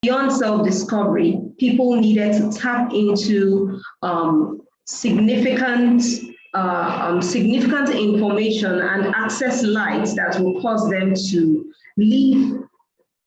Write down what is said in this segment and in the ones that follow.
beyond self-discovery, people needed to tap into significant information and access light that will cause them to live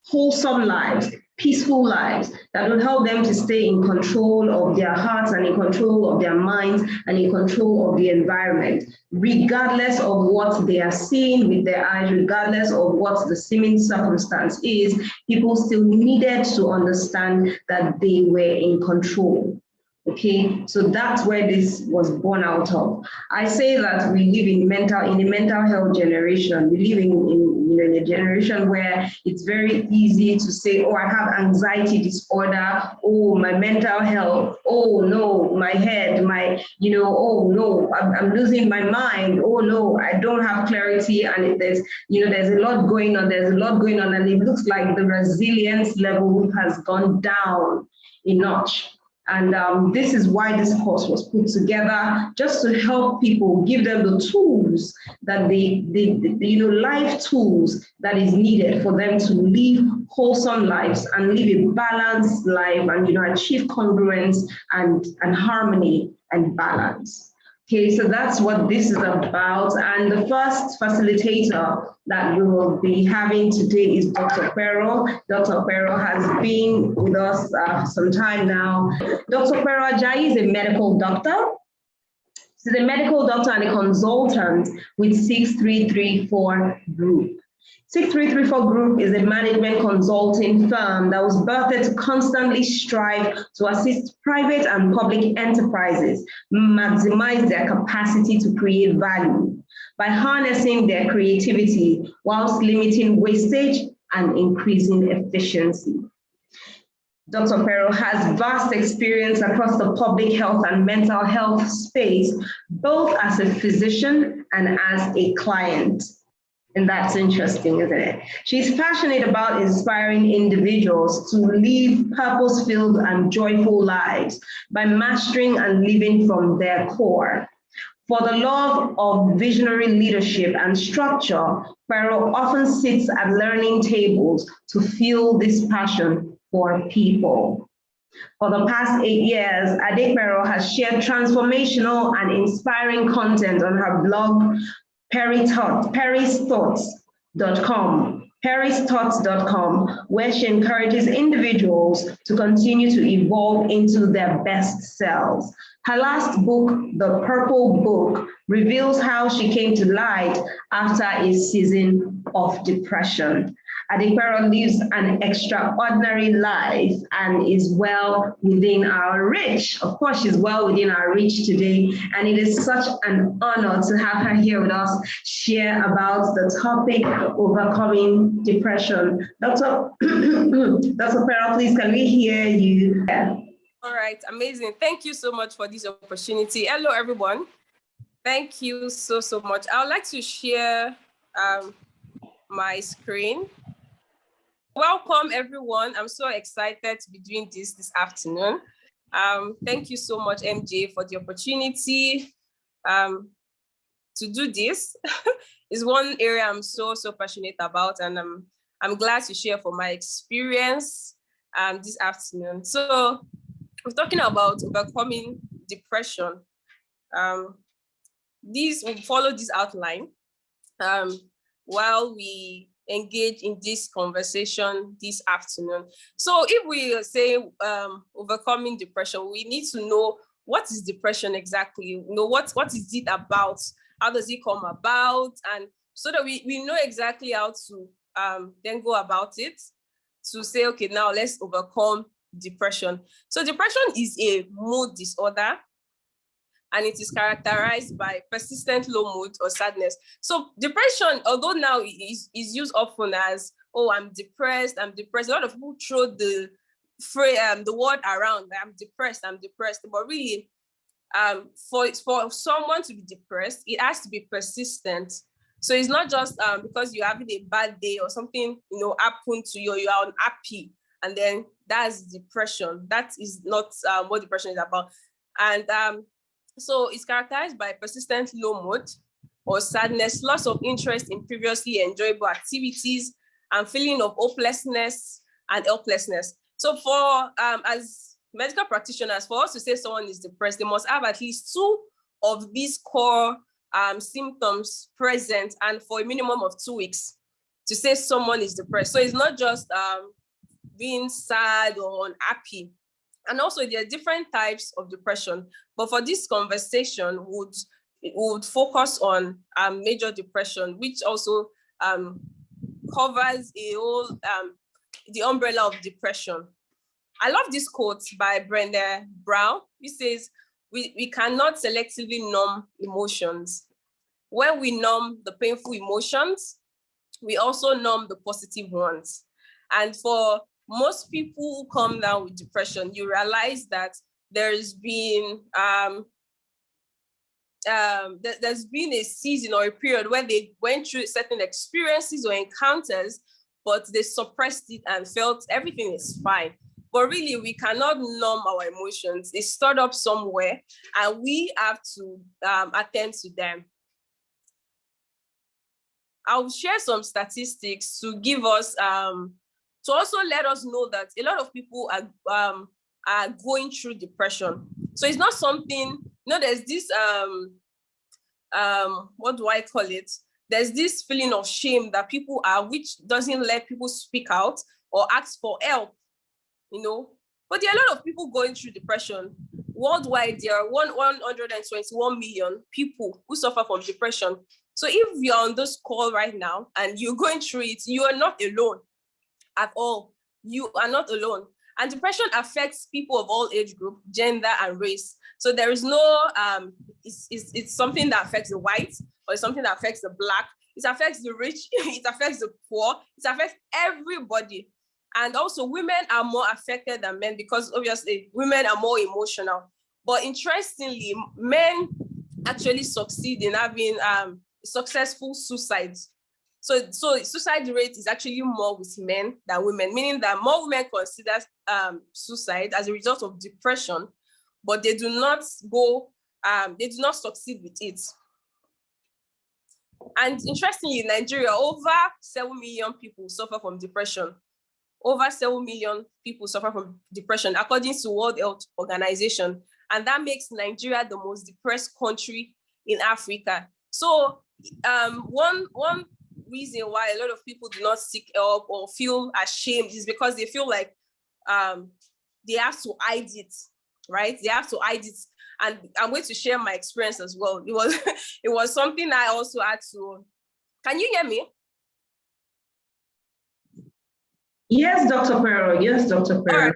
wholesome lives, peaceful lives that will help them to stay in control of their hearts and in control of their minds and in control of the environment, regardless of what they are seeing with their eyes, regardless of what the seeming circumstance is. People still needed to understand that they were in control. Okay, so that's where this was born out of. I say that we live in a mental health generation. We live in a generation where it's very easy to say, oh, I have anxiety disorder, oh, my mental health, oh no, my head, oh no, I'm losing my mind, oh no, I don't have clarity, and there's a lot going on, and it looks like the resilience level has gone down a notch. And this is why this course was put together, just to help people, give them the tools that life tools that is needed for them to live wholesome lives and live a balanced life and, achieve congruence and harmony and balance. Okay, so that's what this is about. And the first facilitator that we will be having today is Dr. Pero. Dr. Pero has been with us some time now. Dr. Pero Ajayi is a medical doctor. She's a medical doctor and a consultant with 6334 Group. 6334 Group is a management consulting firm that was birthed to constantly strive to assist private and public enterprises maximize their capacity to create value by harnessing their creativity whilst limiting wastage and increasing efficiency. Dr. Pero has vast experience across the public health and mental health space, both as a physician and as a client. And that's interesting, isn't it? She's passionate about inspiring individuals to live purpose-filled and joyful lives by mastering and living from their core. For the love of visionary leadership and structure, Pero often sits at learning tables to fuel this passion for people. For the past 8 years, Ade Pero has shared transformational and inspiring content on her blog, perrysthoughts.com, where she encourages individuals to continue to evolve into their best selves. Her last book, The Purple Book, reveals how she came to light after a season of depression. Adepero lives an extraordinary life and is well within our reach. Of course, she's well within our reach today, and it is such an honor to have her here with us, share about the topic, overcoming depression. Dr. Pero, please, can we hear you? All right, amazing. Thank you so much for this opportunity. Hello, everyone. Thank you so much. I would like to share my screen. Welcome, everyone. I'm so excited to be doing this afternoon. Thank you so much, MJ, for the opportunity to do this. It's one area I'm so passionate about, and I'm glad to share from my experience this afternoon. So we're talking about overcoming depression. We follow this outline while we engage in this conversation this afternoon. So if we say overcoming depression, we need to know what is depression exactly, what is it about, how does it come about, and so that we know exactly how to then go about it to say, okay, now let's overcome depression. So depression is a mood disorder, and it is characterized by persistent low mood or sadness. So depression, although now is used often as, oh, I'm depressed. A lot of people throw the word around, I'm depressed. But really, for someone to be depressed, it has to be persistent. So it's not just because you're having a bad day or something, happened to you, you are unhappy, and then that's depression. That is not what depression is about. And so it's characterized by persistent low mood or sadness, loss of interest in previously enjoyable activities, and feeling of hopelessness and helplessness. So for as medical practitioners, for us to say someone is depressed, they must have at least two of these core symptoms present, and for a minimum of 2 weeks to say someone is depressed. So it's not just being sad or unhappy. And also there are different types of depression. But for this conversation, would focus on major depression, which also covers a whole the umbrella of depression. I love this quote by Brenda Brown. He says, we cannot selectively numb emotions. When we numb the painful emotions, we also numb the positive ones. And for most people who come down with depression, you realize that there's been there's been a season or a period where they went through certain experiences or encounters, but they suppressed it and felt everything is fine. But really, we cannot numb our emotions. It's stored up somewhere, and we have to attend to them. I'll share some statistics to give us, to also let us know that a lot of people are going through depression. So it's not something, there's this, what do I call it? There's this feeling of shame that people are, which doesn't let people speak out or ask for help, But there are a lot of people going through depression. Worldwide, there are 121 million people who suffer from depression. So if you're on this call right now and you're going through it, you are not alone at all. You are not alone. And depression affects people of all age group, gender, and race. So there is no, it's something that affects the white, or it's something that affects the black. It affects the rich, it affects the poor, it affects everybody. And also women are more affected than men because obviously women are more emotional. But interestingly, men actually succeed in having successful suicides. So suicide rate is actually more with men than women, meaning that more women consider suicide as a result of depression, but they do not succeed with it. And interestingly, in Nigeria, over 7 million people suffer from depression. Over 7 million people suffer from depression, according to World Health Organization. And that makes Nigeria the most depressed country in Africa. So one reason why a lot of people do not seek help or feel ashamed is because they feel like they have to hide it, right? They have to hide it. And I'm going to share my experience as well. It was something I also had to. Can you hear me? Yes, Dr. Pero. Yes, Dr. Pero.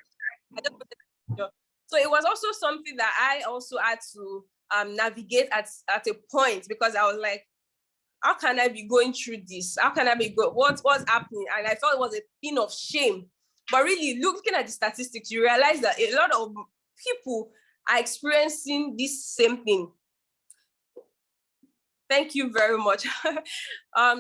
So it was also something that I also had to navigate at a point, because I was like, how can I be going through this? How can I be going? What's happening? And I felt it was a thing of shame. But really, looking at the statistics, you realize that a lot of people are experiencing this same thing. Thank you very much.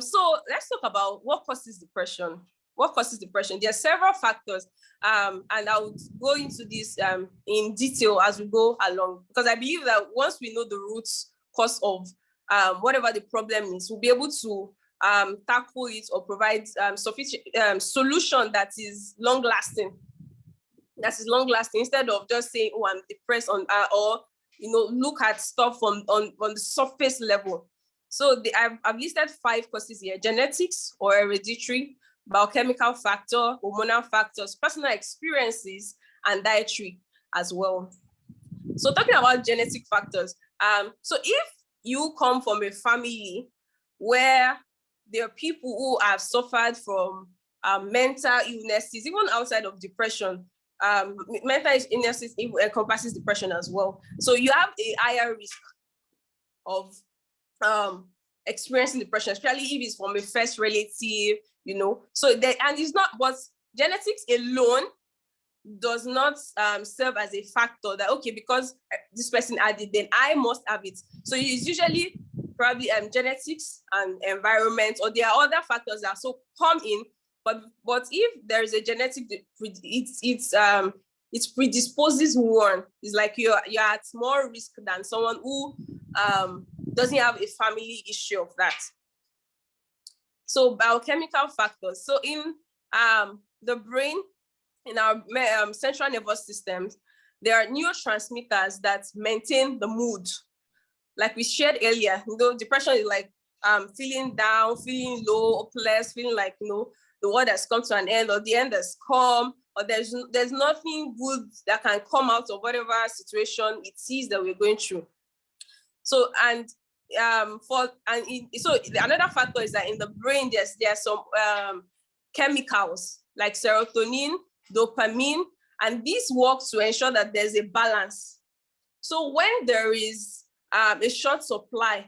So let's talk about what causes depression. What causes depression? There are several factors, and I would go into this in detail as we go along, because I believe that once we know the root cause of whatever the problem is, we'll be able to tackle it or provide sufficient solution that is long-lasting. That is long-lasting, instead of just saying, "Oh, I'm depressed," or look at stuff on the surface level. So I've listed 5 causes here: genetics or hereditary, biochemical factor, hormonal factors, personal experiences, and dietary as well. So talking about genetic factors, so if you come from a family where there are people who have suffered from mental illnesses, even outside of depression, mental illnesses encompasses depression as well. So you have a higher risk of experiencing depression, especially if it's from a first relative, So and it's not, but genetics alone does not serve as a factor that, okay, because this person had it, then I must have it. So it's usually probably genetics and environment, or there are other factors that also come in. But if there is a genetic, it predisposes one. It's like you're at more risk than someone who doesn't have a family issue of that. So biochemical factors. So in the brain, in our central nervous systems, there are neurotransmitters that maintain the mood. Like we shared earlier, depression is like feeling down, feeling low, hopeless, feeling like, the world has come to an end, or the end has come, or there's nothing good that can come out of whatever situation it is that we're going through. So, and so another factor is that in the brain, there's some chemicals like serotonin, dopamine, and these work to ensure that there's a balance. So when there is a short supply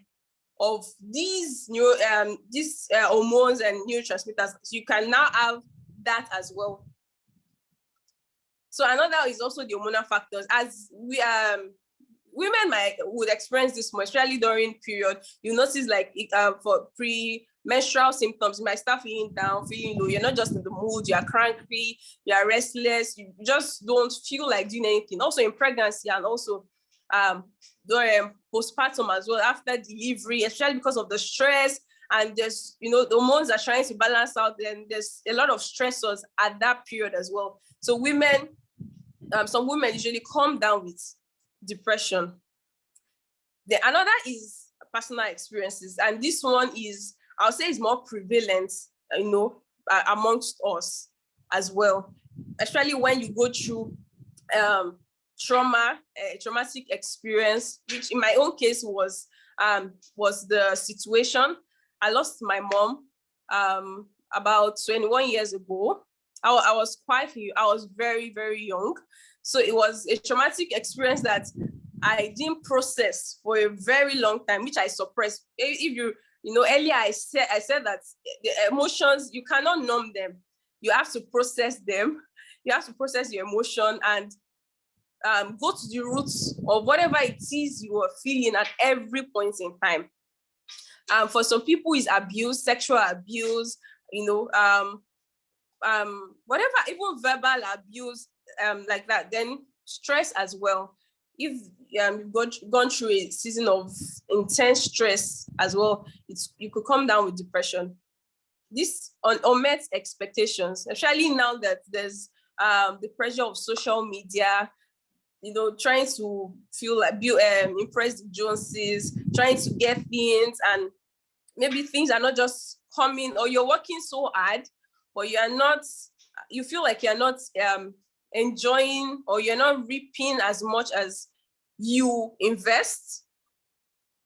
of these hormones and neurotransmitters, you can now have that as well. So another is also the hormonal factors. As we women would experience this more, especially during period. You notice like for premenstrual symptoms, you might start feeling down, feeling low. You're not just in the mood, you are cranky, you are restless, you just don't feel like doing anything. Also in pregnancy, and also during postpartum as well, after delivery, especially because of the stress, and there's, the hormones are trying to balance out, then there's a lot of stressors at that period as well. So women, some women usually come down with depression. Another is personal experiences, and this one is, I'll say, is more prevalent, amongst us as well, especially when you go through traumatic experience, which in my own case was the situation. I lost my mom about 21 years ago. I was very, very young. So it was a traumatic experience that I didn't process for a very long time, which I suppressed. If earlier I said that the emotions, you cannot numb them. You have to process them. You have to process your emotion and go to the roots of whatever it is you are feeling at every point in time. For some people, it's abuse, sexual abuse, whatever, even verbal abuse, like that. Then stress as well. If you've gone through a season of intense stress as well, you could come down with depression. This unmet expectations, especially now that there's the pressure of social media, trying to feel like impress the Joneses, trying to get things, and maybe things are not just coming, or you're working so hard, but you feel like you're not enjoying, or you're not reaping as much as you invest.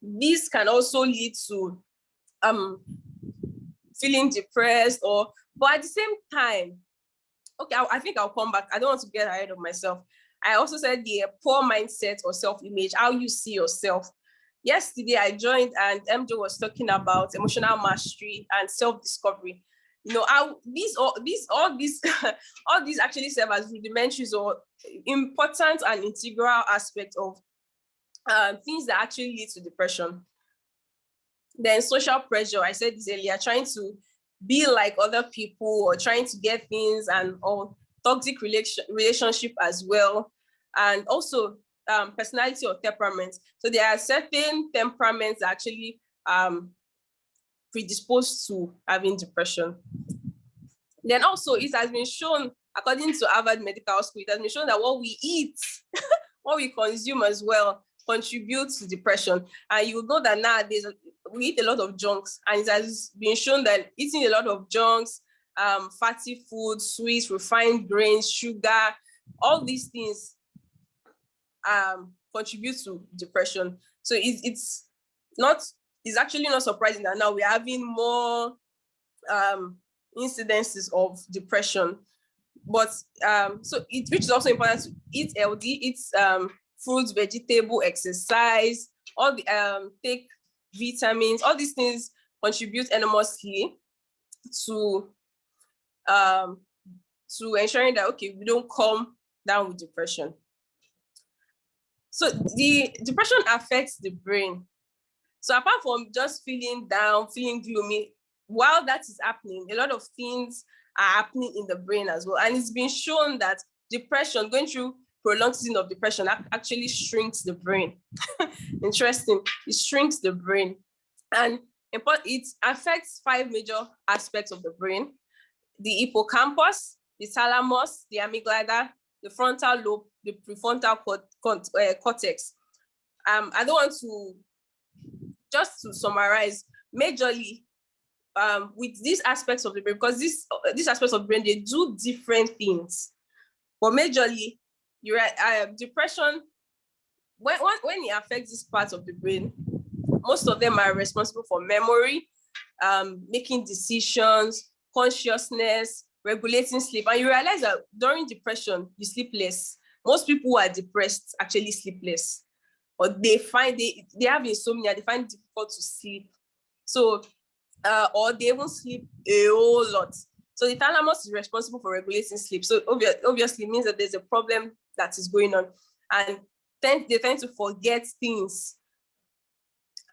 This can also lead to feeling depressed, but at the same time, okay, I think I'll come back. I don't want to get ahead of myself. I also said the poor mindset or self-image, how you see yourself. Yesterday I joined and MJ was talking about emotional mastery and self-discovery. How all these actually serve as rudimentaries or important and integral aspects of things that actually lead to depression. Then social pressure, I said this earlier, trying to be like other people or trying to get things, and all toxic relationship as well. And also personality or temperament. So there are certain temperaments that actually predisposed to having depression. Then also it has been shown, according to Harvard Medical School, it has been shown that what we eat, what we consume as well, contributes to depression. And you know that nowadays we eat a lot of junks, and it has been shown that eating a lot of junks, fatty foods, sweets, refined grains, sugar, all these things contribute to depression. So it's actually not surprising that now we're having more incidences of depression. But which is also important to eat healthy, eat fruits, vegetable, exercise, all the take vitamins, all these things contribute enormously to ensuring that, okay, we don't come down with depression. So the depression affects the brain. So apart from just feeling down, feeling gloomy, while that is happening, a lot of things are happening in the brain as well. And it's been shown that depression, going through prolonged season of depression, actually shrinks the brain. Interesting. It shrinks the brain. And it affects 5 major aspects of the brain: the hippocampus, the thalamus, the amygdala, the frontal lobe, the prefrontal cortex. I don't want to, just to summarize, majorly with these aspects of the brain, because these aspects of the brain, they do different things. But majorly, you're right, depression, when it affects this part of the brain, most of them are responsible for memory, making decisions, consciousness, regulating sleep. And you realize that during depression, you sleep less. Most people who are depressed actually sleep less, or they have insomnia, they find it difficult to sleep. So, or they even sleep a whole lot. So the thalamus is responsible for regulating sleep. So obviously means that there's a problem that is going on. And they tend to forget things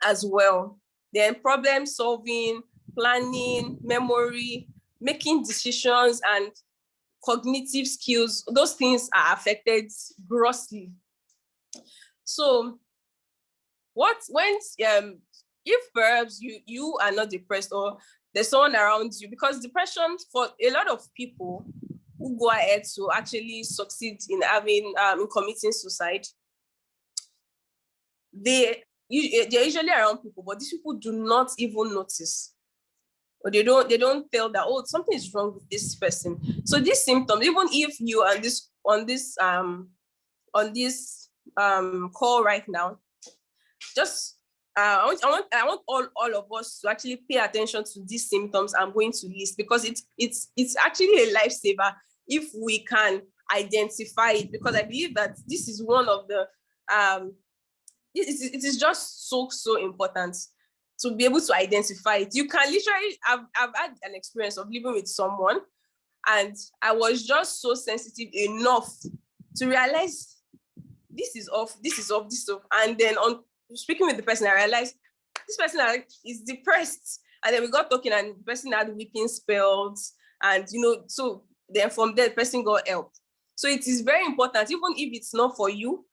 as well. Then problem solving, planning, memory, making decisions, and cognitive skills, those things are affected grossly. So if perhaps you are not depressed, or there's someone around you, because depression, for a lot of people who go ahead to actually succeed in in committing suicide, they're usually around people, but these people do not even notice, or they don't tell that, oh, something is wrong with this person. So these symptoms, even if you are on this call right now, just I want all of us to actually pay attention to these symptoms I'm going to list, because it's actually a lifesaver if we can identify it, because I believe that this is one of the it is just so important to be able to identify it. You can literally, I've had an experience of living with someone, and I was just so sensitive enough to realize this is off. And then on speaking with the person, I realized this person is depressed. And then we got talking, and the person had weeping spells, and so then from there the person got help. So it is very important, even if it's not for you,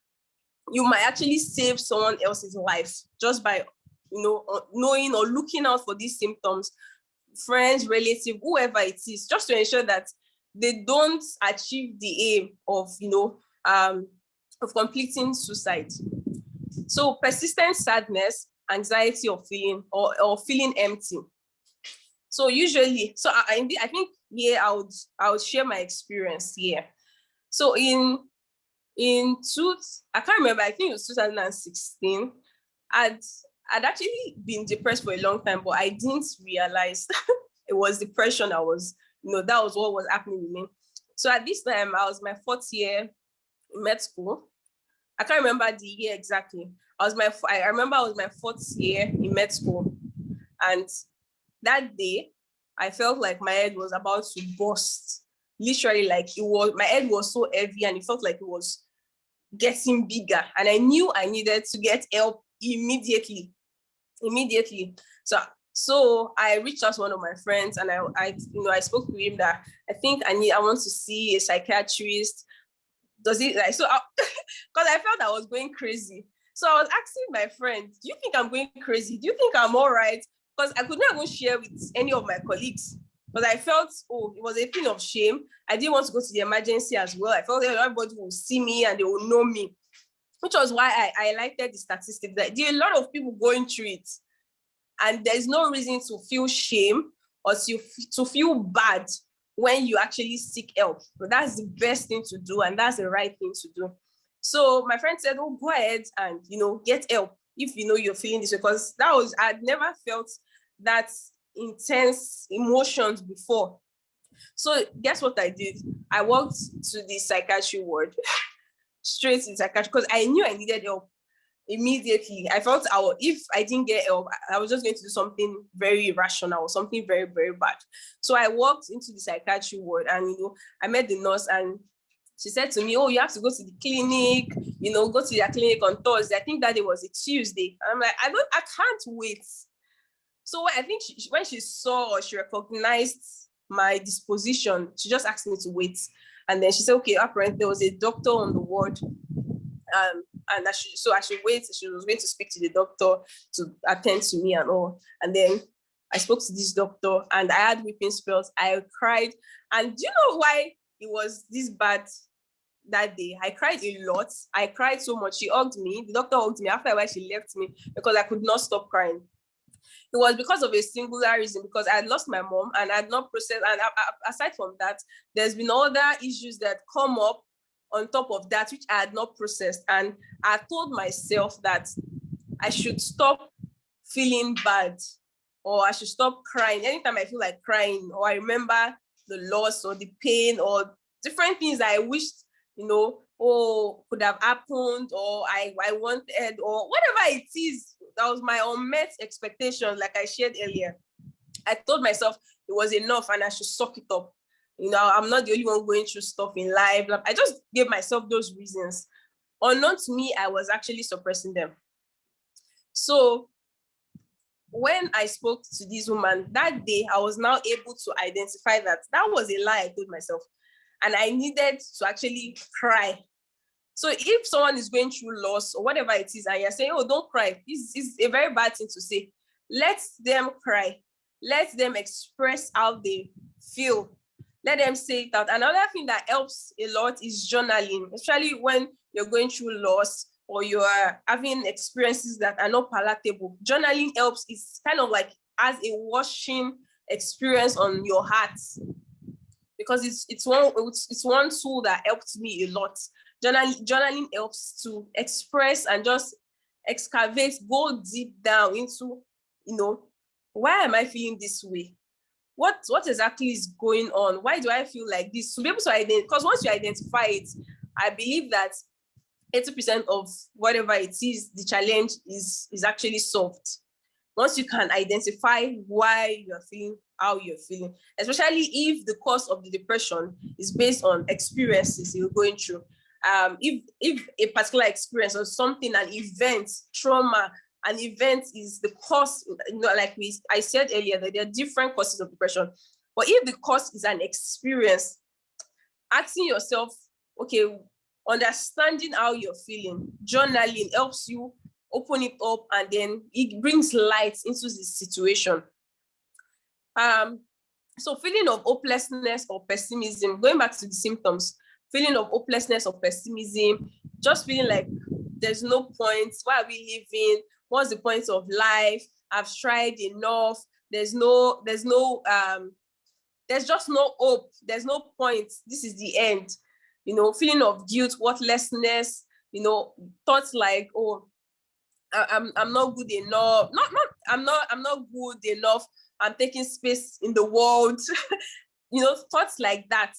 you might actually save someone else's life just by knowing or looking out for these symptoms, friends, relative, whoever it is, just to ensure that they don't achieve the aim of completing suicide. So persistent sadness, anxiety, or feeling empty. So usually, I think here I would share my experience here. So I can't remember, I think it was 2016. I'd actually been depressed for a long time, but I didn't realize it was depression. That was what was happening with me. So at this time, I was my 4th year in med school. I can't remember the year exactly. I remember I was my 4th year in med school. And that day, I felt like my head was about to burst. Literally, my head was so heavy, and it felt like it was getting bigger. And I knew I needed to get help immediately. So I reached out to one of my friends, and I spoke to him that I think I want to see a psychiatrist. Does it because I felt I was going crazy. So I was asking my friend, do you think I'm going crazy? Do you think I'm all right? Because I could not even share with any of my colleagues, because I felt, it was a thing of shame. I didn't want to go to the emergency as well. I felt that everybody will see me and they will know me, which was why I highlighted the statistics that there are a lot of people going through it, and there's no reason to feel shame or to feel bad when you actually seek help. But that's the best thing to do, and that's the right thing to do. So my friend said, go ahead and get help if you're feeling this way, because I'd never felt that intense emotions before. So guess what I did? I walked to the psychiatry ward, straight to psychiatry, because I knew I needed help immediately. I felt if I didn't get help, I was just going to do something very irrational or something very, very bad. So I walked into the psychiatry ward, and I met the nurse, and she said to me, you have to go to the clinic, go to their clinic on Thursday. I think that it was a Tuesday. And I'm like, I can't wait. So I think when she saw, or she recognized my disposition, she just asked me to wait. And then she said, okay, apparently there was a doctor on the ward. And I should wait. She was going to speak to the doctor to attend to me and all. And then I spoke to this doctor, and I had weeping spells. I cried. And do you know why it was this bad that day. I cried a lot. I cried so much. She hugged me. The doctor hugged me. After a while, she left me because I could not stop crying. It was because of a singular reason, because I had lost my mom and I had not processed. And aside from that, there's been other issues that come up on top of that, which I had not processed. And I told myself that I should stop feeling bad, or I should stop crying. Anytime I feel like crying, or I remember the loss or the pain or different things that I wished, could have happened, or I wanted, or whatever it is, that was my unmet expectation, like I shared earlier. I told myself it was enough and I should suck it up. I'm not the only one going through stuff in life. I just gave myself those reasons. Unknown to me, I was actually suppressing them. So when I spoke to this woman that day, I was now able to identify that was a lie I told myself. And I needed to actually cry. So if someone is going through loss or whatever it is, and you're saying, oh, don't cry, this is a very bad thing to say. Let them cry. Let them express how they feel. Let them say it out. Another thing that helps a lot is journaling, especially when you're going through loss or you are having experiences that are not palatable. Journaling helps. It's kind of like as a washing experience on your heart, because it's one tool that helped me a lot. Journaling helps to express and just excavate, go deep down into, why am I feeling this way? What exactly is going on? Why do I feel like this? To be able to identify, because once you identify it, I believe that 80% of whatever it is, the challenge is actually solved. Once you can identify why you're feeling how you're feeling, especially if the cause of the depression is based on experiences you're going through. If a particular experience or something, an event, trauma, an event is the cause, like I said earlier, that there are different causes of depression. But if the cause is an experience, asking yourself, okay, understanding how you're feeling, journaling helps you open it up, and then it brings light into the situation. So feeling of hopelessness or pessimism, going back to the symptoms, feeling of hopelessness or pessimism, just feeling like there's no point, why are we living? What's the point of life? I've tried enough. There's just no hope. There's no point. This is the end. Feeling of guilt, worthlessness, thoughts like, oh, I'm not good enough. I'm not good enough. I'm taking space in the world. Thoughts like that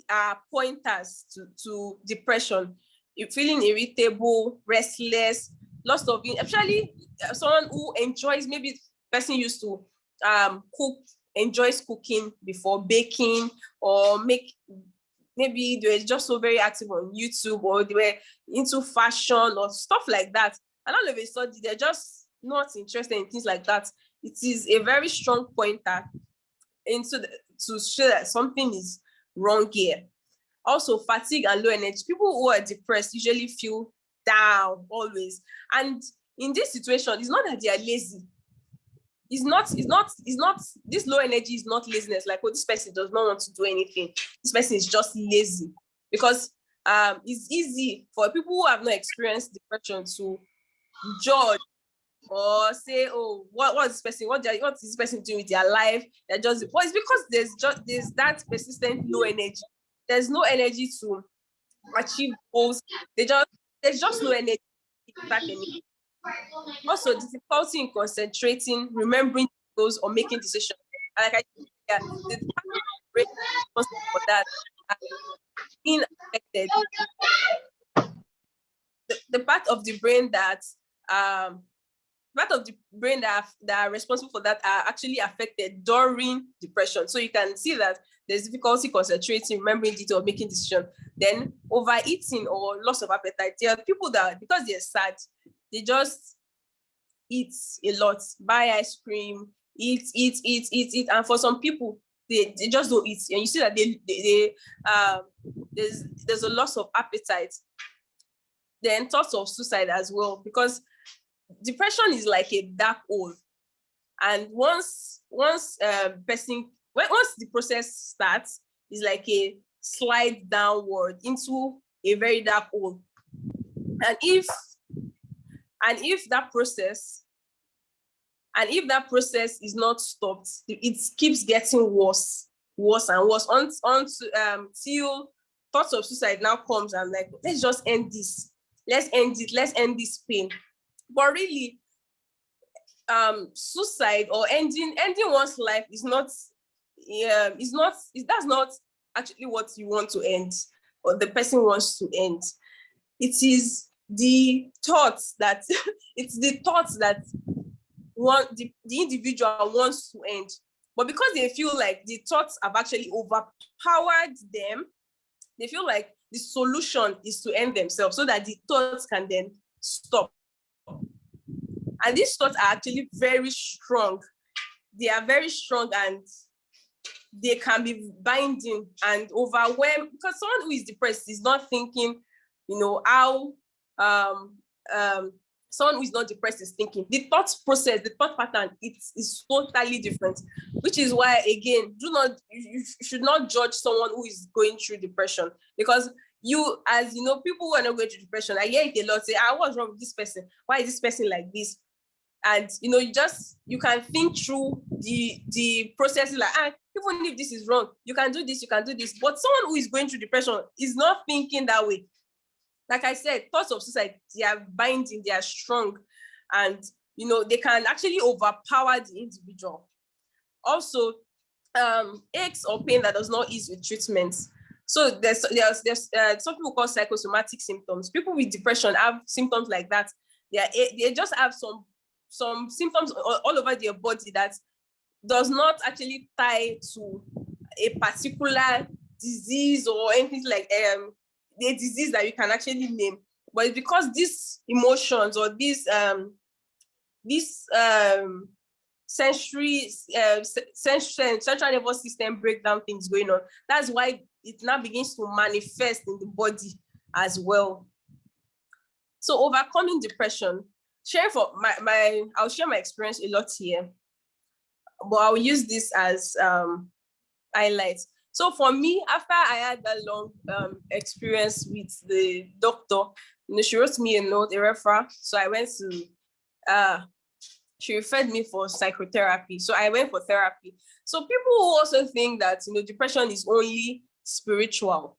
are pointers to depression. You're feeling irritable, restless, loss of being, especially someone who enjoys, maybe person used to cook, enjoys cooking before, baking, or maybe they were just so very active on YouTube, or they were into fashion or stuff like that. And all of a sudden, they're just not interested in things like that. It is a very strong pointer to show that something is wrong here. Also, fatigue and low energy. People who are depressed usually feel down always. And in this situation, it's not that they are lazy. It's not, this low energy is not laziness, like, oh, this person does not want to do anything. This person is just lazy. Because it's easy for people who have not experienced depression to judge or say, oh, what is this person doing with their life? They're just, well, it's because there's that persistent low energy. There's no energy to achieve goals. There's just no energy. Also, difficulty in concentrating, remembering goals, or making decisions. And like I said, the brain for that being affected. The part of the brain that are responsible for that are actually affected during depression. So you can see that there's difficulty concentrating, remembering detail, making decisions. Then overeating or loss of appetite. There are people that, because they're sad, they just eat a lot, buy ice cream, eat. And for some people, they just don't eat. And you see that there's a loss of appetite. Then thoughts of suicide as well, because depression is like a dark hole. And once the process starts, it's like a slide downward into a very dark hole. And if that process is not stopped, it keeps getting worse and worse till thoughts of suicide now comes and like, let's just end this. Let's end it. Let's end this pain. But really, suicide or ending one's life is not, that's not actually what you want to end or the person wants to end. It is the thoughts that the individual wants to end. But because they feel like the thoughts have actually overpowered them, they feel like the solution is to end themselves so that the thoughts can then stop. And these thoughts are actually very strong. They are very strong and they can be binding and overwhelming, because someone who is depressed is not thinking, how someone who is not depressed is thinking. The thought process, the thought pattern, it is totally different, which is why, again, you should not judge someone who is going through depression, because people who are not going through depression, I hear it a lot, say, what's wrong with this person? Why is this person like this? And you can think through the process, like, even if this is wrong, you can do this, but someone who is going through depression is not thinking that way. Like I said, thoughts of suicide, they are binding, they are strong, and they can actually overpower the individual. Also, aches or pain that does not ease with treatments. So there's some people call psychosomatic symptoms. People with depression have symptoms like that. They just have some symptoms all over their body that does not actually tie to a particular disease or anything like a disease that you can actually name, but it's because these emotions or these central nervous system breakdown things going on. That's why it now begins to manifest in the body as well. So overcoming depression, I'll share my experience a lot here, but I'll use this as highlights. So for me, after I had that long experience with the doctor, she wrote me a note, a referral. So I went to, she referred me for psychotherapy. So I went for therapy. So people also think that, depression is only spiritual.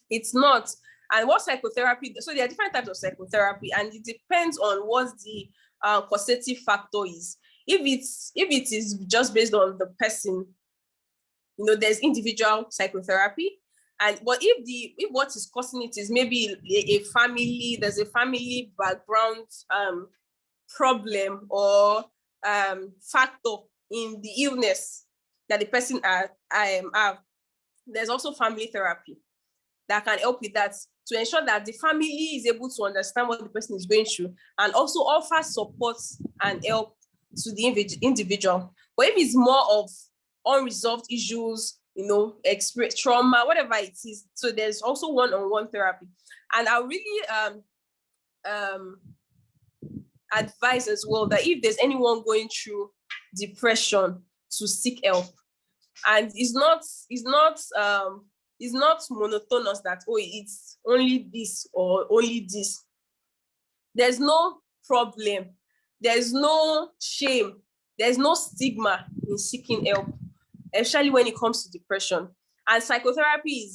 It's not. And what psychotherapy, so there are different types of psychotherapy, and it depends on what the causative factor is. If it is just based on the person, there's individual psychotherapy. But if what is causing it is maybe there's a family background problem or factor in the illness that the person have, there's also family therapy that can help with that, to ensure that the family is able to understand what the person is going through and also offer support and help to the individual. But if it's more of unresolved issues, experience trauma, whatever it is, so there's also one-on-one therapy. And I really advise as well that if there's anyone going through depression, to seek help. And it's not monotonous that, it's only this or only this. There's no problem, there's no shame, there's no stigma in seeking help, especially when it comes to depression. And psychotherapy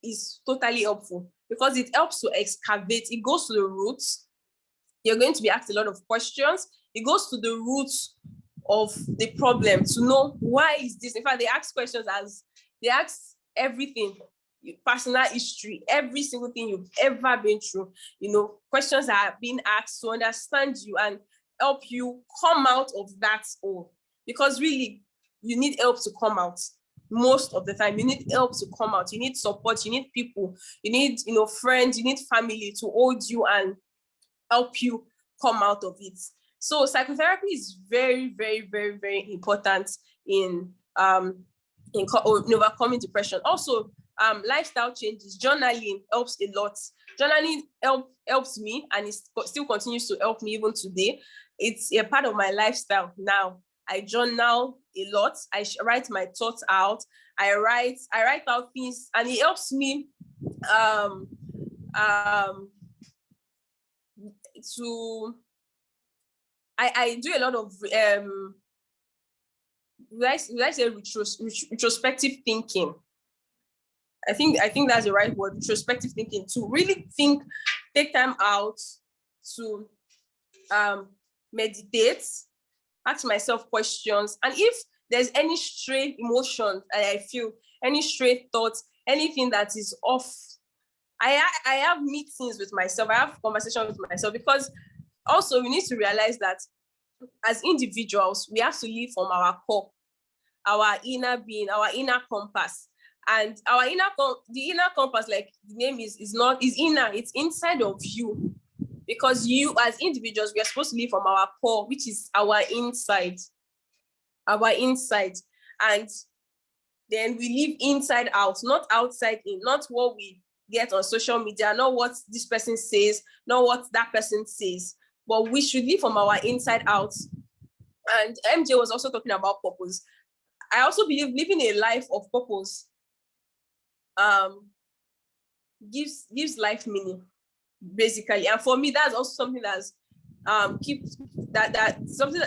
is totally helpful because it helps to excavate. It goes to the roots. You're going to be asked a lot of questions. It goes to the roots of the problem to know why is this. In fact, they ask questions as they ask everything, personal history, every single thing you've ever been through. Questions are being asked to understand you and help you come out of that hole. Because really, you need help to come out. Most of the time, you need help to come out. You need support. You need people. You need, friends. You need family to hold you and help you come out of it. So psychotherapy is very, very, very, very important in overcoming depression. Also, lifestyle changes. Journaling helps a lot. Journaling helps me, and it still continues to help me even today. It's a part of my lifestyle now. I journal a lot. I write my thoughts out. I write out things, and it helps me um, to I do a lot of retrospective thinking. I think that's the right word, retrospective thinking, to really think, take time out to meditate, ask myself questions, and if there's any stray emotion I feel, any stray thoughts, anything that is off, I have meetings with myself, I have conversations with myself, because also we need to realize that as individuals, we have to live from our core, our inner being, our inner compass. And our the inner compass, like the name is inner, it's inside of you. Because you as individuals, we are supposed to live from our core, which is our inside. Our inside. And then we live inside out, not outside in, not what we get on social media, not what this person says, not what that person says. But we should live from our inside out. And MJ was also talking about purpose. I also believe living a life of purpose gives life meaning, basically. And for me, that's also something that's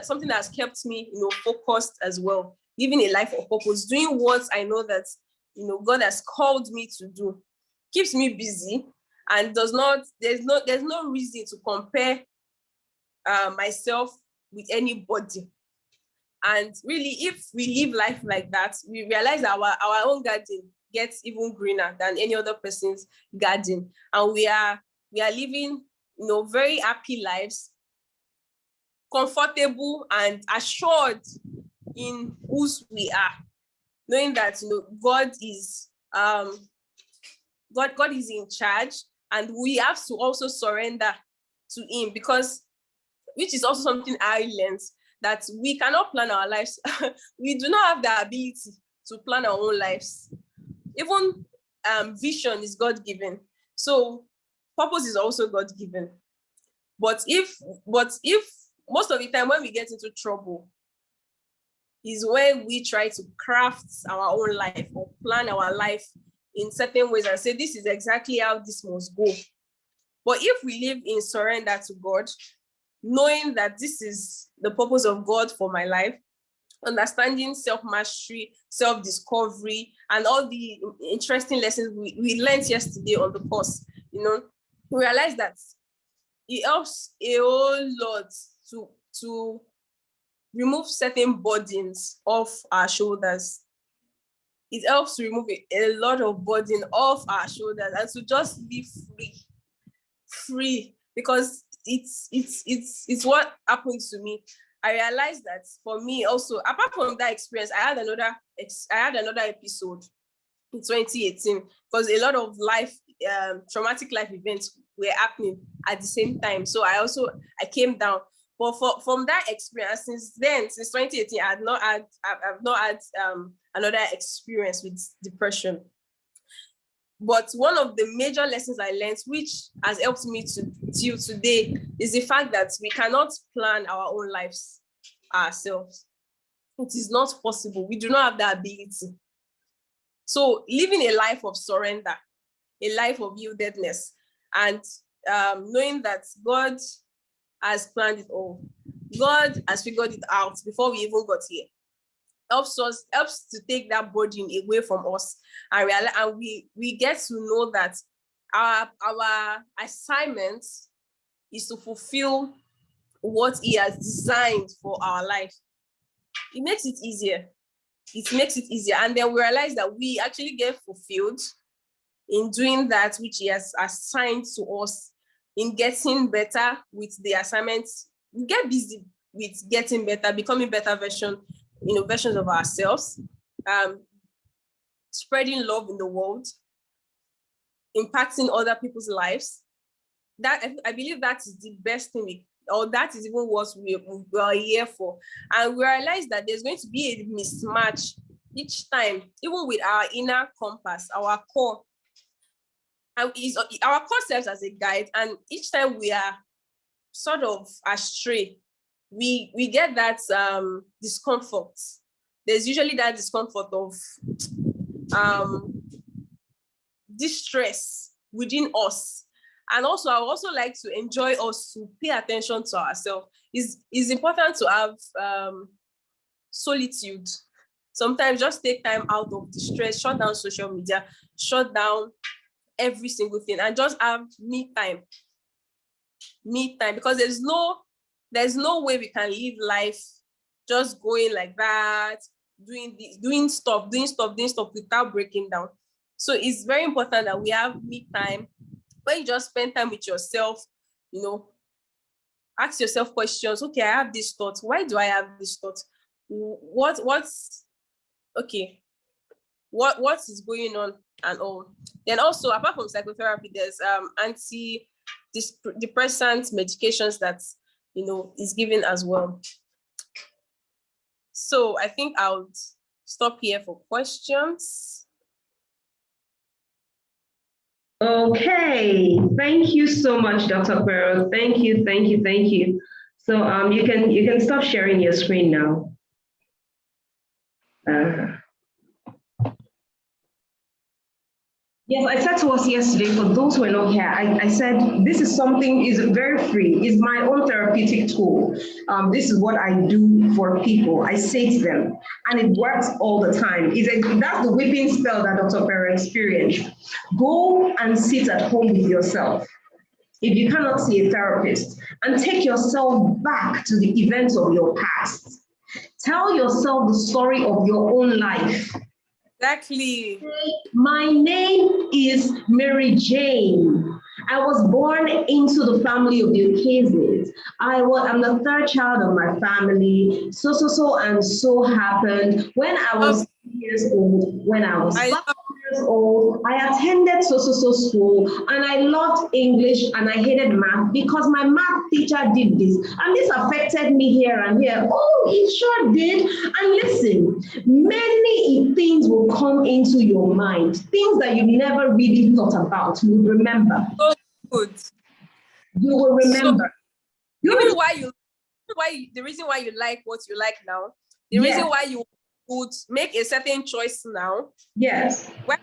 something that's kept me, focused as well. Living a life of purpose, doing what I know that God has called me to do, keeps me busy, and there's no reason to compare myself with anybody. And really, if we live life like that, we realize that our own garden gets even greener than any other person's garden, and we are living very happy lives, comfortable and assured in whose we are, knowing that God is God is in charge, and we have to also surrender to Him, because which is also something I learned, that we cannot plan our lives. We do not have the ability to plan our own lives. Even vision is God-given. So purpose is also God-given. But if most of the time when we get into trouble is when we try to craft our own life or plan our life in certain ways and say, this is exactly how this must go. But if we live in surrender to God, knowing that this is the purpose of God for my life, understanding self-mastery, self-discovery, and all the interesting lessons we learned yesterday on the course, we realize that it helps a whole lot to remove certain burdens off our shoulders. It helps to remove a lot of burden off our shoulders and to just be free, because it's what happened to me. I realized that for me also, apart from that experience, I had another episode in 2018, because a lot of traumatic life events were happening at the same time. So I came down. But from that experience, since 2018, I've not had another experience with depression. But one of the major lessons I learned, which has helped me till today, is the fact that we cannot plan our own lives ourselves. It is not possible. We do not have that ability. So living a life of surrender, a life of yieldedness, and knowing that God has planned it all. God has figured it out before we even got here. Helps to take that burden away from us, and we get to know that our assignment is to fulfill what He has designed for our life. It makes it easier. And then we realize that we actually get fulfilled in doing that which He has assigned to us, in getting better with the assignments. We get busy with getting better, becoming better versions of ourselves, spreading love in the world, impacting other people's lives. That I believe that is the best thing, or that is even what we are here for. And we realize that there's going to be a mismatch each time, even with our inner compass, our core. And our core serves as a guide, and each time we are sort of astray, we get that discomfort. There's usually that discomfort of, distress within us. And also, I would also like to enjoy us to pay attention to ourselves. It's important to have solitude. Sometimes just take time out of the stress, shut down social media, shut down every single thing, and just have me time. Me time, because there's no way we can live life just going like that, doing this, doing stuff without breaking down. So it's very important that we have me time, where you just spend time with yourself, ask yourself questions. Okay, I have this thought. Why do I have this thought? What's okay? What is going on and all? Then also, apart from psychotherapy, there's antidepressant medications that is given as well. So I think I'll stop here for questions. Okay, thank you so much, Dr. Quero. Thank you. So you can stop sharing your screen now. Yes, I said to us yesterday, for those who are not here, I said this is something is very free. It's my own therapeutic tool. This is what I do for people. I say to them, and it works all the time. That's the whipping spell that Dr. Quero experienced. Go and sit at home with yourself, if you cannot see a therapist, and take yourself back to the events of your past. Tell yourself the story of your own life. Exactly. My name is Mary Jane. I was born into the family of the Okezes. I'm the third child of my family. So happened when I was 2 years old, when I was 5 years old, I attended school, and I loved English and I hated math because my math teacher did this, and this affected me here and here. Oh, it sure did. And listen, many things will come into your mind, things that you never really thought about. You will remember. So good. You will remember. So, the reason why you like what you like now, the reason why you would make a certain choice now. Yes. When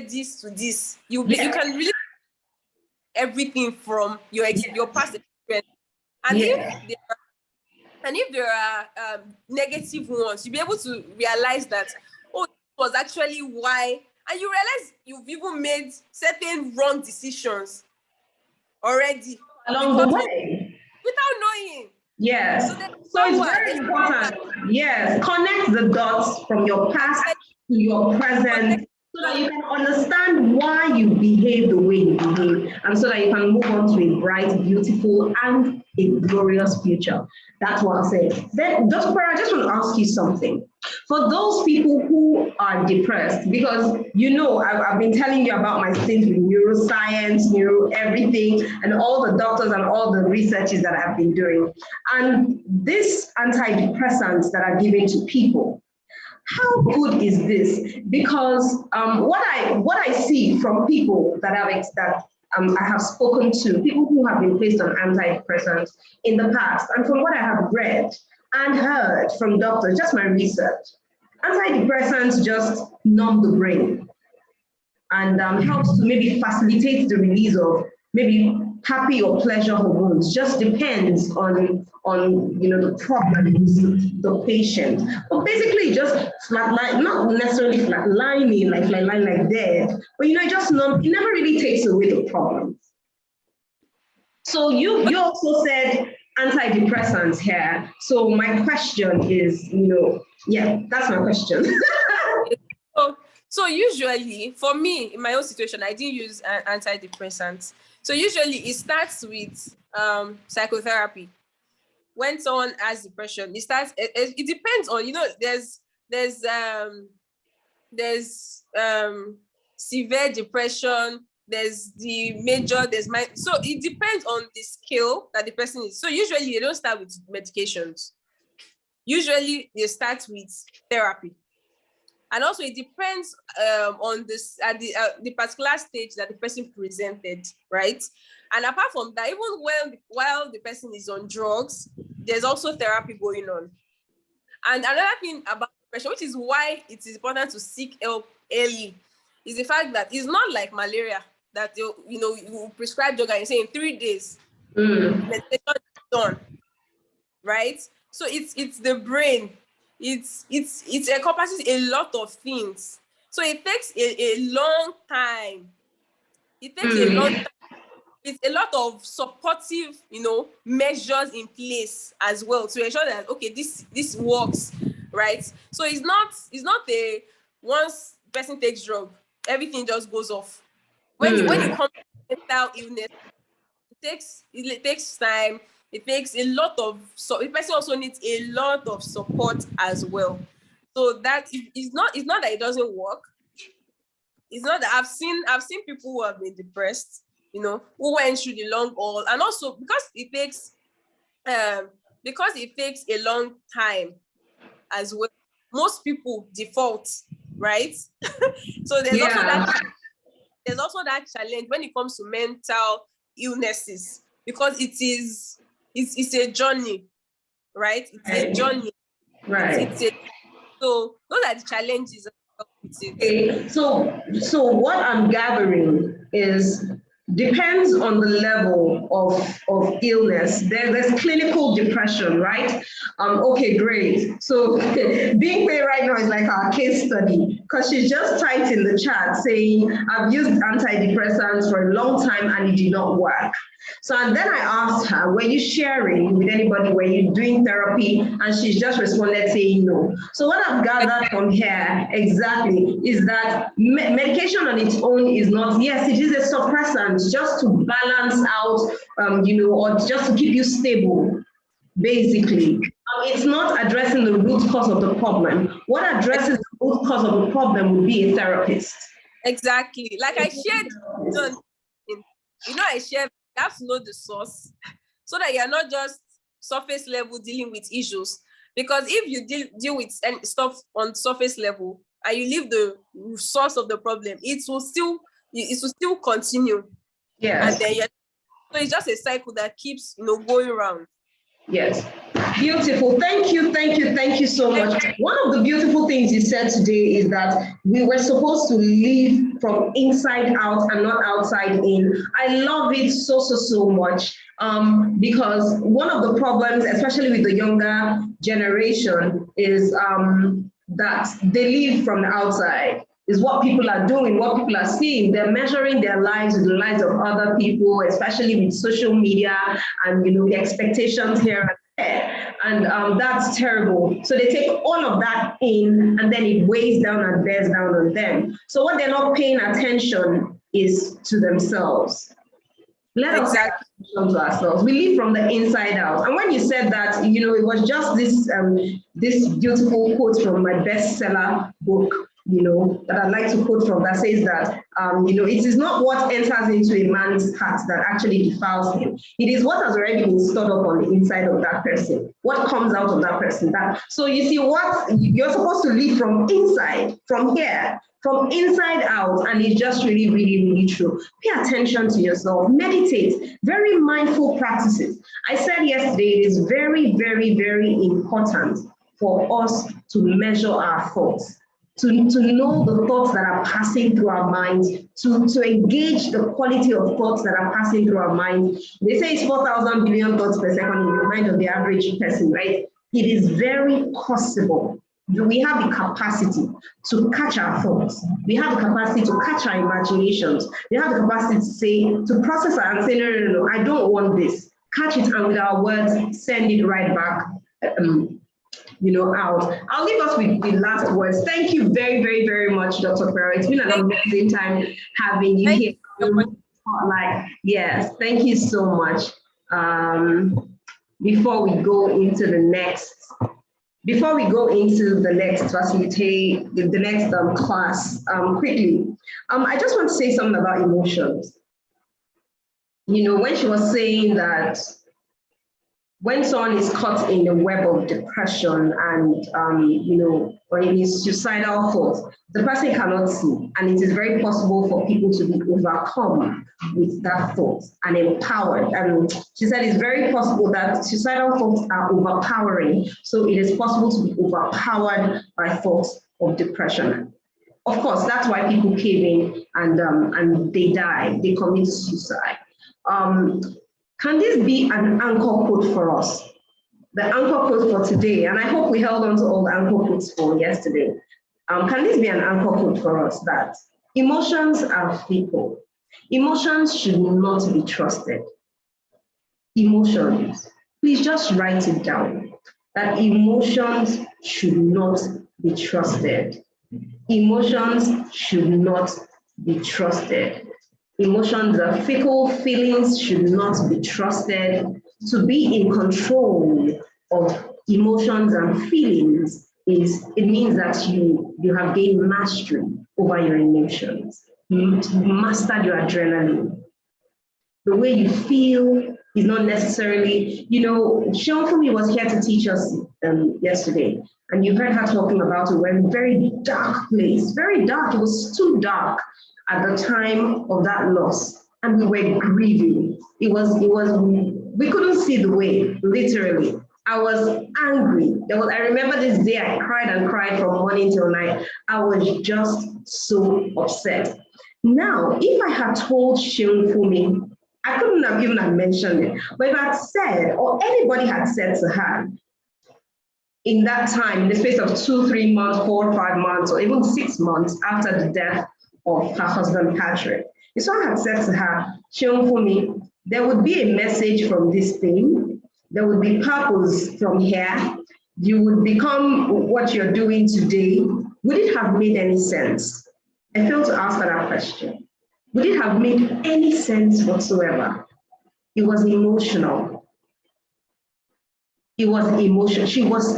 this to this, you can really everything from your past experience, and if there are negative ones, you'll be able to realize that, oh, it was actually why, and you realize you've even made certain wrong decisions already along the way without knowing. Yes. So it's very important. Yes. Connect the dots from your past to your present, so that you can understand why you behave the way you behave, and so that you can move on to a bright, beautiful, and a glorious future. That's what I'm saying. Then, Dr. Quero, I just want to ask you something. For those people who are depressed, because I've been telling you about my stint with neuroscience, everything, and all the doctors and all the researches that I've been doing. And these antidepressants that are given to people, how good is this? Because what I see from people that I have spoken to, people who have been placed on antidepressants in the past, and from what I have read and heard from doctors, just my research, antidepressants just numb the brain and helps to maybe facilitate the release of maybe happy or pleasure hormones. Just depends on the problem with the patient. But basically just flatline, not necessarily flatlining, like dead, but it just numb, it never really takes away the problems. So you also said antidepressants here. So my question is, that's my question. So usually, for me, in my own situation, I didn't use antidepressants. So usually it starts with psychotherapy. When someone has depression, it depends on, there's severe depression, there's the major, there's minor. So it depends on the scale that the person is. So usually they don't start with medications. Usually they start with therapy. And also it depends on this at the particular stage that the person presented, right? And apart from that, even while the person is on drugs, there's also therapy going on. And another thing about depression, which is why it is important to seek help early, is the fact that it's not like malaria that you prescribe drug and you say in 3 days medication is done, right? So it's the brain. It encompasses a lot of things. So it takes a long time. It takes a long time. It's a lot of supportive, measures in place as well to ensure that okay, this works, right? So it's not a once person takes drug, everything just goes off. When you come to mental illness, it takes time. It takes a lot of the person also needs a lot of support as well. So that is not, it's not that it doesn't work. It's not that I've seen people who have been depressed, who went through the long haul, and also because it takes a long time as well. Most people default, right? So there's also that challenge when it comes to mental illnesses, because it's a journey, right? It's a journey, right? So those are the challenges. Okay, so what I'm gathering is depends on the level of illness. There's clinical depression, right? Okay, great. So being paid right now is like our case study, because she just typed in the chat saying, I've used antidepressants for a long time and it did not work. So and then I asked her, were you sharing with anybody? Were you doing therapy? And she just responded saying no. So what I've gathered from here exactly is that medication on its own is not, yes, it is a suppressant just to balance out, or just to keep you stable, basically. It's not addressing the root cause of the problem. What addresses the root cause of the problem would be a therapist. Exactly. Like I shared, I shared, you have to know the source so that you're not just surface level dealing with issues. Because if you deal with stuff on surface level and you leave the source of the problem, it will still continue. Yes. And then so it's just a cycle that keeps going around. Yes. Beautiful. Thank you so much. One of the beautiful things you said today is that we were supposed to live from inside out and not outside in. I love it so much, because one of the problems, especially with the younger generation, is that they live from the outside. Is what people are doing, what people are seeing. They're measuring their lives with the lives of other people, especially with social media and the expectations here and there. And that's terrible. So they take all of that in and then it weighs down and bears down on them. So what they're not paying attention is to themselves. Let us pay attention to ourselves. We live from the inside out. And when you said that, it was just this beautiful quote from my bestseller book, that I'd like to quote from, that says that, it is not what enters into a man's heart that actually defiles him. It is what has already been stored up on the inside of that person, what comes out of that person. So you see, what you're supposed to live from inside, from here, from inside out, and it's just really true. Pay attention to yourself, meditate, very mindful practices. I said yesterday, it is very important for us to measure our thoughts. To know the thoughts that are passing through our minds, to engage the quality of thoughts that are passing through our minds. They say it's 4,000 billion thoughts per second in the mind of the average person, right? It is very possible. We have the capacity to catch our thoughts. We have the capacity to catch our imaginations. We have the capacity to process and say, no, I don't want this. Catch it, and with our words, send it right back. Out. I'll leave us with the last words. Thank you very much, Dr. Farrell. It's been an amazing time having you here. Yes, thank you so much. Before we go into the next facilitate, the next class, quickly, I just want to say something about emotions. When she was saying that when someone is caught in the web of depression and, or in his suicidal thoughts, the person cannot see. And it is very possible for people to be overcome with that thought and empowered. And she said it's very possible that suicidal thoughts are overpowering. So it is possible to be overpowered by thoughts of depression. Of course, that's why people cave in and they die, they commit suicide. Can this be an anchor quote for us? The anchor quote for today, and I hope we held on to all the anchor quotes for yesterday. Can this be an anchor quote for us that emotions are fickle? Emotions should not be trusted. Emotions, please just write it down, that emotions should not be trusted. Emotions should not be trusted. Emotions are fickle, feelings should not be trusted. To be in control of emotions and feelings it means that you have gained mastery over your emotions. You mastered your adrenaline. The way you feel is not necessarily, Shionfumi was here to teach us yesterday, and you heard her talking about it. We're in a very dark place, very dark. It was too dark at the time of that loss, and we were grieving. We couldn't see the way, literally. I was angry. I remember this day I cried and cried from morning till night. I was just so upset. Now, if I had told Shionfumi, I couldn't have even mentioned it, but if I had said, or anybody had said to her, in that time, in the space of 2, 3 months, 4, 5 months, or even 6 months after the death of her husband, Patrick, if someone had said to her, Shionfumi, there would be a message from this thing, there would be purpose from here, you would become what you're doing today, would it have made any sense? I failed to ask her that question. Would it have made any sense whatsoever? It was emotional. It was emotion. She was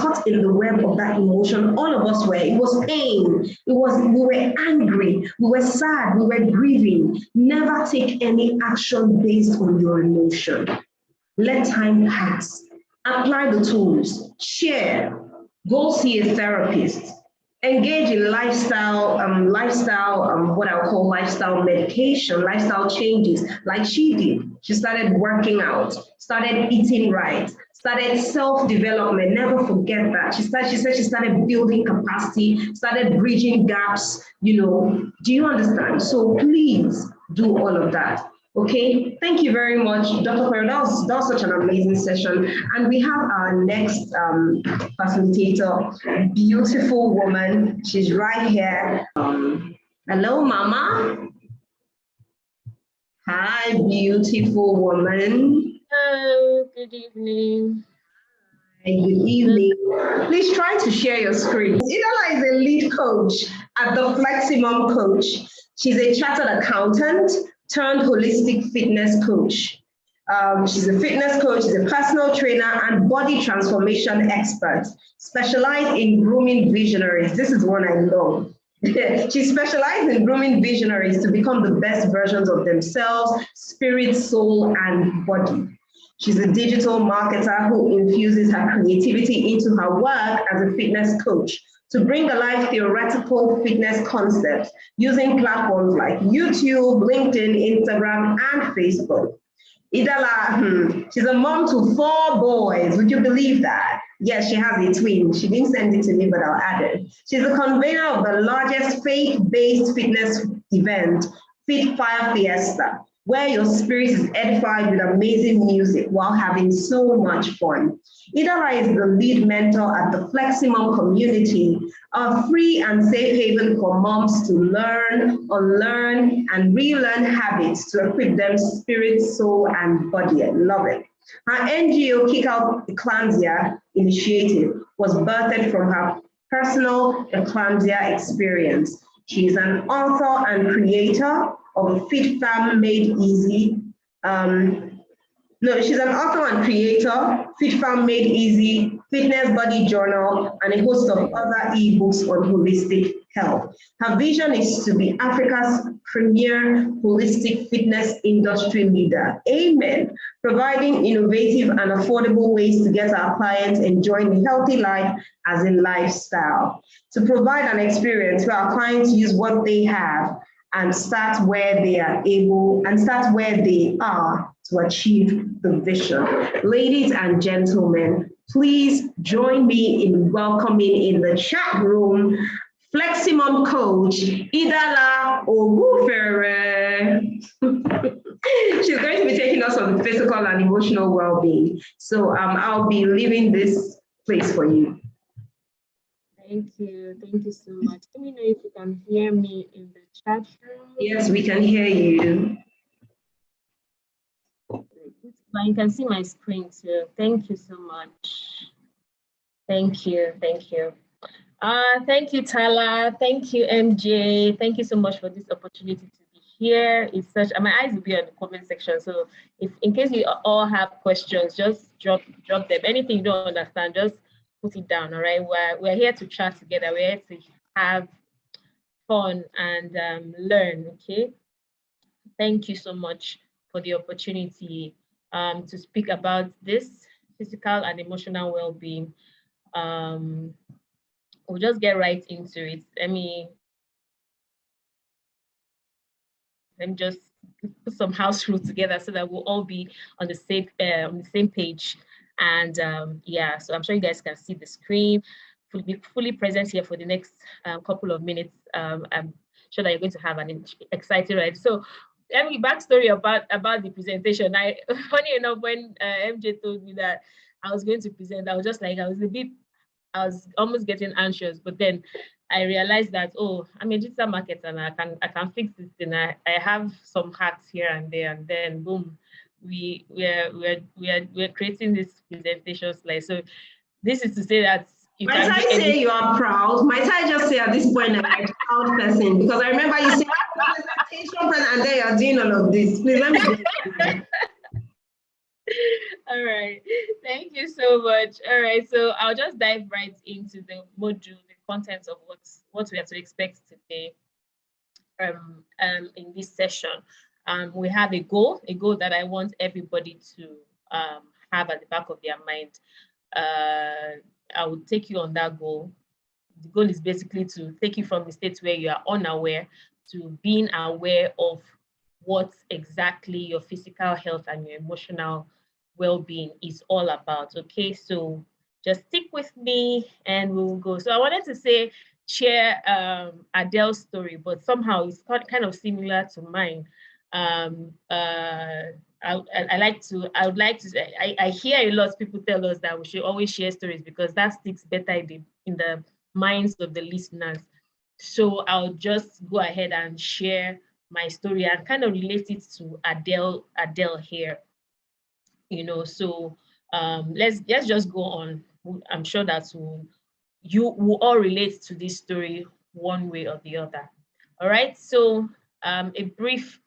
caught in the web of that emotion. All of us were. It was pain. We were angry. We were sad. We were grieving. Never take any action based on your emotion. Let time pass. Apply the tools. Share. Go see a therapist. Engage in lifestyle what I would call lifestyle medication, lifestyle changes, like she did. She started working out, started eating right, started self-development. Never forget that. She said she started building capacity, started bridging gaps, Do you understand? So please do all of that. Okay, thank you very much, Dr. Perry. That was such an amazing session. And we have our next facilitator, beautiful woman. She's right here. Hello, Mama. Hi, beautiful woman. Hello, good evening. Hi, good evening. Please try to share your screen. Idala is a lead coach at the Fleximum Coach. She's a chartered accountant turned holistic fitness coach. She's a fitness coach, she's a personal trainer and body transformation expert, specialized in grooming visionaries. This is one I love. She specialized in grooming visionaries to become the best versions of themselves, spirit, soul, and body. She's a digital marketer who infuses her creativity into her work as a fitness coach to bring alive theoretical fitness concepts using platforms like YouTube, LinkedIn, Instagram, and Facebook. Idala, she's a mom to 4 boys. Would you believe that? Yes, she has a twin. She didn't send it to me, but I'll add it. She's the convener of the largest faith-based fitness event, Fit Fire Fiesta, where your spirit is edified with amazing music while having so much fun. Idala is the lead mentor at the Fleximum community, a free and safe haven for moms to learn, unlearn, and relearn habits to equip them spirit, soul, and body. I love it. Her NGO Kick Out Eclampsia initiative was birthed from her personal eclampsia experience. She is an author and creator of Fit Fam Made Easy. She's an author and creator, Fit Fam Made Easy, Fitness Body Journal, and a host of other ebooks on holistic health. Her vision is to be Africa's premier holistic fitness industry leader. Amen. Providing innovative and affordable ways to get our clients enjoying a healthy life as a lifestyle. To provide an experience where our clients use what they have and start where they are to achieve the vision. Ladies and gentlemen, please join me in welcoming in the chat room Fleximum coach Idala Ogufere. She's going to be taking us on physical and emotional well-being. So I'll be leaving this place for you. Thank you so much. Let me know if you can hear me in the chat room. Yes, we can hear you. You can see my screen too. Thank you so much. Thank you. Thank you, TALA. Thank you, MJ. Thank you so much for this opportunity to be here. It's such, my eyes will be on the comment section. So if in case you all have questions, just drop them. Anything you don't understand, just put it down. All right. We're here to chat together. We're here to have fun and learn. Okay. Thank you so much for the opportunity to speak about this physical and emotional well-being. We'll just get right into it. Let me just put some house rules together so that we'll all be on the same page. And yeah, so I'm sure you guys can see the screen. We'll be fully present here for the next couple of minutes. I'm sure that you're going to have an exciting ride. So let me backstory about the presentation. Funny enough, when MJ told me that I was going to present, I was just like, I was almost getting anxious, but then I realized that, oh, I'm a digital marketer and I can fix this thing. I have some hacks here and there, and then boom, we're creating this presentation slide. So this is to say that might I say you are proud? Might I just say at this point that I'm a proud person? Because I remember you said presentation and then you're doing all of this. Please let me do it. All right, thank you so much. All right, so I'll just dive right into the module, the contents of what we have to expect today in this session. We have a goal that I want everybody to have at the back of their mind. I will take you on that goal. The goal is basically to take you from the state where you are unaware to being aware of what exactly your physical health and your emotional well-being is all about. Okay, so just stick with me and we'll go. So I wanted to share Adele's story, but somehow it's kind of similar to mine. I would like to say, I hear a lot of people tell us that we should always share stories because that sticks better in the minds of the listeners. So I'll just go ahead and share my story and kind of relate it to Adele here. You know, so let's just go on. I'm sure that you will all relate to this story one way or the other. All right, so a brief,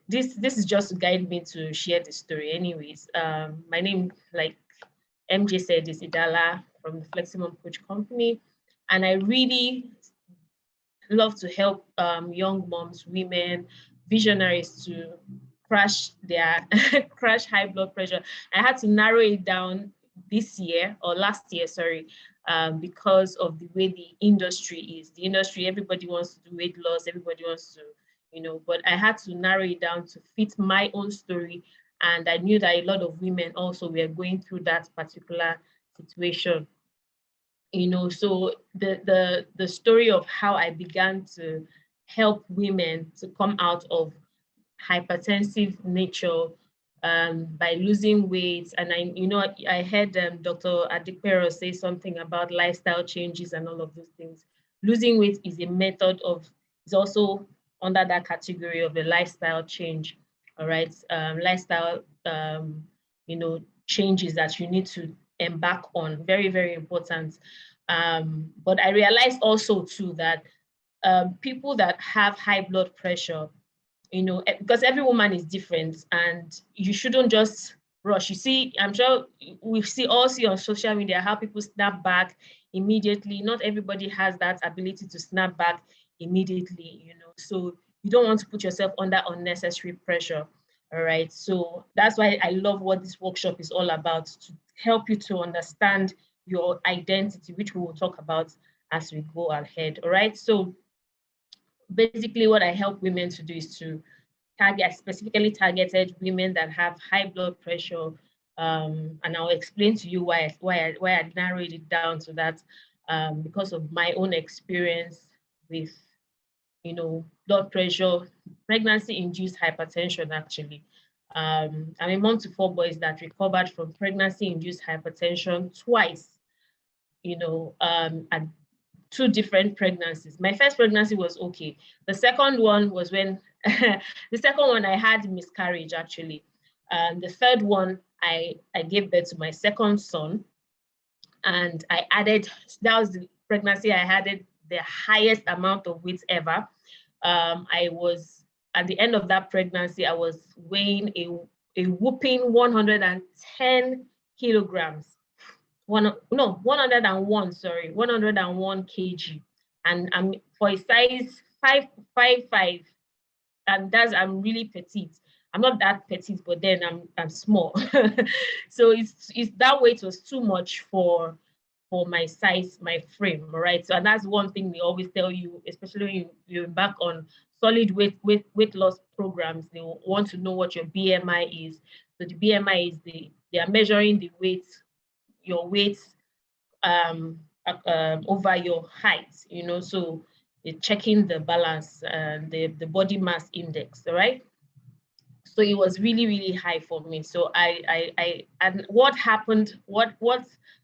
this is just to guide me to share the story. Anyways, my name, like MJ said, is Idala from the Fleximum Coach Company, and I really love to help young moms, women, visionaries to crash high blood pressure. I had to narrow it down this year or last year, sorry, because of the way the industry is. The industry, everybody wants to do weight loss, everybody wants to, you know, but I had to narrow it down to fit my own story. And I knew that a lot of women also were going through that particular situation. You know, so the story of how I began to help women to come out of hypertensive nature by losing weight. And I heard Dr. Adikpero say something about lifestyle changes and all of those things. Losing weight is is also under that category of a lifestyle change. All right, lifestyle, changes that you need to embark on, very, very important. But I realized also too that people that have high blood pressure, because every woman is different, and you shouldn't just rush. You see, I'm sure we all see on social media how people snap back immediately. Not everybody has that ability to snap back immediately, you know, so you don't want to put yourself under unnecessary pressure. All right, so that's why I love what this workshop is all about, to help you to understand your identity, which we will talk about as we go ahead. All right, so basically what I help women to do is to specifically targeted women that have high blood pressure, and I'll explain to you why I narrowed it down to that, because of my own experience with, you know, blood pressure, pregnancy-induced hypertension, actually. I'm a mom to 4 boys that recovered from pregnancy-induced hypertension twice, you know, at 2 different pregnancies. My first pregnancy was okay. The second one was when, the second one I had miscarriage, actually. The third one, I gave birth to my second son, and I added, that was the pregnancy I added the highest amount of weight ever. I was, at the end of that pregnancy, I was weighing a whooping 110 kilograms. 101, sorry, 101 kg. And I'm for a size 5'5", and I'm really petite. I'm not that petite, but then I'm small. So it's that weight was too much for my size, my frame, right? So, and that's one thing they always tell you, especially when you embark on solid weight loss programs. They want to know what your BMI is. So the BMI is they are measuring the weight, your weight over your height, you know, so they're checking the balance and the body mass index, right? So it was really, really high for me. So and what happened, what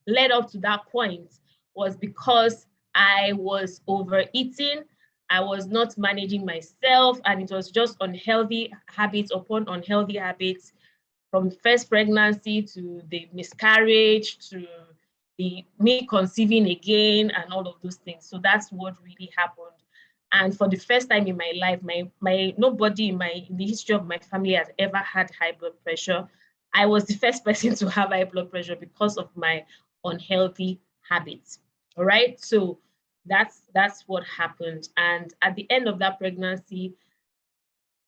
led up to that point was because I was overeating, I was not managing myself, and it was just unhealthy habits upon unhealthy habits, from first pregnancy to the miscarriage to me conceiving again and all of those things. So that's what really happened. And for the first time in my life, nobody in the history of my family has ever had high blood pressure. I was the first person to have high blood pressure because of my unhealthy habits. All right, so that's what happened. And at the end of that pregnancy,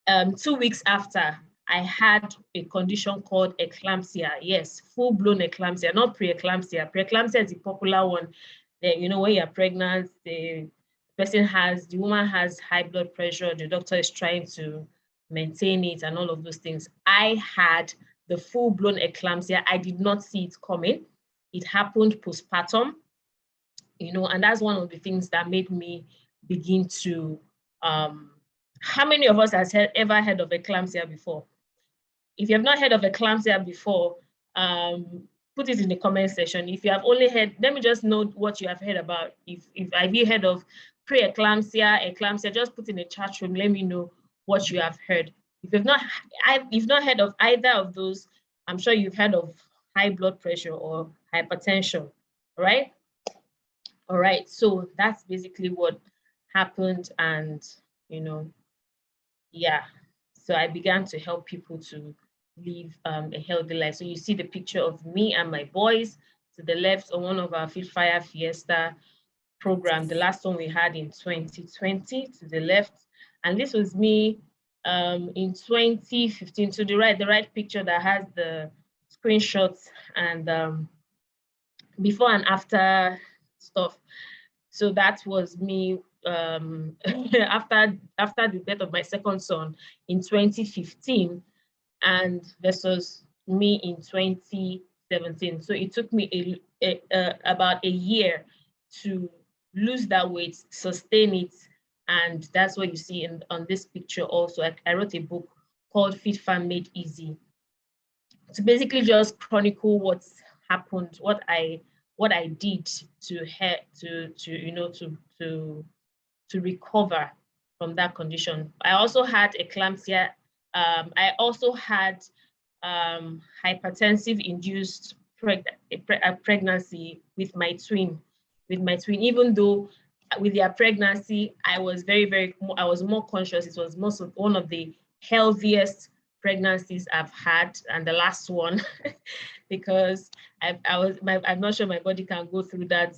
2 weeks after, I had a condition called eclampsia. Yes, full-blown eclampsia, not preeclampsia. Preeclampsia is the popular one. You know, when you're pregnant, the woman has high blood pressure, the doctor is trying to maintain it and all of those things. I had the full-blown eclampsia. I did not see it coming. It happened postpartum, you know, and that's one of the things that made me begin to, how many of us has ever heard of eclampsia before? If you have not heard of eclampsia before, put it in the comment section. If you have only heard, let me just know what you have heard about. If have you heard of preeclampsia, eclampsia, just put in the chat room. Let me know what you have heard. If you've not heard of either of those, I'm sure you've heard of high blood pressure or hypertension, right? All right, so that's basically what happened, and you know, yeah. So I began to help people to live a healthy life. So you see the picture of me and my boys to the left on one of our Fit Fire Fiesta program, the last one we had in 2020 to the left. And this was me in 2015 to the right picture that has the screenshots and before and after stuff. So that was me after the death of my second son in 2015, and versus me in 2017. So it took me about a year to lose that weight, sustain it, and that's what you see on this picture. Also, I wrote a book called Fit Fam Made Easy to basically just chronicle what's happened, what I did to recover from that condition. I also had eclampsia. I also had hypertensive induced pregnancy with my twin. Even though with their pregnancy, I was I was more conscious. It was one of the healthiest pregnancies I've had, and the last one, because I'm not sure my body can go through that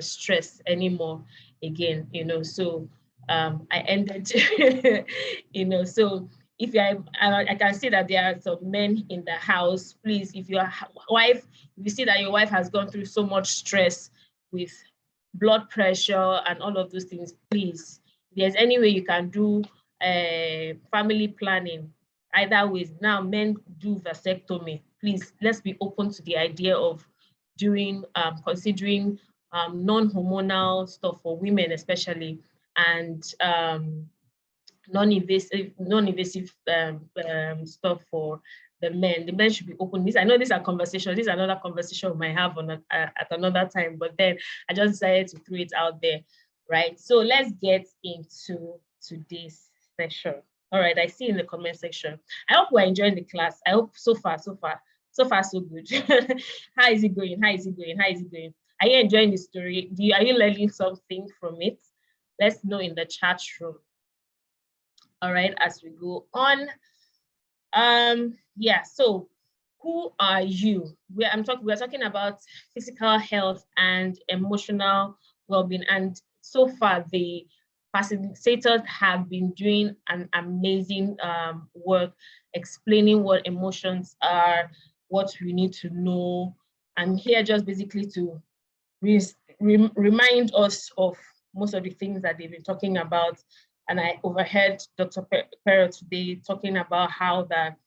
stress anymore again, you know. So I ended, you know. So if I can see that there are some men in the house, please, if your wife, if you see that your wife has gone through so much stress with blood pressure and all of those things, please, if there's any way you can do family planning, either ways. Now men do vasectomy. Please, let's be open to the idea of doing, considering non-hormonal stuff for women especially, and non-invasive stuff for the men. The men should be open. I know these are conversations. This is another conversation we might have on at another time, but then I just decided to throw it out there, right? So let's get into today's session. All right, I see in the comment section. I hope we're enjoying the class. I hope so far, so good. How is it going? How is it going? How is it going? Are you enjoying the story? Are you learning something from it? Let's know in the chat room. All right, as we go on. Yeah, so who are you? We're talking about physical health and emotional well-being. And so far, the facilitators have been doing an amazing work explaining what emotions are, what we need to know. I'm here just basically to remind us of most of the things that they've been talking about. And I overheard Dr. Pero today talking about how that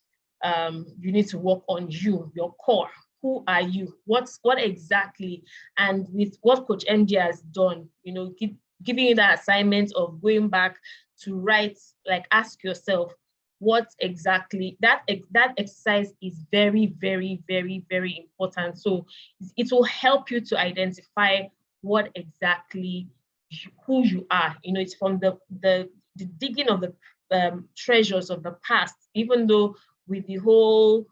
you need to work on you, your core. Who are you? What exactly? And with what Coach MD has done, you know, giving you that assignment of going back to write, like ask yourself, what exactly, that exercise is very, very, very, very important. So it will help you to identify what exactly who you are. You know, it's from the digging of the treasures of the past, even though with the whole,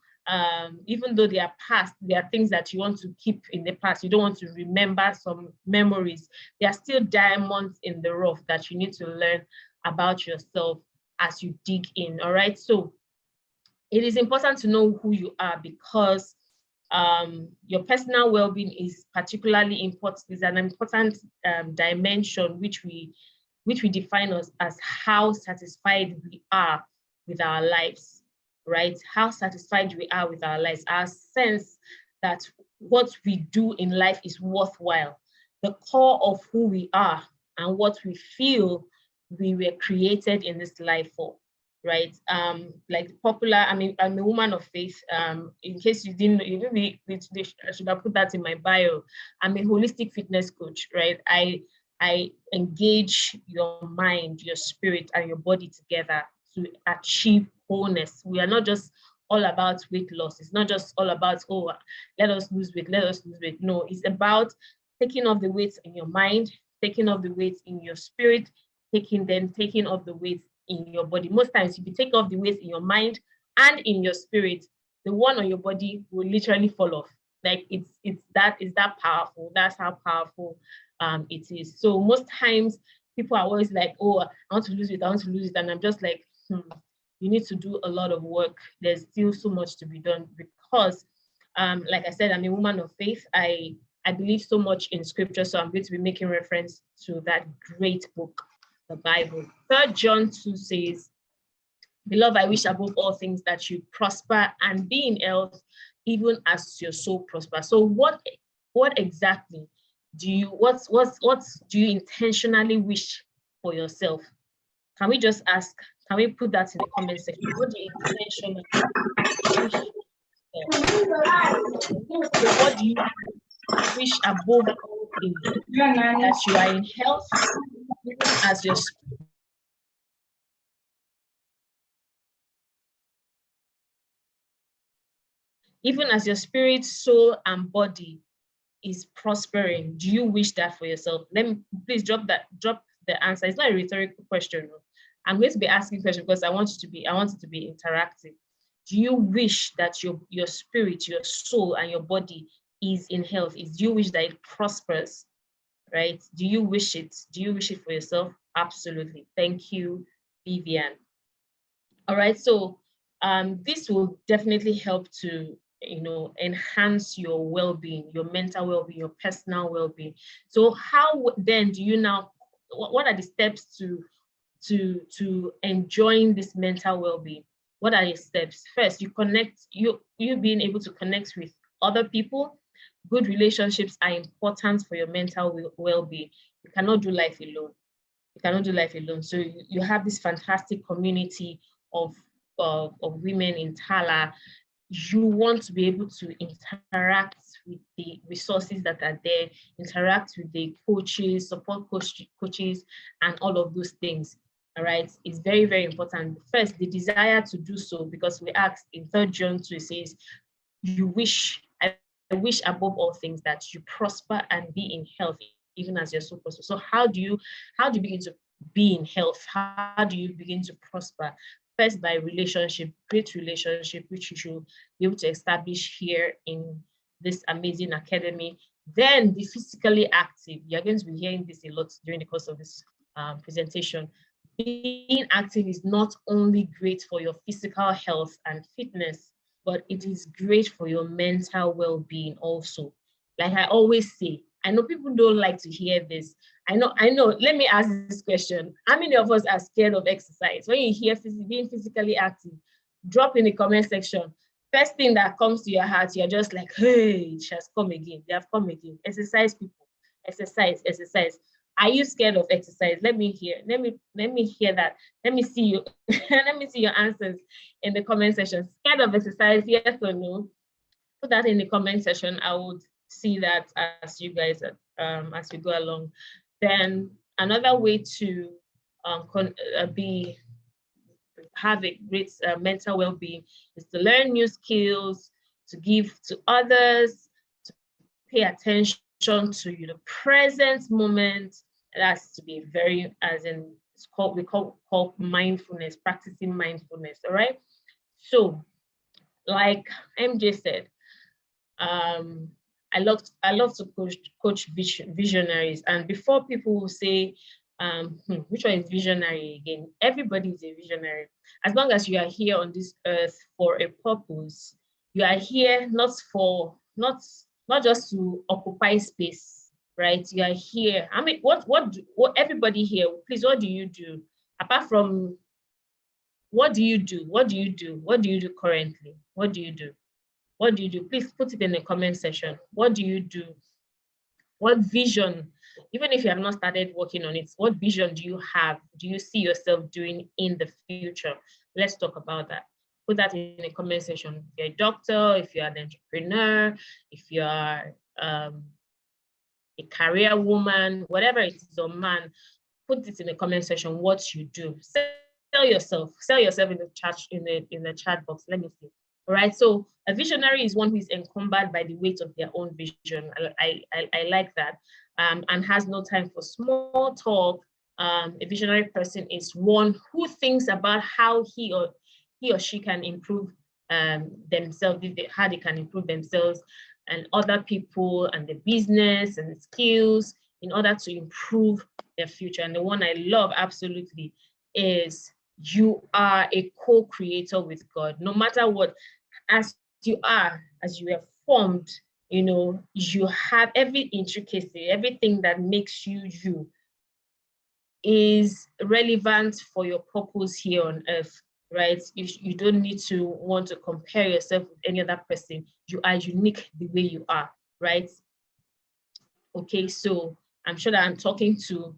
even though they are past, there are things that you want to keep in the past. You don't want to remember some memories. There are still diamonds in the rough that you need to learn about yourself as you dig in, all right? So it is important to know who you are, because your personal well-being is particularly important, is an important dimension which we define as how satisfied we are with our lives, right? How satisfied we are with our lives, our sense that what we do in life is worthwhile, the core of who we are and what we feel we were created in this life for, right? Like popular, I'm a woman of faith. In case you didn't know, I should have put that in my bio. I'm a holistic fitness coach, right? I engage your mind, your spirit, and your body together to achieve wholeness. We are not just all about weight loss. It's not just all about, oh, let us lose weight, let us lose weight. No, it's about taking off the weight in your mind, taking off the weight in your spirit, taking off the weight in your body. Most times, if you take off the weight in your mind and in your spirit, the one on your body will literally fall off. Like it's that powerful. That's how powerful it is. So most times people are always like, oh, I want to lose it, and I'm just like, you need to do a lot of work. There's still so much to be done, because like I said, I'm a woman of faith. I believe so much in scripture, so I'm going to be making reference to that great book, the Bible. 3 John 2 says, "Beloved, I wish above all things that you prosper and be in health, even as your soul prospers." So what exactly do you intentionally wish for yourself? Can we just ask? Can we put that in the comment section? What do you intentionally wish for? So what do you wish above all things? That you are in health, even as your spirit, soul, and body is prospering. Do you wish that for yourself? Let me please drop the answer. It's not a rhetorical question. I'm going to be asking questions because I want it to be interactive. Do you wish that your spirit, your soul, and your body is in health? Do you wish that it prospers? Right? Do you wish it? Do you wish it for yourself? Absolutely. Thank you, Vivian. All right. So This will definitely help to, you know, enhance your well-being, your mental well-being, your personal well-being. So how then do you now, what are the steps to enjoying this mental well-being? What are your steps? First, you connect, you being able to connect with other people. Good relationships are important for your mental well-being. You cannot do life alone. You cannot do life alone. So you have this fantastic community of women in TALA. You want to be able to interact with the resources that are there, interact with the coaches, support coaches, and all of those things. All right, it's very, very important. First, the desire to do so, because we asked in 3 John 2, it says, I wish above all things that you prosper and be in health, even as your soul prospers. So how do you begin to be in health? How do you begin to prosper? First, by relationship, great relationship, which you should be able to establish here in this amazing academy. Then be physically active. You're going to be hearing this a lot during the course of this presentation. Being active is not only great for your physical health and fitness, but it is great for your mental well-being also. Like I always say, I know people don't like to hear this. I know. Let me ask this question. How many of us are scared of exercise? When you hear being physically active, drop in the comment section. First thing that comes to your heart, you're just like, hey, it has come again. They have come again. Exercise, people. Exercise, exercise. Are you scared of exercise? Let me hear. Let me hear that. Let me see you. Let me see your answers in the comment section. Scared of exercise? Yes or no? Put that in the comment section. I would see that as you guys as we go along. Then another way to have a great mental well-being is to learn new skills, to give to others, to pay attention to the present moment. That's to be very, as in it's called, we call mindfulness, practicing mindfulness. All right. So, like MJ said, I love to coach visionaries. And before people will say, which one is visionary again? Everybody is a visionary. As long as you are here on this earth for a purpose, you are here not just to occupy space, right? You are here. I mean, what everybody here, please, what do you do? Apart from, what do you do? What do you do? What do you do currently? What do you do? What do you do? Please put it in the comment section. What do you do? What vision, even if you have not started working on it, what vision do you have? Do you see yourself doing in the future? Let's talk about that. Put that in the comment section. If you're a doctor, if you're an entrepreneur, if you are a career woman, whatever it is, or man, put it in the comment section what you do. Sell yourself in the chat box. Let me see. All right, so a visionary is one who is encumbered by the weight of their own vision. I like that, and has no time for small talk. A visionary person is one who thinks about how he or she can improve themselves, how they can improve themselves and other people and the business and the skills in order to improve their future. And the one I love absolutely is you are a co-creator with God. No matter what, as you are formed, you know, you have every intricacy, everything that makes you you is relevant for your purpose here on earth, right? You don't need to want to compare yourself with any other person. You are unique the way you are, right? Okay, so I'm sure that I'm talking to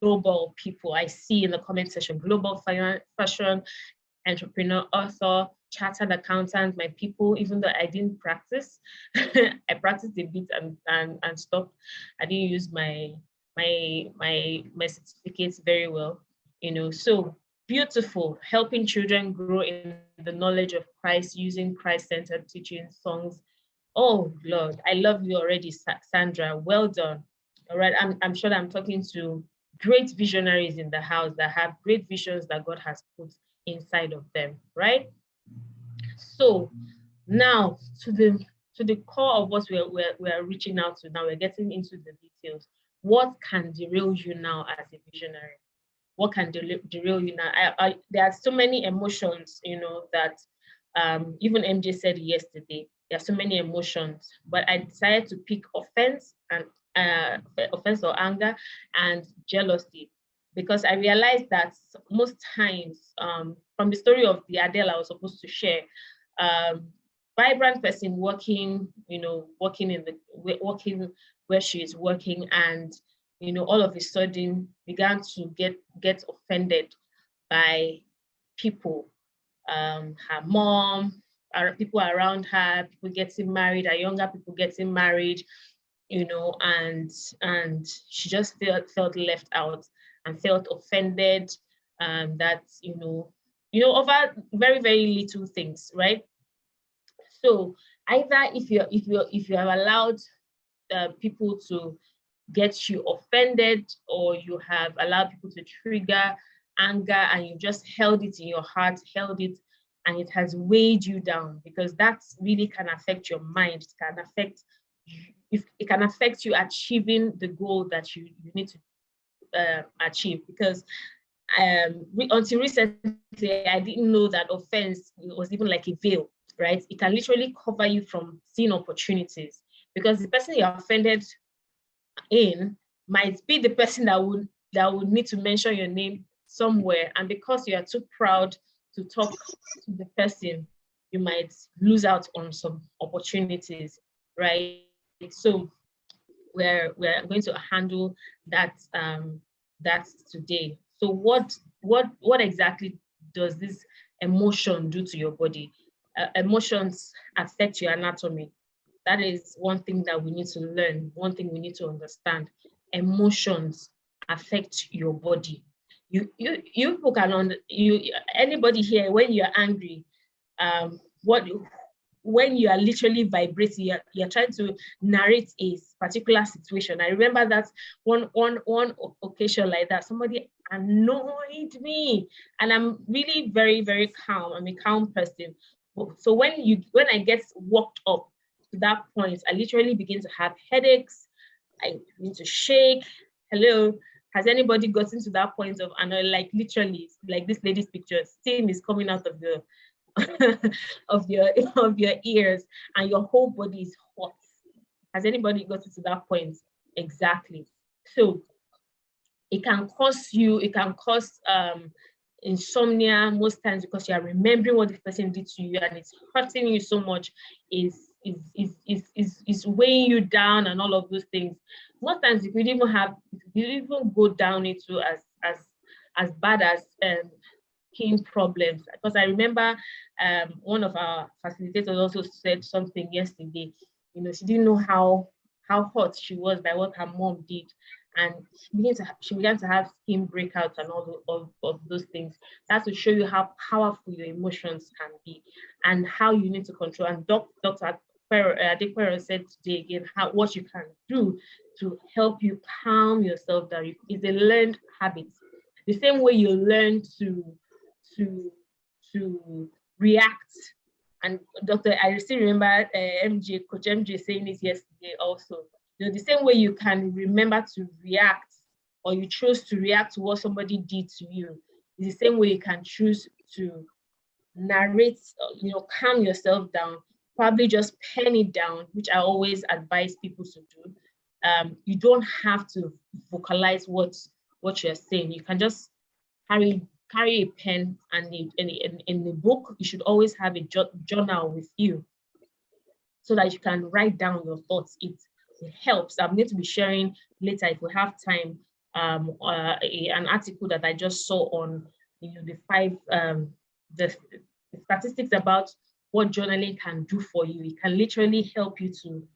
global people. I see in the comment section, global fashion entrepreneur, author, chartered accountant, my people, even though I didn't practice, I practiced a bit and stopped. I didn't use my certificates very well, you know. So beautiful, helping children grow in the knowledge of Christ using Christ-centered teaching, songs. Oh Lord, I love you already, Sandra. Well done. All right, I'm sure that I'm talking to great visionaries in the house that have great visions that God has put inside of them, right? So now to the core of what we're reaching out to now, we're getting into the details. What can derail you now as a visionary? what can derail you now. There are so many emotions, you know, that even MJ said yesterday. There are so many emotions, but I decided to pick offense or anger and jealousy, because I realized that most times, from the story of the Adele I was supposed to share, vibrant person working where she is working, and all of a sudden began to get offended by people, her mom, people around her, people getting married, her younger people getting married, and she just felt left out and felt offended, that over very, very little things, right? So either if you have allowed people to get you offended, or you have allowed people to trigger anger and you just held it in your heart, and it has weighed you down, because that really can affect your mind. It can affect you achieving the goal that you need to achieve. Because until recently, I didn't know that offense was even like a veil, right? It can literally cover you from seeing opportunities, because the person you're offended in might be the person that would need to mention your name somewhere, and because you are too proud to talk to the person, you might lose out on some opportunities, right? So we're going to handle that today. So what exactly does this emotion do to your body? Emotions affect your anatomy. That is one thing that we need to learn, one thing we need to understand. Emotions affect your body. You people anybody here, when you're angry, when you are literally vibrating, you're trying to narrate a particular situation. I remember that one occasion like that, somebody annoyed me, and I'm really very, very calm. I'm a calm person. So when I get worked up to that point, I literally begin to have headaches. I begin to shake. Hello, has anybody gotten to that point of like literally, like this lady's picture, steam is coming out of the of your ears, and your whole body is hot? Has anybody gotten to that point? Exactly. So it can cause insomnia most times, because you are remembering what this person did to you, and it's hurting you so much, is weighing you down, and all of those things. Most times you could even go down into as bad as skin problems. Because I remember one of our facilitators also said something yesterday. She didn't know how hot she was by what her mom did, and she began to have skin breakouts and all of those things. That's to show you how powerful your emotions can be, and how you need to control. And Dr. Adequero said today again what you can do to help you calm yourself down. It's a learned habit. The same way you learn to react. And I still remember Coach MJ saying this yesterday also. The same way you can remember to react, or you choose to react to what somebody did to you, is the same way you can choose to narrate, calm yourself down. Probably just pen it down, which I always advise people to do. You don't have to vocalize what you're saying. You can just carry a pen, and in the book, you should always have a journal with you, so that you can write down your thoughts. It helps. I'm going to be sharing later, if we have time, an article that I just saw on the statistics about what journaling can do for you. It can literally help you to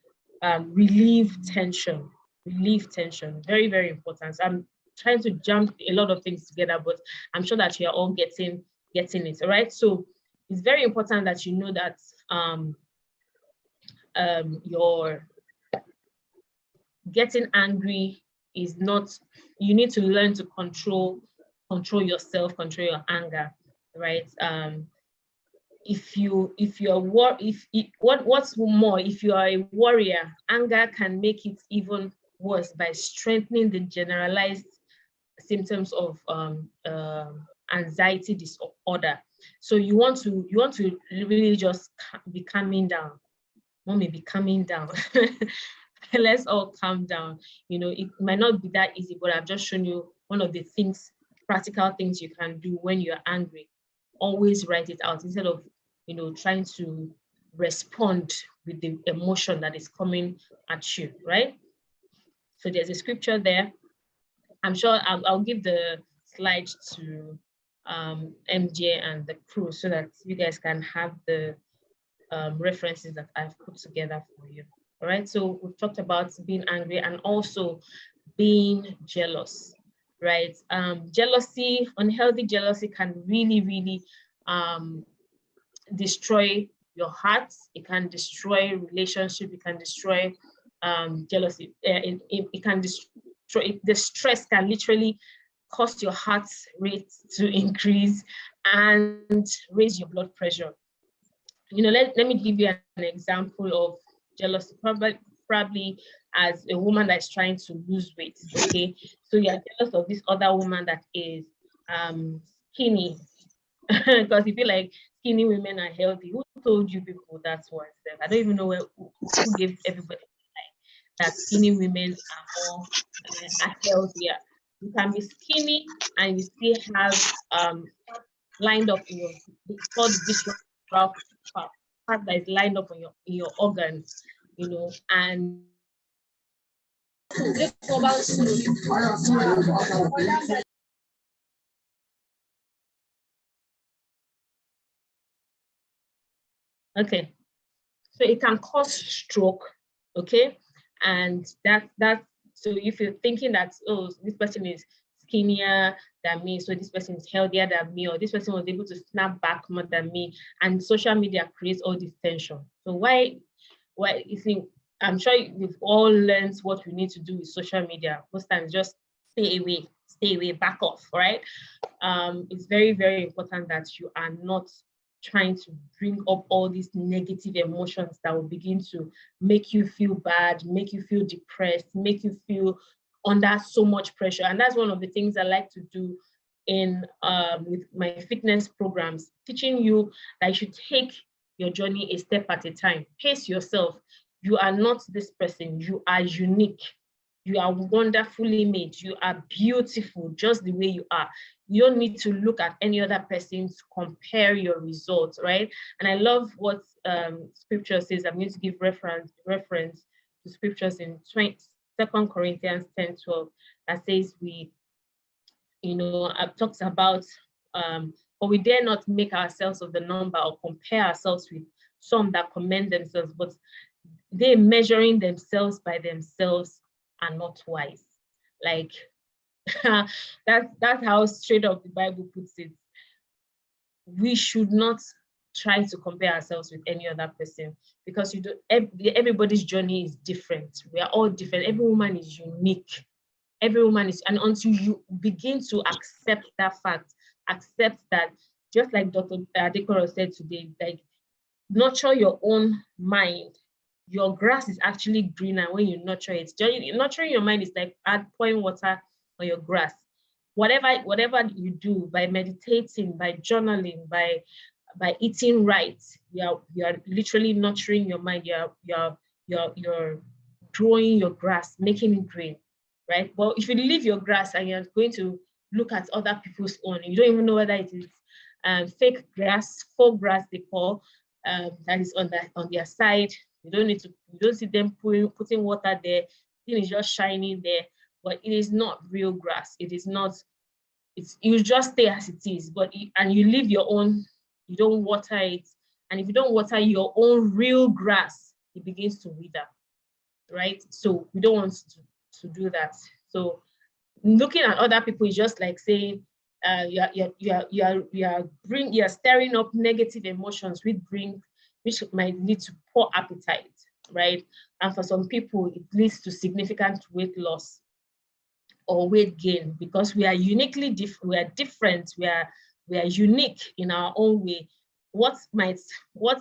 relieve tension. Very, very important. So I'm trying to jump a lot of things together, but I'm sure that you're all getting it, all right? So it's very important that you know that your getting angry is not, you need to learn to control yourself, control your anger, right? If you are a warrior, anger can make it even worse by strengthening the generalized symptoms of anxiety disorder. So you want to really just be calming down. Mommy, be calming down. Let's all calm down. You know, it might not be that easy, but I've just shown you one of the things, practical things you can do when you're angry. Always write it out instead of, you know, trying to respond with the emotion that is coming at you, right? So there's a scripture there. I'm sure I'll give the slides to MJ and the crew so that you guys can have the references that I've put together for you. All right, so we've talked about being angry and also being jealous, right? Jealousy, unhealthy jealousy can really, really destroy your heart. It can destroy relationship. It can destroy jealousy. It can destroy, the stress can literally cause your heart rate to increase and raise your blood pressure. You know, let me give you an example of jealousy, probably as a woman that's trying to lose weight, okay? So you're jealous of this other woman that is skinny, because you feel like skinny women are healthy. Who told you people that's what? I don't even know who gave everybody that skinny women are more are healthier. You can be skinny and you still have lined up in your, it's called visceral part that is lined up on in your organs, you know, and okay, so it can cause stroke, okay, and that so if you're thinking that, oh, this person is skinnier than me, so this person is healthier than me, or this person was able to snap back more than me, and social media creates all this tension. So why you think, I'm sure we've all learned what we need to do with social media. Most times just stay away, back off, right? It's very, very important that you are not trying to bring up all these negative emotions that will begin to make you feel bad, make you feel depressed, make you feel under so much pressure. And that's one of the things I like to do in with my fitness programs, teaching you that you should take your journey a step at a time. Pace yourself. You are not this person. You are unique. You are wonderfully made. You are beautiful just the way you are. You don't need to look at any other person to compare your results, right? And I love what scripture says. I'm going to give reference to scriptures in 2 Corinthians 10:12 that says talks about, but we dare not make ourselves of the number or compare ourselves with some that commend themselves, but they measuring themselves by themselves are not wise. Like that's how straight up the Bible puts it. We should not try to compare ourselves with any other person, because everybody's journey is different. We are all different. Every woman is unique. Every woman is, and until you begin to accept that fact, accept that, just like Dr. Adekoro said today, like, nurture your own mind. Your grass is actually greener when you nurture it. Nurturing your mind is like pouring water on your grass. Whatever you do, by meditating, by journaling, by eating right, you are literally nurturing your mind. You're growing your grass, making it green, right? But if you leave your grass and you're going to look at other people's own, you don't even know whether it is fake grass, faux grass they call, that is on their side. You don't see them putting water there. It is just shining there, but it is not real grass. It is not. You just stay as it is. And you leave your own. You don't water it, and if you don't water your own real grass, it begins to wither, right? So we don't want to do that. So looking at other people is just like saying, you're stirring up negative emotions, which might lead to poor appetite, right? And for some people, it leads to significant weight loss or weight gain, because we are uniquely different. We are different. We are unique in our own way. What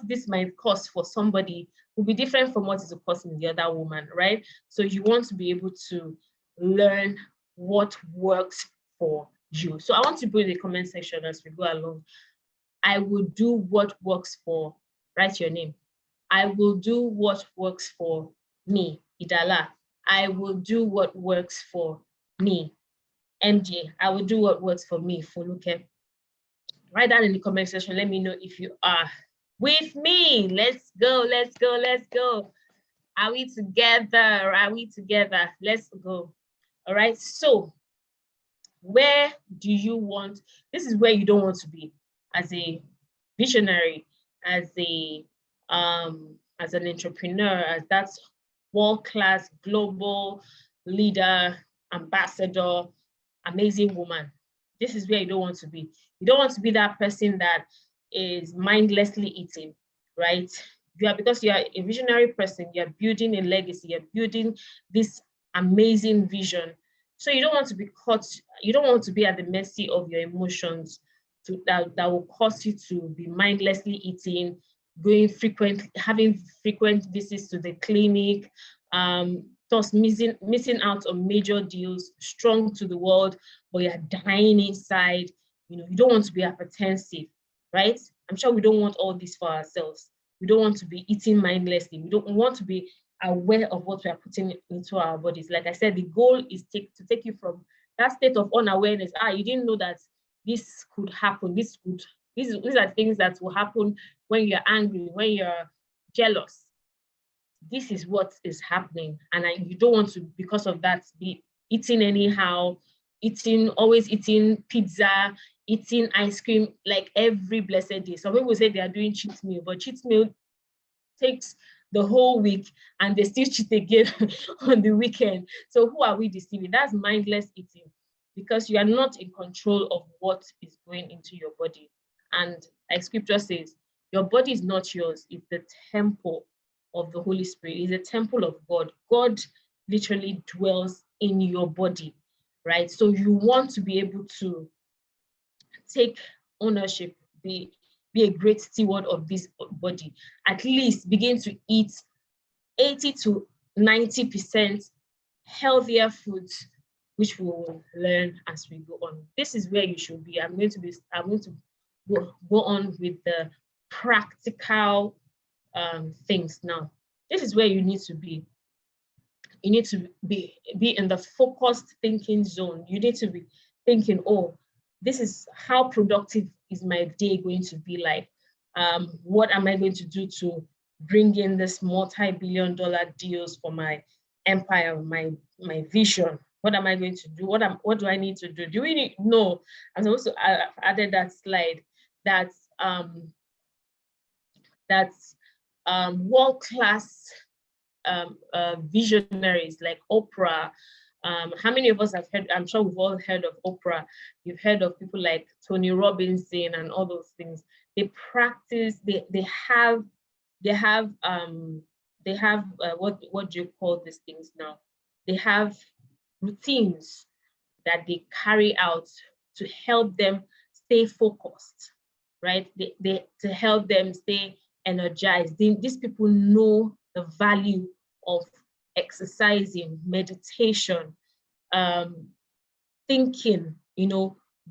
this might cost for somebody will be different from what is costing the other woman, right? So you want to be able to learn what works for you. So I want to put in the comment section as we go along. I will do what works for, write your name. I will do what works for me, Idala. I will do what works for me, MJ. I will do what works for me, Foluke. Write that in the comment section. Let me know if you are with me. Let's go, let's go, let's go. Are we together? Are we together? Let's go. All right, so where do you want, this is where you don't want to be as a visionary, as an entrepreneur, as that world-class global leader, ambassador, amazing woman. This is where you don't want to be. You don't want to be that person that is mindlessly eating, right? Because you are a visionary person, you're building a legacy, you're building this amazing vision. So you don't want to be caught, you don't want to be at the mercy of your emotions that will cause you to be mindlessly eating, having frequent visits to the clinic, thus missing out on major deals, strong to the world, but you're dying inside. You don't want to be hypertensive, right? I'm sure we don't want all this for ourselves. We don't want to be eating mindlessly. We don't want to be aware of what we are putting into our bodies. Like I said, the goal is to take you from that state of unawareness. You didn't know that this could happen. These are things that will happen when you're angry, when you're jealous. This is what is happening. And you don't want to, because of that, be eating anyhow, always eating pizza, eating ice cream like every blessed day. Some people say they are doing cheat meal, but cheat meal takes the whole week and they still cheat again on the weekend. So who are we deceiving? That's mindless eating, because you are not in control of what is going into your body. And like scripture says, your body is not yours, it's the temple of the Holy Spirit. It's a temple of God. God literally dwells in your body, right? So you want to be able to take ownership, be a great steward of this body. At least begin to eat 80 to 90% healthier foods, which we will learn as we go on. This is where you should be. I'm going to go on with the practical things now. This is where you need to be. You need to be in the focused thinking zone. You need to be thinking, oh, this is how productive is my day going to be like? What am I going to do to bring in this multi-billion-dollar deals for my empire, my vision? What am I going to do? What do I need to do? Do we need? No, I'm also added that slide that's world-class visionaries like Oprah. How many of us have heard? I'm sure we've all heard of Oprah. You've heard of people like Tony Robinson and all those things. They practice. They have what do you call these things now? They have routines that they carry out to help them stay focused, right? To help them stay energized. These people know the value of exercising, meditation, thinking,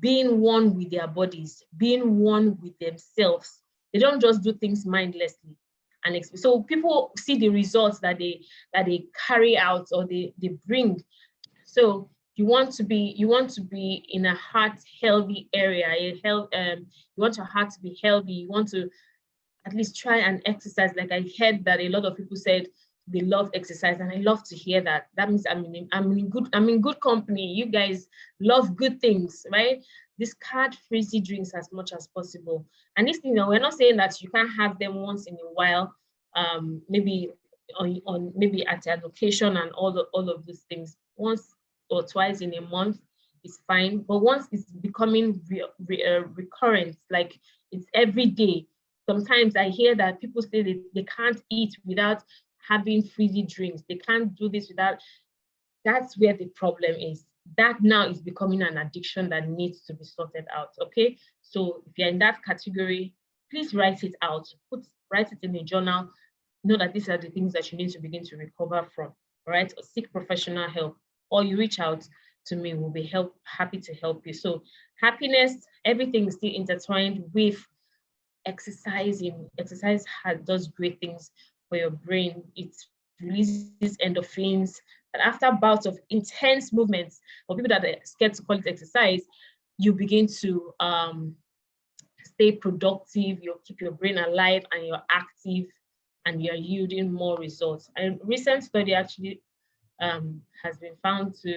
being one with their bodies, being one with themselves. They don't just do things mindlessly. And so people see the results that they carry out or they bring. So you want to be in a heart healthy area. You want your heart to be healthy. You want to at least try and exercise. Like I heard that a lot of people said they love exercise, and I love to hear that. That means I'm in good company. You guys love good things, right? Discard frizzy drinks as much as possible. And this thing, we're not saying that you can't have them once in a while, maybe on maybe at an occasion and all of these things. Once or twice in a month is fine, but once it's becoming recurrent, like it's every day. Sometimes I hear that people say they can't eat without having fizzy drinks. They can't do this without. That's where the problem is. That now is becoming an addiction that needs to be sorted out, okay? So if you're in that category, please write it out. Write it in a journal. Know that these are the things that you need to begin to recover from, all right? Or seek professional help, or you reach out to me, we'll be happy to help you. So happiness, everything is still intertwined with exercising. Exercise does great things for your brain. It releases endorphins. And after bouts of intense movements, for people that are scared to call it exercise, you begin to stay productive, you'll keep your brain alive and you're active and you're yielding more results. A recent study actually has been found to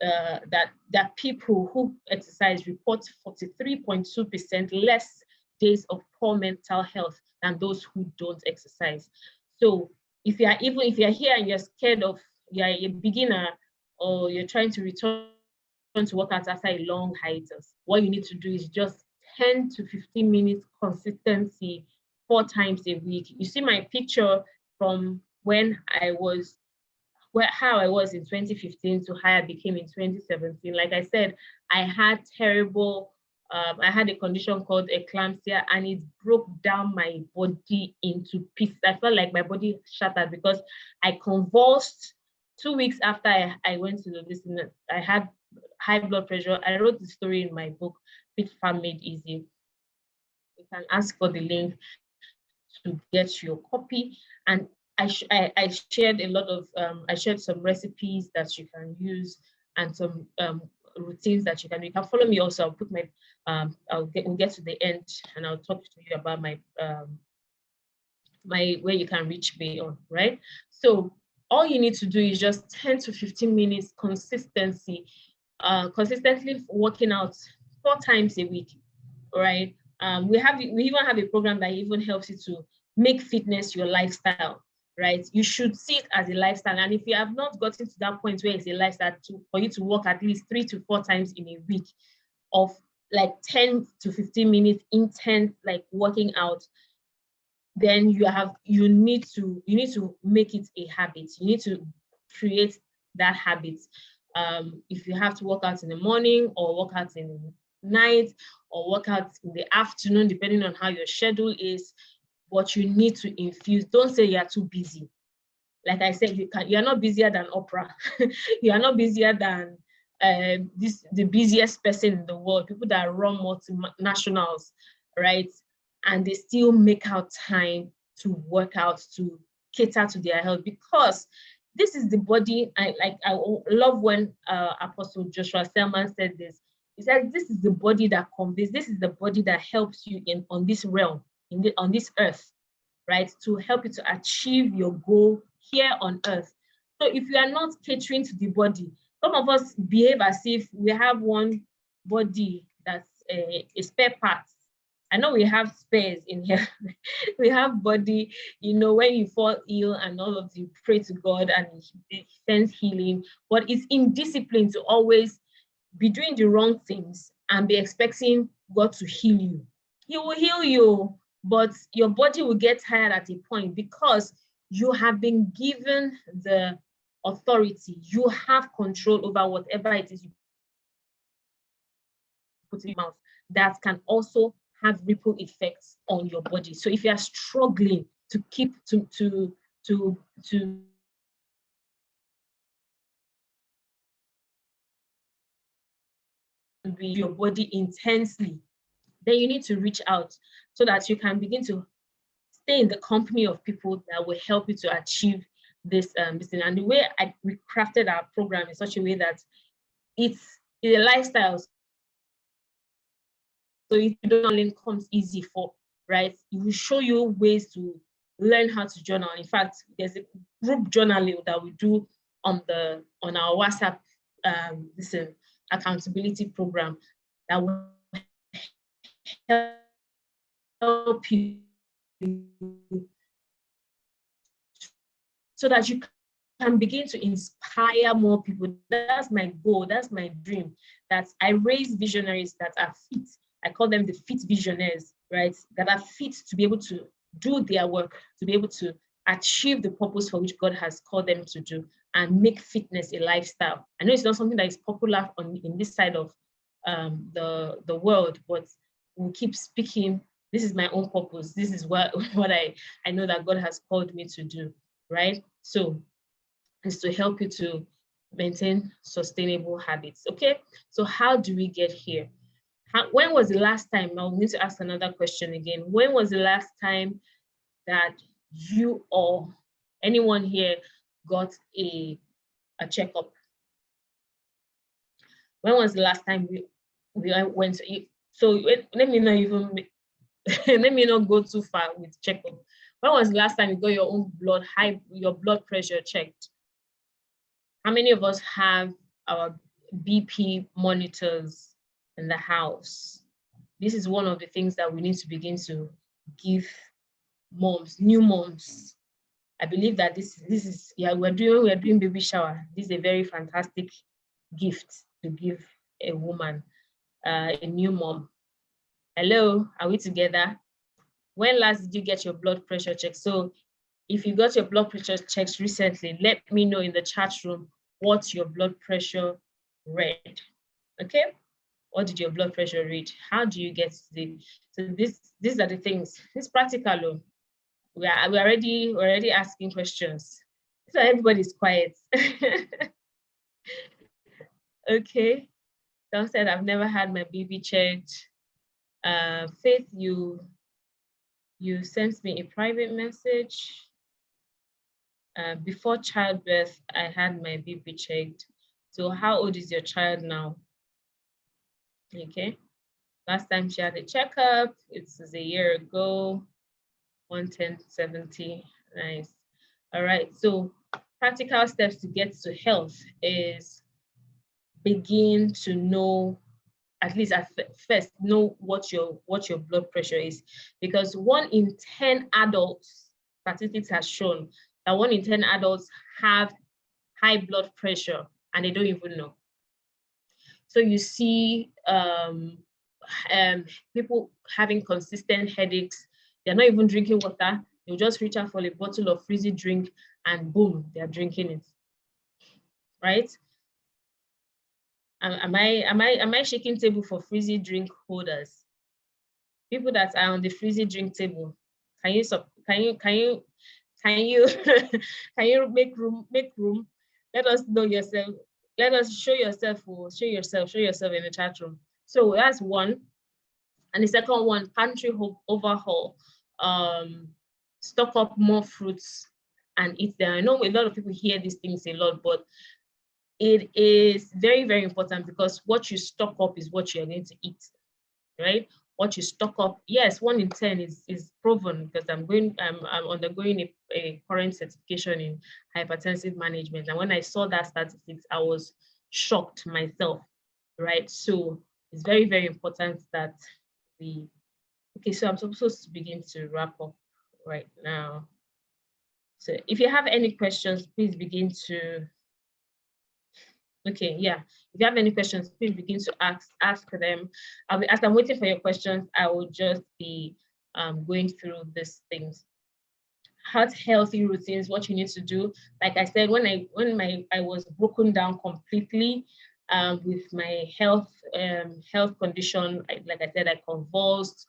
that people who exercise report 43.2% less days of poor mental health than those who don't exercise. So if you're here and you're scared of, you're a beginner or you're trying to return to workouts after a long hiatus, what you need to do is just 10 to 15 minutes consistency 4 times a week. You see my picture from when I was how I was in 2015 to how I became in 2017. Like I said, I had I had a condition called eclampsia, and it broke down my body into pieces. I felt like my body shattered because I convulsed 2 weeks after I went to the listener. I had high blood pressure. I wrote the story in my book, Fit Farm Made Easy. You can ask for the link to get your copy. And I shared a lot of, I shared some recipes that you can use and some routines that you can follow me also. I'll put my, we'll get to the end and I'll talk to you about my, where you can reach me on, right? So all you need to do is just 10 to 15 minutes consistently working out 4 times a week, right? We even have a program that even helps you to make fitness your lifestyle, right? You should see it as a lifestyle. And if you have not gotten to that point where it's a lifestyle for you to walk at least 3 to 4 times in a week of like 10 to 15 minutes intense, like working out, then you need to make it a habit. You need to create that habit. If you have to work out in the morning or work out in the night or work out in the afternoon, depending on how your schedule is, but you need to infuse. Don't say you're too busy. Like I said, you're not busier than Oprah. You are not busier than the busiest person in the world, people that run multinationals, right? And they still make out time to work out, to cater to their health, because this is the body. I love when Apostle Joshua Selman said this. He said, this is the body that conveys, this is the body that helps you on this realm, on this earth, right? To help you to achieve your goal here on earth. So if you are not catering to the body, some of us behave as if we have one body that's a spare part. I know we have spares in here. We have body, when you fall ill and all of you pray to God and He sends healing, but it's indiscipline to always be doing the wrong things and be expecting God to heal you. He will heal you, but your body will get tired at a point because you have been given the authority. You have control over whatever it is you put in your mouth that can also have ripple effects on your body. So if you are struggling to keep to your body intensely, then you need to reach out so that you can begin to stay in the company of people that will help you to achieve this thing. And the way we crafted our program in such a way that it's a lifestyle. So if journaling comes easy right? It will show you ways to learn how to journal. In fact, there's a group journaling that we do on our WhatsApp this accountability program that will help you so that you can begin to inspire more people. That's my goal. That's my dream. That I raise visionaries that are fit. I call them the fit visionaries, right? That are fit to be able to do their work, to be able to achieve the purpose for which God has called them to do, and make fitness a lifestyle. I know it's not something that is popular in this side of the world, but we'll keep speaking. This is my own purpose. This is what I know that God has called me to do, right? So it's to help you to maintain sustainable habits. Okay, so how do we get here? When was the last time? Now we need to ask another question again. When was the last time that you or anyone here got a checkup? When was the last time we went to eat? So let me not even let me not go too far with checkup. When was the last time you got your own your blood pressure checked? How many of us have our BP monitors in the house? This is one of the things that we need to begin to give moms, new moms. I believe that this is, yeah, we're doing baby shower. This is a very fantastic gift to give a woman, a new mom. Hello, are we together? When last did you get your blood pressure checked? So if you got your blood pressure checked recently, let me know in the chat room what your blood pressure read. Okay, what did your blood pressure read? How do you get the? So these are the things. It's practical. We're already asking questions. So everybody's quiet. Okay. Someone said I've never had my baby checked. Faith, you sent me a private message. Before childbirth, I had my baby checked. So how old is your child now? Okay. Last time she had a checkup, it's a year ago, 110/70. Nice. All right. So practical steps to get to health is begin to know, at least at first, know what your blood pressure is, because 1 in 10 adults, statistics has shown that 1 in 10 adults have high blood pressure and they don't even know. So you see people having consistent headaches. They're not even drinking water. They'll just reach out for a bottle of frizzy drink and boom, they're drinking it. Right? Am I shaking table for frizzy drink holders? People that are on the frizzy drink table, can you can you make room? Let us know yourself. Let us show yourself in the chat room. So that's one. And the second one, pantry overhaul. Stock up more fruits and eat them. I know a lot of people hear these things a lot, but it is very, very important, because what you stock up is what you're going to eat, right? What you stock up, yes, 1 in 10 is proven, because I'm undergoing a current certification in hypertensive management. And when I saw that statistics, I was shocked myself, right? So it's very, very important that we, okay, so I'm supposed to begin to wrap up right now. So if you have any questions, please begin to, okay, yeah. If you have any questions, please begin to ask them. As I'm waiting for your questions, I will just be going through these things. Healthy routines, what you need to do. Like I said, when I was broken down completely with my health condition, like I said, I convulsed.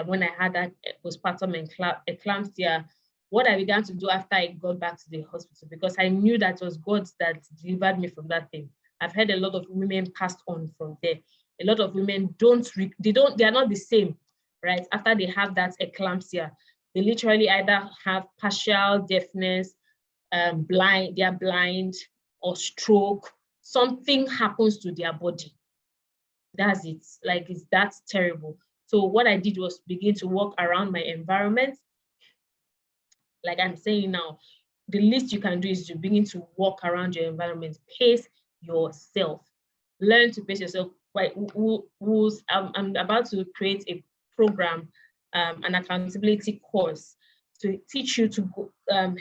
When I had that postpartum eclampsia, what I began to do after I got back to the hospital, because I knew that it was God that delivered me from that thing. I've heard a lot of women passed on from there. A lot of women they are not the same, right? After they have that eclampsia, they literally either have partial deafness, they are blind, or stroke. Something happens to their body. That's it. Like, that's terrible. So what I did was begin to walk around my environment. Like I'm saying now, the least you can do is to begin to walk around your environment. Pace yourself. Learn to pace yourself. Right? I'm about to create a program, an accountability course, to teach you to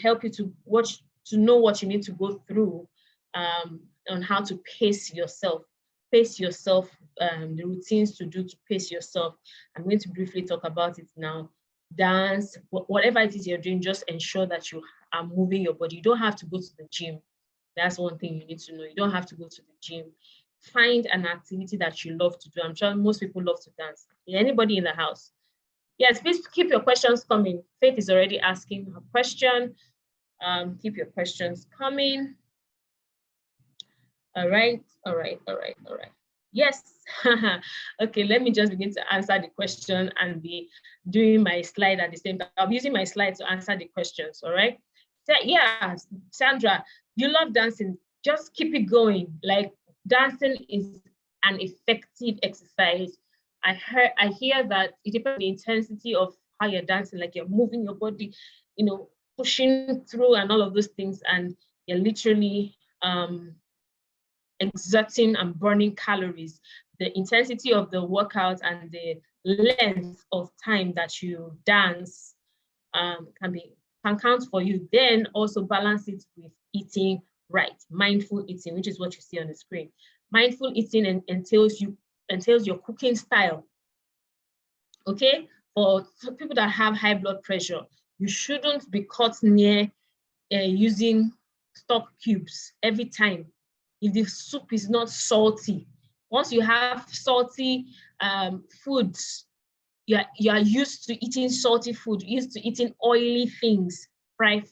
help you to know what you need to go through on how to pace yourself. Pace yourself, the routines to do to pace yourself. I'm going to briefly talk about it now. Dance, whatever it is you're doing, just ensure that you are moving your body. You don't have to go to the gym. That's one thing you need to know. You don't have to go to the gym. Find an activity that you love to do. I'm sure most people love to dance. Anybody in the house? Yes, please keep your questions coming. Faith is already asking a question. Keep your questions coming. All right. Yes. Okay, let me just begin to answer the question and be doing my slide at the same time. I'll be using my slide to answer the questions. All right. So, yeah, Sandra, you love dancing. Just keep it going. Like, dancing is an effective exercise. I hear that it depends on the intensity of how you're dancing, like you're moving your body, pushing through and all of those things, and you're literally exerting and burning calories. The intensity of the workout and the length of time that you dance can count for you. Then also balance it with eating right, mindful eating, which is what you see on the screen. Mindful eating entails your cooking style. Okay, for people that have high blood pressure, you shouldn't be caught near using stock cubes every time if the soup is not salty. Once you have salty foods, you are used to eating salty food, used to eating oily things, fry.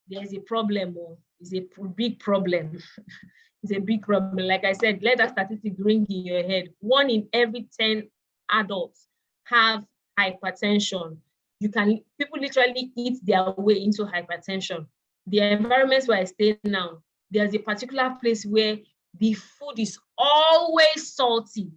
There's a problem. It's a big problem. It's a big problem. Like I said, let that statistic ring in your head. 1 in every 10 adults have hypertension. People literally eat their way into hypertension. The environments where I stay now, there's a particular place where the food is always salty.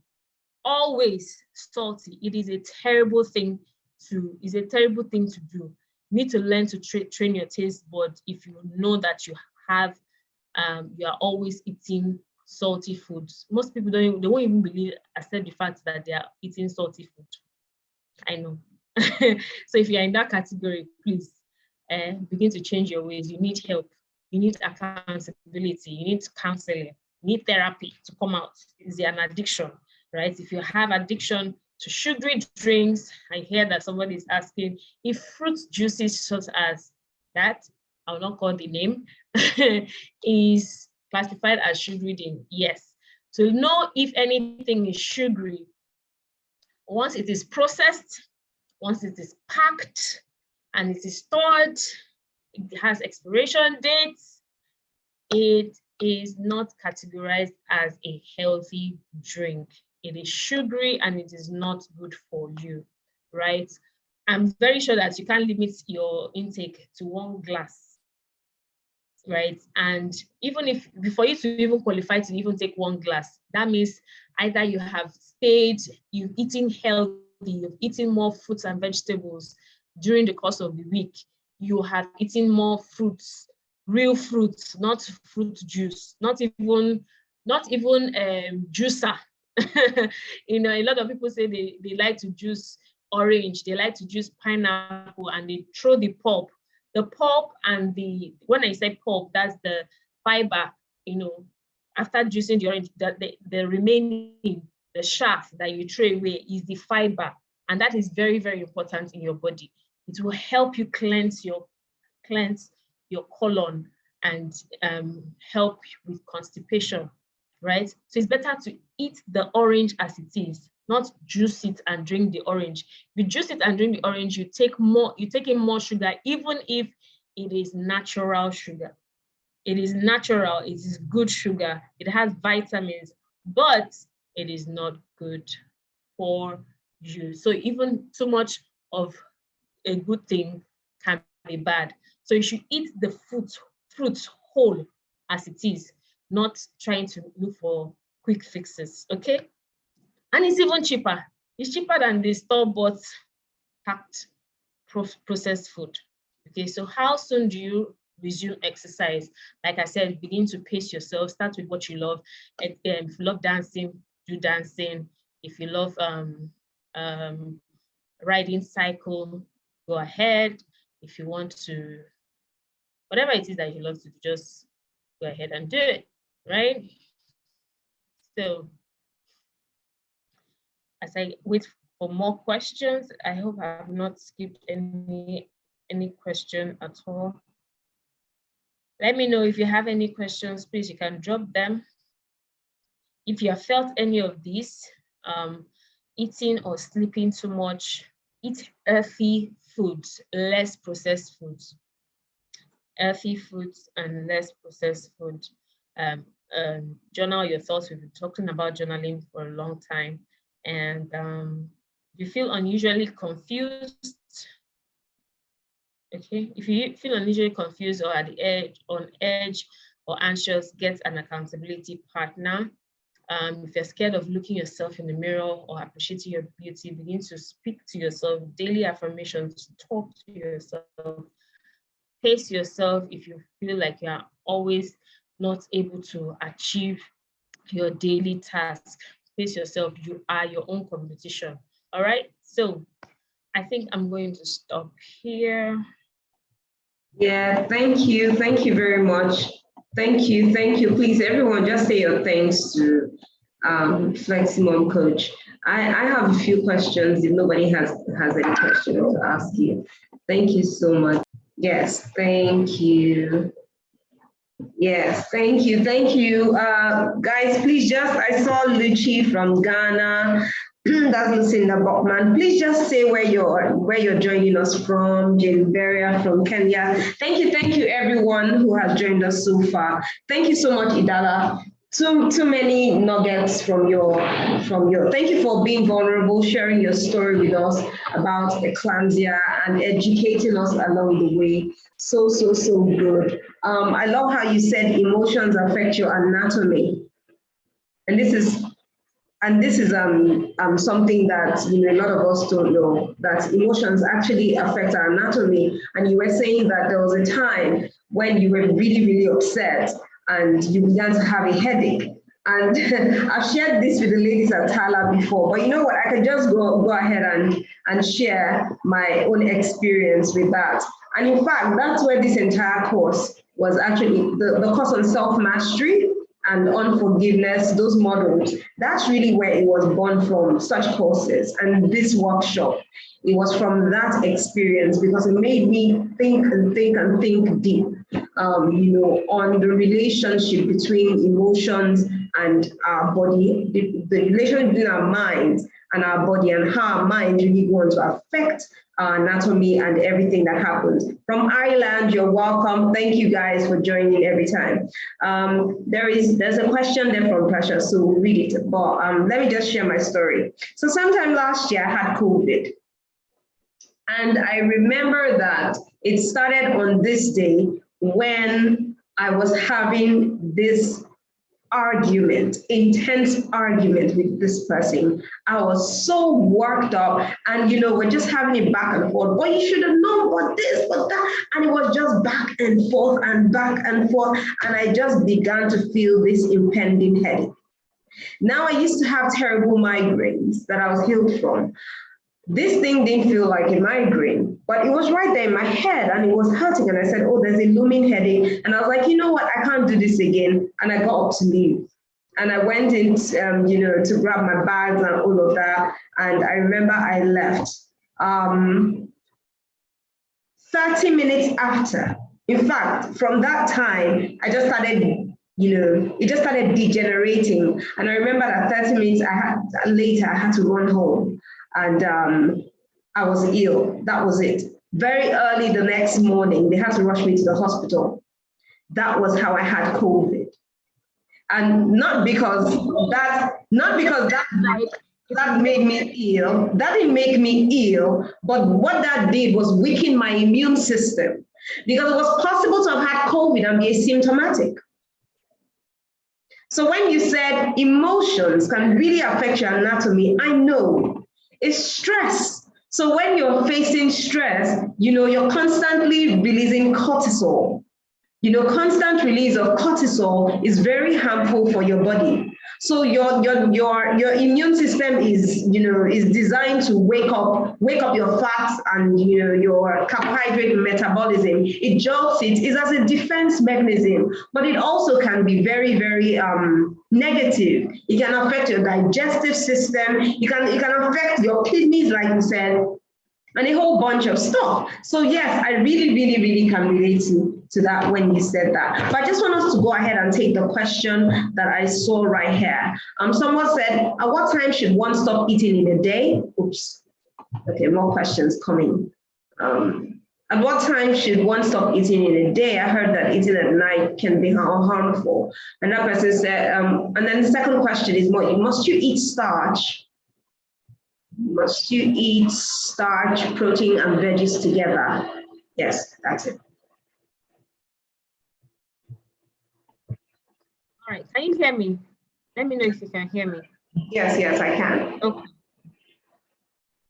It is a terrible thing to do. You need to learn to train your taste buds if you know that you are always eating salty foods. Most people won't even accept the fact that they are eating salty food. I know. So if you're in that category, please begin to change your ways. You need help. You need accountability. You need counseling. You need therapy to come out. It's an addiction, right? If you have addiction to sugary drinks, I hear that somebody is asking if fruit juices such as that, I will not call the name, is classified as sugary drink. Yes. To know if anything is sugary, once it is processed, once it is packed and it is stored, it has expiration dates, it is not categorized as a healthy drink. It is sugary and it is not good for you, right? I'm very sure that you can't limit your intake to 1 glass, right? And even if, before you to even qualify to even take 1 glass, that means either you have you've eaten healthy, you've eaten more fruits and vegetables during the course of the week, you have eaten more fruits, real fruits, not fruit juice, not even juicer. A lot of people say they like to juice orange, they like to juice pineapple, and they throw the pulp. The pulp and when I say pulp, that's the fiber, after juicing the orange, the remaining, the shaft that you throw away is the fiber. And that is very, very important in your body. It will help you cleanse your colon and help with constipation, right? So it's better to eat the orange as it is, not juice it and drink the orange. If you juice it and drink the orange, you take in more sugar, even if it is natural sugar. It is natural, it is good sugar, it has vitamins, but it is not good for you. So even too much of a good thing can be bad. So you should eat the fruits whole as it is, not trying to look for quick fixes, okay? And it's even cheaper. It's cheaper than the store-bought packed processed food. Okay, so how soon do you resume exercise? Like I said, begin to pace yourself. Start with what you love. If you love dancing, do dancing. If you love riding cycle, go ahead. If you want to, whatever it is that you love to do, just go ahead and do it, right? So as I wait for more questions, I hope I have not skipped any question at all. Let me know if you have any questions, please, you can drop them. If you have felt any of these, eating or sleeping too much, eat earthy foods, less processed foods. Earthy foods and less processed food. journal your thoughts. We've been talking about journaling for a long time. And you feel unusually confused. Okay, if you feel unusually confused or at the edge or anxious, get an accountability partner. If you're scared of looking yourself in the mirror or appreciating your beauty, begin to speak to yourself, daily affirmations, talk to yourself, pace yourself if you feel like you're always not able to achieve your daily task. Pace yourself, you are your own competition. All right, so I think I'm going to stop here. Yeah, thank you. Thank you very much. Thank you. Thank you. Please, everyone, just say your thanks to Fleximum Coach. I have a few questions if nobody has any questions to ask you. Thank you so much. Yes, thank you. Yes, thank you. Thank you. Guys, please just, I saw Luchi from Ghana. That's Lucinda Bachman. Please just say where you're joining us from. Jane from Kenya. Thank you everyone who has joined us so far. Thank you so much, Idala. Too many nuggets from your. Thank you for being vulnerable, sharing your story with us about eclampsia and educating us along the way. So good. I love how you said emotions affect your anatomy, and this is something that a lot of us don't know, that emotions actually affect our anatomy. And you were saying that there was a time when you were really upset and you began to have a headache. And I've shared this with the ladies at TALA before, but you know what? I can just go ahead and share my own experience with that. And in fact, that's where this entire course was actually, the course on self-mastery and unforgiveness, those models, that's really where it was born from, such courses. And this workshop, it was from that experience, because it made me think deep, on the relationship between emotions and our body, the relationship between our minds and our body, and how our mind really going to affect our anatomy and everything that happens. From Ireland, you're welcome. Thank you guys for joining every time. There's a question there from Precious, so we'll read it. But let me just share my story. So sometime last year, I had COVID. And I remember that it started on this day when I was having this intense argument with this person. I was so worked up, and we're just having it back and forth. But you should have known what this, what that. And it was just back and forth and back and forth. And I just began to feel this impending headache. Now, I used to have terrible migraines that I was healed from. This thing didn't feel like a migraine, but it was right there in my head and it was hurting. And I said, oh, there's a looming headache. And I was like, you know what? I can't do this again. And I got up to leave. And I went in, to grab my bags and all of that. And I remember I left. 30 minutes after, in fact, from that time, I just started, it just started degenerating. And I remember that 30 minutes later, I had to run home. And I was ill. That was it. Very early the next morning, they had to rush me to the hospital. That was how I had COVID. And not because that made me ill. That didn't make me ill. But what that did was weaken my immune system, because it was possible to have had COVID and be asymptomatic. So when you said emotions can really affect your anatomy, I know. It's stress. So when you're facing stress, you're constantly releasing cortisol. Constant release of cortisol is very harmful for your body. So your immune system is designed to wake up your fats and your carbohydrate metabolism. It jolts it. It's as a defense mechanism, but it also can be very, very negative. It can affect your digestive system. It can affect your kidneys, like you said, and a whole bunch of stuff. So yes, I really can relate to that when you said that. But I just want us to go ahead and take the question that I saw right here. Someone said, at what time should one stop eating in a day? Oops. Okay, more questions coming. At At what time should one stop eating in a day? I heard that eating at night can be harmful. And that person said, and then the second question is, must you eat starch? Must you eat starch, protein, and veggies together? Yes, that's it. All right, can you hear me? Let me know if you can hear me. Yes, yes, I can. Okay.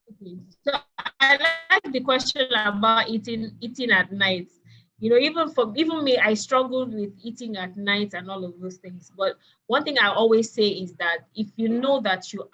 Okay. So I like the question about eating at night. You know, even me, I struggled with eating at night and all of those things. But one thing I always say is that if you know that you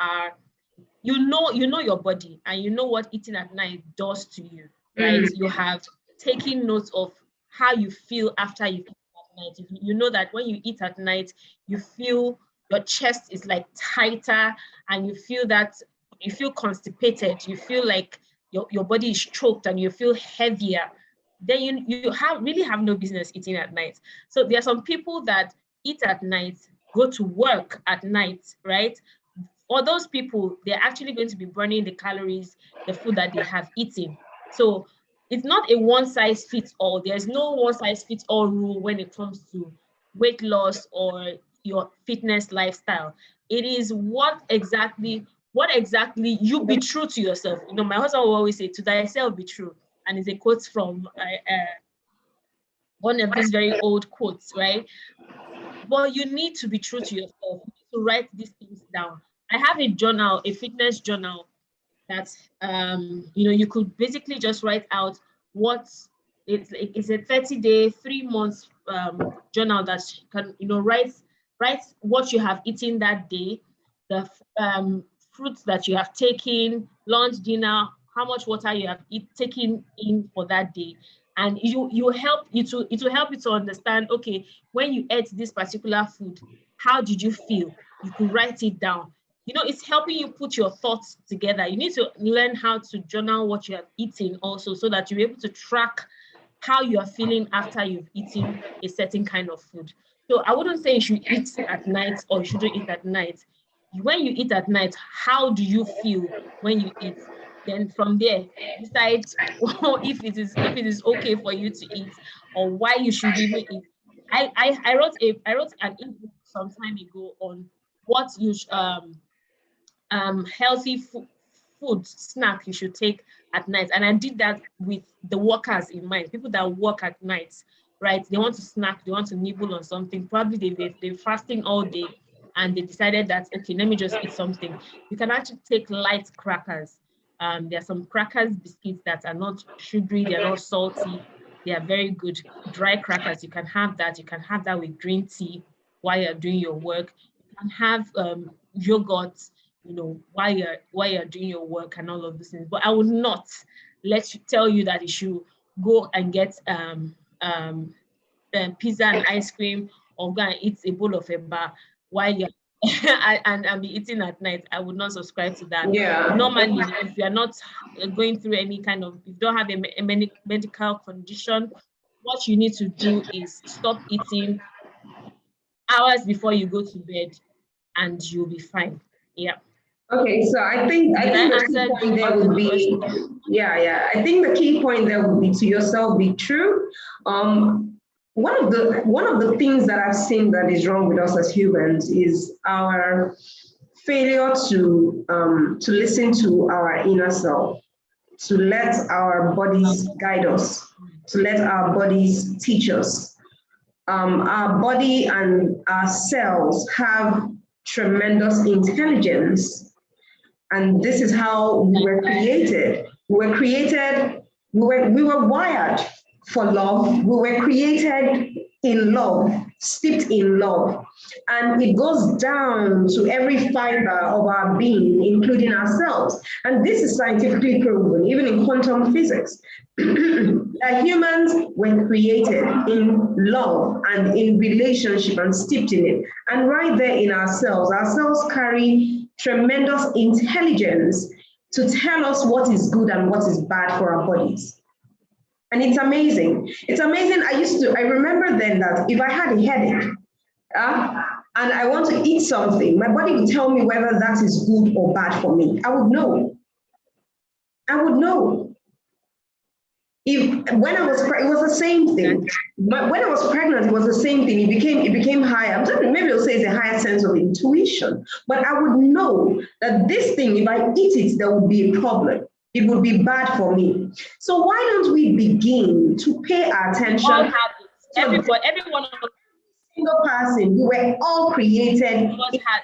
know your body and you know what eating at night does to you, right? You have taken note of how you feel after you eat at night. You know that when you eat at night, you feel your chest is like tighter, and you feel constipated. You feel like your body is choked and you feel heavier. Then you really have no business eating at night. So there are some people that eat at night, go to work at night, right? For those people, they're actually going to be burning the calories, the food that they have eaten. So it's not a one size fits all. There's no one size fits all rule when it comes to weight loss or your fitness lifestyle. It is what exactly you be true to yourself. You know, my husband will always say, "To thyself be true," and it's a quote from one of these very old quotes, right? But you need to be true to yourself. You need to write these things down. I have a journal, a fitness journal that you could basically just write out what it's a 30-day, 3 months journal that can write what you have eaten that day, the fruits that you have taken, lunch, dinner, how much water you have taken in for that day. And it will help you to understand, okay, when you ate this particular food, how did you feel? You could write it down. It's helping you put your thoughts together. You need to learn how to journal what you have eaten also, so that you're able to track how you are feeling after you've eaten a certain kind of food. So I wouldn't say you should eat at night or you shouldn't eat at night. When you eat at night, how do you feel when you eat? Then from there, decide if it is okay for you to eat, or why you should even eat. I wrote an ebook some time ago on what you healthy food snack you should take at night, and I did that with the workers in mind. People that work at night, right? They want to snack, they want to nibble on something. Probably they're fasting all day, and they decided that, okay, let me just eat something. You can actually take light crackers. There are some crackers, biscuits that are not sugary, they're not salty, they are very good. Dry crackers, you can have that. You can have that with green tea while you're doing your work. You can have yogurt, while you're doing your work and all of these things. But I would not tell you that you should go and get pizza and ice cream, or go and eat a bowl of eba while you're and be eating at night. I would not subscribe to that. Yeah. Normally, if you're not going through any kind of, if you don't have a medical condition, what you need to do is stop eating hours before you go to bed, and you'll be fine. Yeah. Okay, so I think the key point there would be, I think the key point there would be to yourself, be true. One of the things that I've seen that is wrong with us as humans is our failure to listen to our inner self, to let our bodies guide us, to let our bodies teach us. Our body and our cells have tremendous intelligence. And this is how we were created. We were wired for love. We were created in love, steeped in love. And it goes down to every fiber of our being, including ourselves. And this is scientifically proven, even in quantum physics. That humans were created in love and in relationship and steeped in it. And right there in ourselves carry tremendous intelligence to tell us what is good and what is bad for our bodies. And it's amazing. It's amazing. I remember then that if I had a headache and I want to eat something, my body would tell me whether that is good or bad for me. I would know. When I was it was the same thing. But when I was pregnant, it was the same thing. It became higher. I'm telling you, maybe I'll say it's a higher sense of intuition. But I would know that this thing, if I eat it, there would be a problem. It would be bad for me. So why don't we begin to pay our attention? All have it. Everyone, single person. We were all created.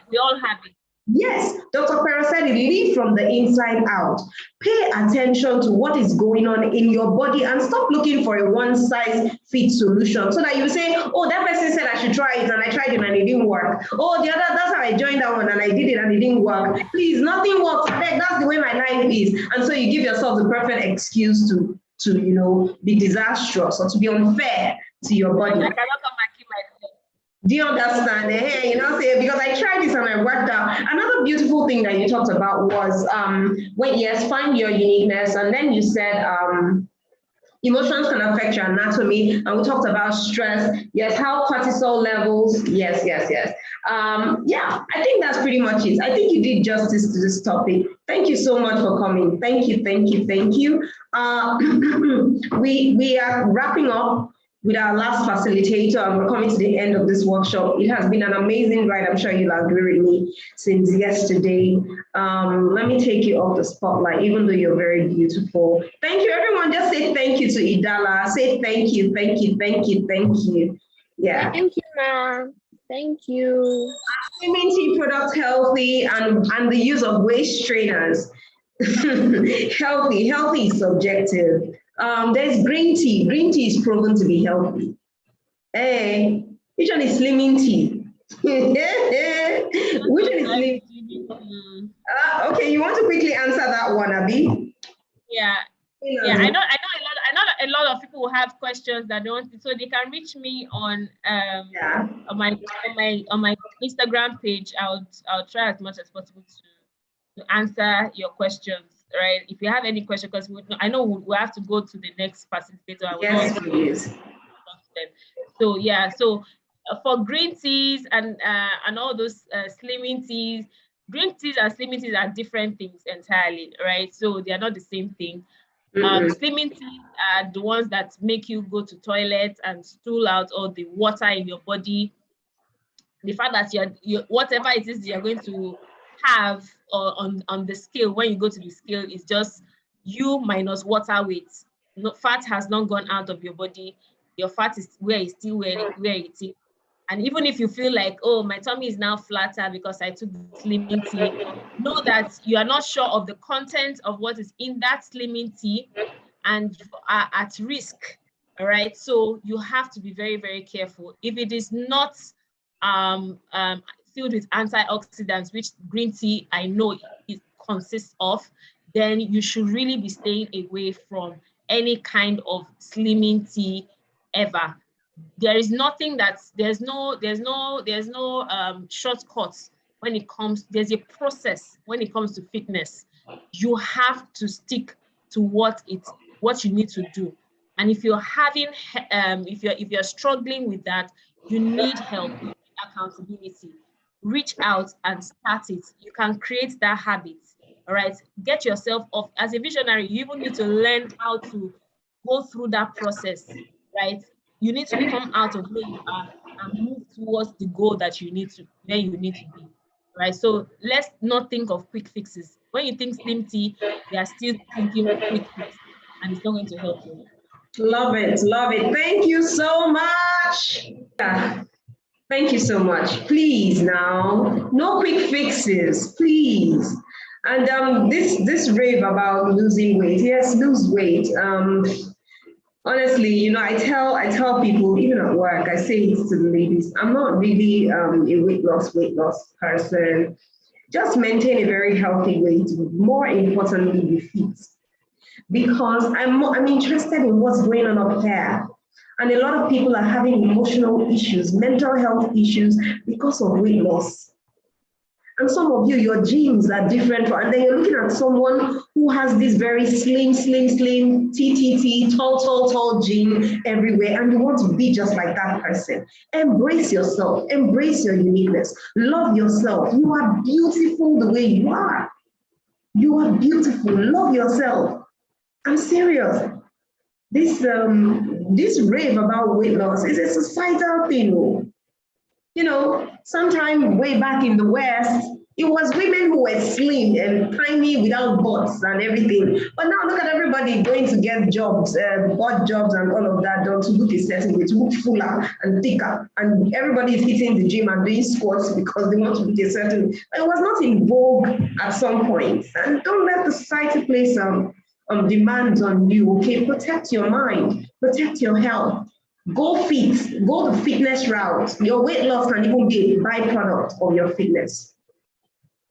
We all have it. Yes, Dr. Pero said it, live from the inside out. Pay attention to what is going on in your body and stop looking for a one-size-fits solution so that you say, oh, that person said I should try it and I tried it and it didn't work. Oh, that's how I joined that one and I did it and it didn't work. Please, nothing works. That's the way my life is. And so you give yourself the perfect excuse to be disastrous or to be unfair to your body. I cannot come and keep myself. Do you understand? Hey, because I tried this and I worked out. Another beautiful thing that you talked about was find your uniqueness. And then you said emotions can affect your anatomy. And we talked about stress. Yes, how cortisol levels. Yes. I think that's pretty much it. I think you did justice to this topic. Thank you so much for coming. Thank you. We are wrapping up with our last facilitator, and we're coming to the end of this workshop. It has been an amazing ride. I'm sure you'll agree with me since yesterday. Let me take you off the spotlight, even though you're very beautiful. Thank you, everyone. Just say thank you to Idala. Say thank you. Yeah. Thank you, ma'am. Thank you. Slimming tea product healthy and the use of waist trainers. Healthy is subjective. There's green tea. Green tea is proven to be healthy. Hey, which one is slimming tea? Which one is slimming tea? Okay, you want to quickly answer that one, Abi? Yeah. I know a lot of people will have questions that they want to, so they can reach me on my Instagram page. I'll try as much as possible to answer your questions. Right, if you have any question, because I know we have to go to the next facilitator. Yes, please. So for green teas and all those slimming teas, green teas and slimming teas are different things entirely, right? So they are not the same thing. Slimming teas are the ones that make you go to toilet and stool out all the water in your body. The fact that you whatever it is you're going to have on the scale, when you go to the scale, is just you minus water weight. No, fat has not gone out of your body. Your fat is where it is. And even if you feel like, oh, my tummy is now flatter because I took the slimming tea, know that you are not sure of the content of what is in that slimming tea and are at risk. All right. So you have to be very, very careful. If it is not filled with antioxidants, which green tea I know it consists of, then you should really be staying away from any kind of slimming tea ever. There is nothing there's no shortcuts when it comes. There's a process when it comes to fitness. You have to stick to what you need to do. And if you're having if you're struggling with that, you need help, you need accountability. Reach out and start it. You can create that habit. All right. Get yourself off. As a visionary, you even need to learn how to go through that process, right? You need to come out of where you are and move towards the goal that you need to be, right? So let's not think of quick fixes. When you think slim tea, they are still thinking of quick fix, and it's not going to help you. Love it. Thank you so much. Yeah. Thank you so much. Please now, no quick fixes, please. And this rave about losing weight, yes, lose weight. Honestly, I tell people, even at work, I say it to the ladies, I'm not really a weight loss person. Just maintain a very healthy weight. More importantly, be fit. Because I'm interested in what's going on up here. And a lot of people are having emotional issues, mental health issues because of weight loss. And some of you, your genes are different. And then you're looking at someone who has this very slim, TTT, tall gene everywhere. And you want to be just like that person. Embrace yourself. Embrace your uniqueness. Love yourself. You are beautiful the way you are. You are beautiful. Love yourself. I'm serious. this rave about weight loss is a societal thing. Oh. You know, sometime way back in the West, it was women who were slim and tiny without butts and everything. But now look at everybody going to get jobs, butt jobs and all of that done to look a certain way, to look fuller and thicker. And everybody is hitting the gym and doing squats because they want to look a certain way. But it was not in vogue at some point. And don't let the society place demands on you. Okay, protect your mind, protect your health. Go fit, go the fitness route. Your weight loss can even be a byproduct of your fitness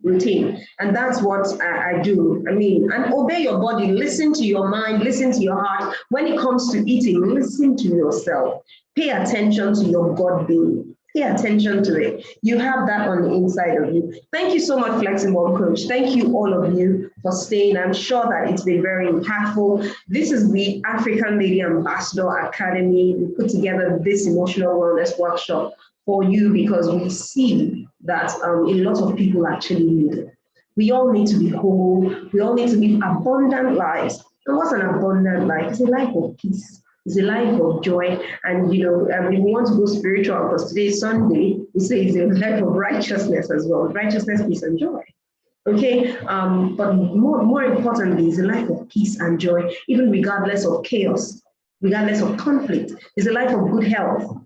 routine. And that's what I do. I mean, and obey your body, listen to your mind, listen to your heart. When it comes to eating, listen to yourself. Pay attention to your God being. Pay attention to it. You have that on the inside of you. Thank you so much, Flexible Coach. Thank you, all of you, for staying. I'm sure that it's been very impactful. This is the African Lady Ambassador Academy. We put together this emotional wellness workshop for you because we see that a lot of people actually need it. We all need to be whole. We all need to live abundant lives. And what's an abundant life? It's a life of peace. It's a life of joy. And, you know, if we want to go spiritual, because today is Sunday, we say it's a life of righteousness as well. Righteousness, peace, and joy. Okay, but more importantly, is a life of peace and joy, even regardless of chaos, regardless of conflict. It's a life of good health.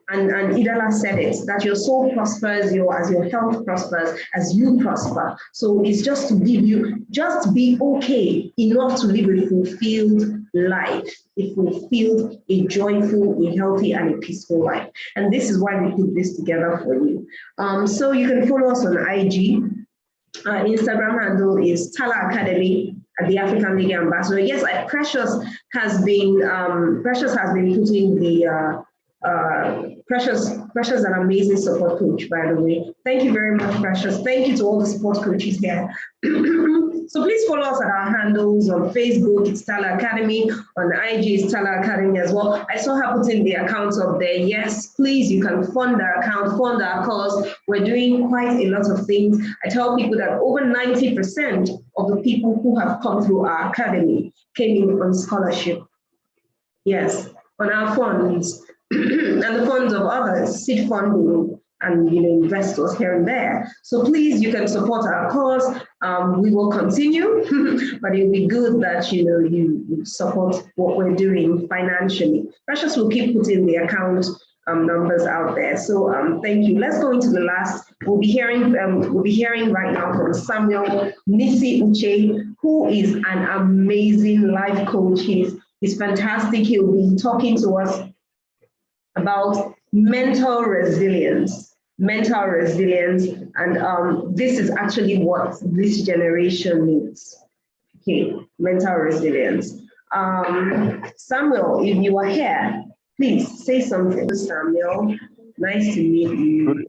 And Idala said it, that your soul prospers, as your health prospers, as you prosper. So it's just to give you, just be okay enough to live a fulfilled life, a fulfilled, a joyful, a healthy, and a peaceful life. And this is why we put this together for you. So you can follow us on IG. Instagram handle is TALA Academy at the African Lady Ambassador. Yes, Precious has been putting the Precious, an amazing support coach, by the way. Thank you very much, Precious. Thank you to all the support coaches here. So please follow us at our handles on Facebook, it's TALA Academy, on IG, it's TALA Academy as well. I saw her putting the accounts up there. Yes, please, you can fund our account, fund our cause. We're doing quite a lot of things. I tell people that over 90% of the people who have come through our academy came in on scholarship. Yes, on our funds. And the funds of others, seed funding, and investors here and there. So please, you can support our cause. We will continue, but it will be good that you support what we're doing financially. Precious will keep putting the account numbers out there. So thank you. Let's go into the last. We'll be hearing right now from Samuel Nisi Uche, who is an amazing life coach. He's fantastic. He'll be talking to us about mental resilience, and this is actually what this generation needs. Okay, mental resilience. Samuel, if you are here, please say something. Samuel, nice to meet you.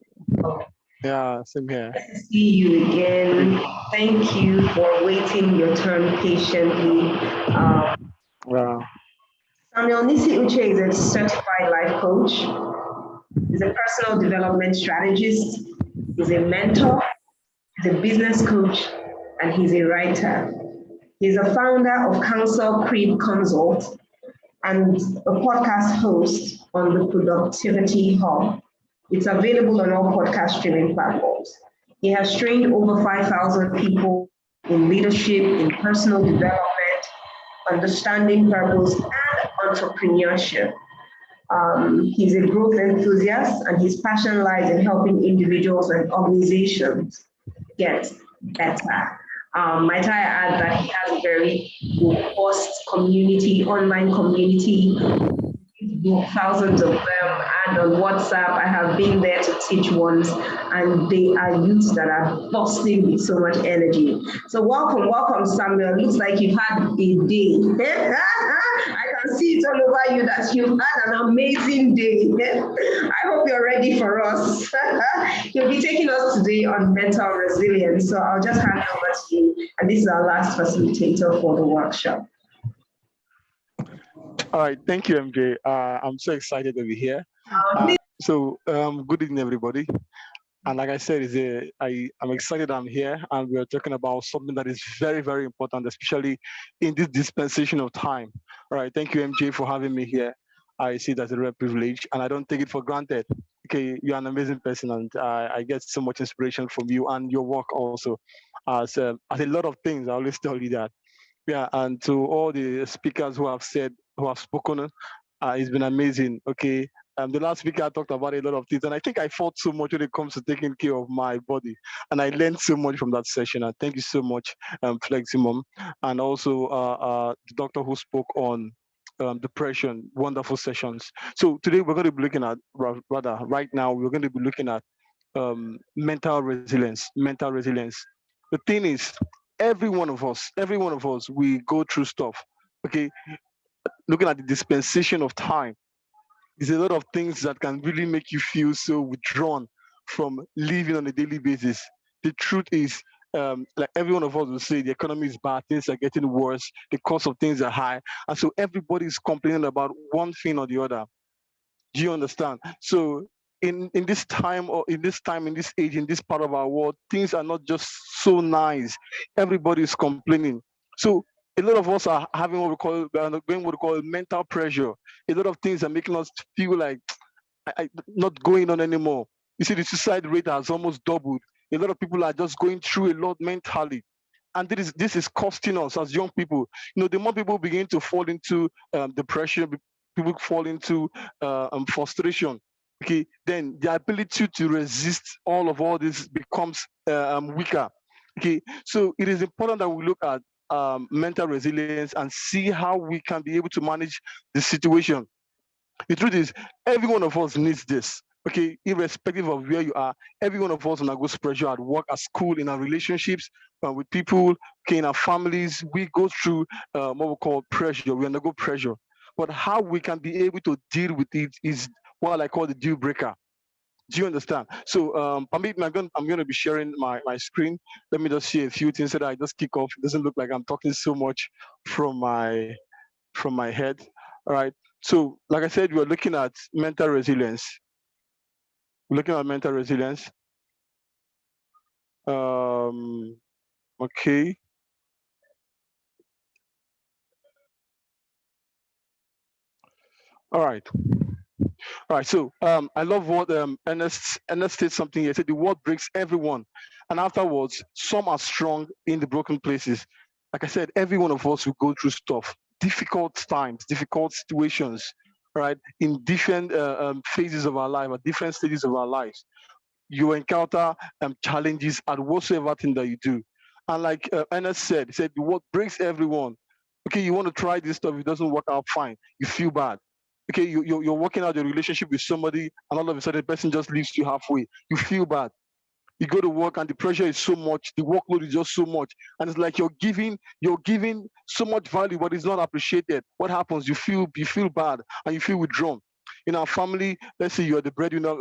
Yeah, same here. Nice to see you again. Thank you for waiting your turn patiently. Wow. Samuel Nisi Uche is a certified life coach. He's a personal development strategist. He's a mentor. He's a business coach, and he's a writer. He's a founder of Counsel Creed Consult and a podcast host on the Productivity Hub. It's available on all podcast streaming platforms. He has trained over 5,000 people in leadership, in personal development, understanding purpose, and entrepreneurship. He's a growth enthusiast, and his passion lies in helping individuals and organizations get better. Might I add that he has a very robust community, online community, thousands of them, and on WhatsApp. I have been there to teach once, and they are youths that are bursting with so much energy. So welcome, Samuel. Looks like you've had a day. I can see it all over you that you've had an amazing day. I hope you're ready for us. You'll be taking us today on mental resilience. So I'll just hand over to you, and this is our last facilitator for the workshop. All right, thank you, MJ. I'm so excited to be here. Good evening, everybody. And like I said, I'm excited I'm here, and we're talking about something that is very, very important, especially in this dispensation of time. All right, thank you, MJ, for having me here. I see that's a real privilege, and I don't take it for granted. Okay, you're an amazing person, and I get so much inspiration from you and your work also. As a lot of things, I always tell you that. Yeah, and to all the speakers who have spoken, it's been amazing. Okay, the last speaker talked about a lot of things, and I think I fought so much when it comes to taking care of my body, and I learned so much from that session. And thank you so much, Fleximum, and also the doctor who spoke on depression. Wonderful sessions. So today we're going to be looking at, rather, right now we're going to be looking at mental resilience. Mental resilience. The thing is, every one of us, we go through stuff. Okay, looking at the dispensation of time, there's a lot of things that can really make you feel so withdrawn from living on a daily basis. The truth is, like every one of us will say, the economy is bad, things are getting worse, the cost of things are high, and so everybody's complaining about one thing or the other. Do you understand? So in this time, or in this age, in this part of our world, things are not just so nice. Everybody is complaining. So a lot of us are having what we call going what we call mental pressure. A lot of things are making us feel like not going on anymore. You see, the suicide rate has almost doubled. A lot of people are just going through a lot mentally, and this is costing us as young people. The more people begin to fall into depression, people fall into frustration. Okay, then the ability to resist all this becomes weaker. Okay, so it is important that we look at mental resilience and see how we can be able to manage the situation. The truth is, every one of us needs this. Okay, irrespective of where you are, every one of us undergoes pressure at work, at school, in our relationships with people, okay, in our families. We go through what we call pressure. We undergo pressure. But how we can be able to deal with it is what I call the deal breaker. Do you understand? So, permit me, I'm going to be sharing my screen. Let me just share a few things so that I just kick off. It doesn't look like I'm talking so much from my head. All right. So, like I said, we're looking at mental resilience. We're looking at mental resilience. Okay. All right. All right. So, I love what Ernest said something here. He said the word breaks everyone, and afterwards, some are strong in the broken places. Like I said, every one of us will go through stuff, difficult times, difficult situations, right? In different phases of our life, at different stages of our lives. You encounter challenges at whatsoever thing that you do. And like Ernest said, he said, what breaks everyone. Okay, you want to try this stuff, it doesn't work out fine. You feel bad. Okay, you're working out your relationship with somebody, and all of a sudden the person just leaves you halfway. You feel bad. You go to work and the pressure is so much, the workload is just so much, and it's like you're giving so much value, but it's not appreciated. What happens? You feel bad and you feel withdrawn. In our family, let's say you're the breadwinner.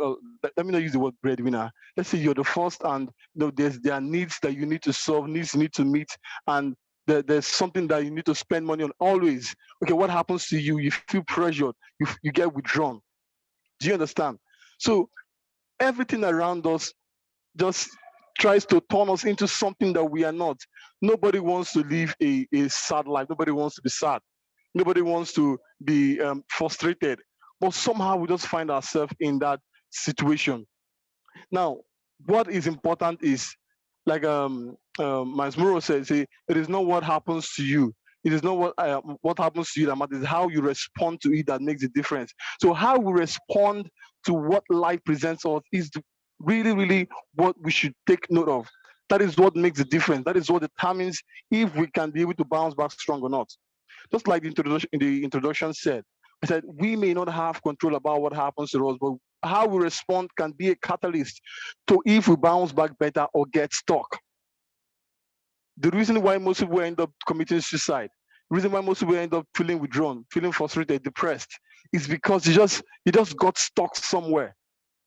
Let me not use the word breadwinner. Let's say you're the first, and there are needs that you need to solve, needs you need to meet, and there's something that you need to spend money on always. Okay, what happens to you? You feel pressured. You get withdrawn. Do you understand? So everything around us just tries to turn us into something that we are not. Nobody wants to live a sad life. Nobody wants to be sad. Nobody wants to be frustrated. But somehow we just find ourselves in that situation. Now, what is important is, like Miles Muro said, say, it is not what happens to you. It is not what happens to you that matters. It's how you respond to it that makes a difference. So how we respond to what life presents us is really, really what we should take note of. That is what makes the difference. That is what determines if we can be able to bounce back strong or not. Just like the introduction said, I said we may not have control about what happens to us, but how we respond can be a catalyst to if we bounce back better or get stuck. The reason why most people end up committing suicide, the reason why most people end up feeling withdrawn, feeling frustrated, depressed, is because you just got stuck somewhere.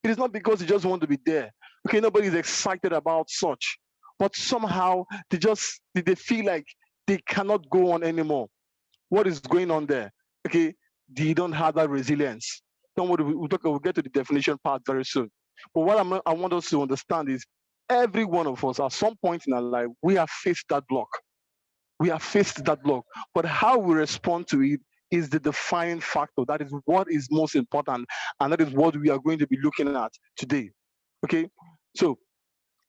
It is not because you just want to be there. Okay, nobody is excited about such, but somehow they feel like they cannot go on anymore. What is going on there? Okay, they don't have that resilience. Don't worry, we'll get to the definition part very soon. But what I want us to understand is every one of us at some point in our life, we have faced that block. We have faced that block. But how we respond to it is the defining factor. That is what is most important. And that is what we are going to be looking at today. Okay? So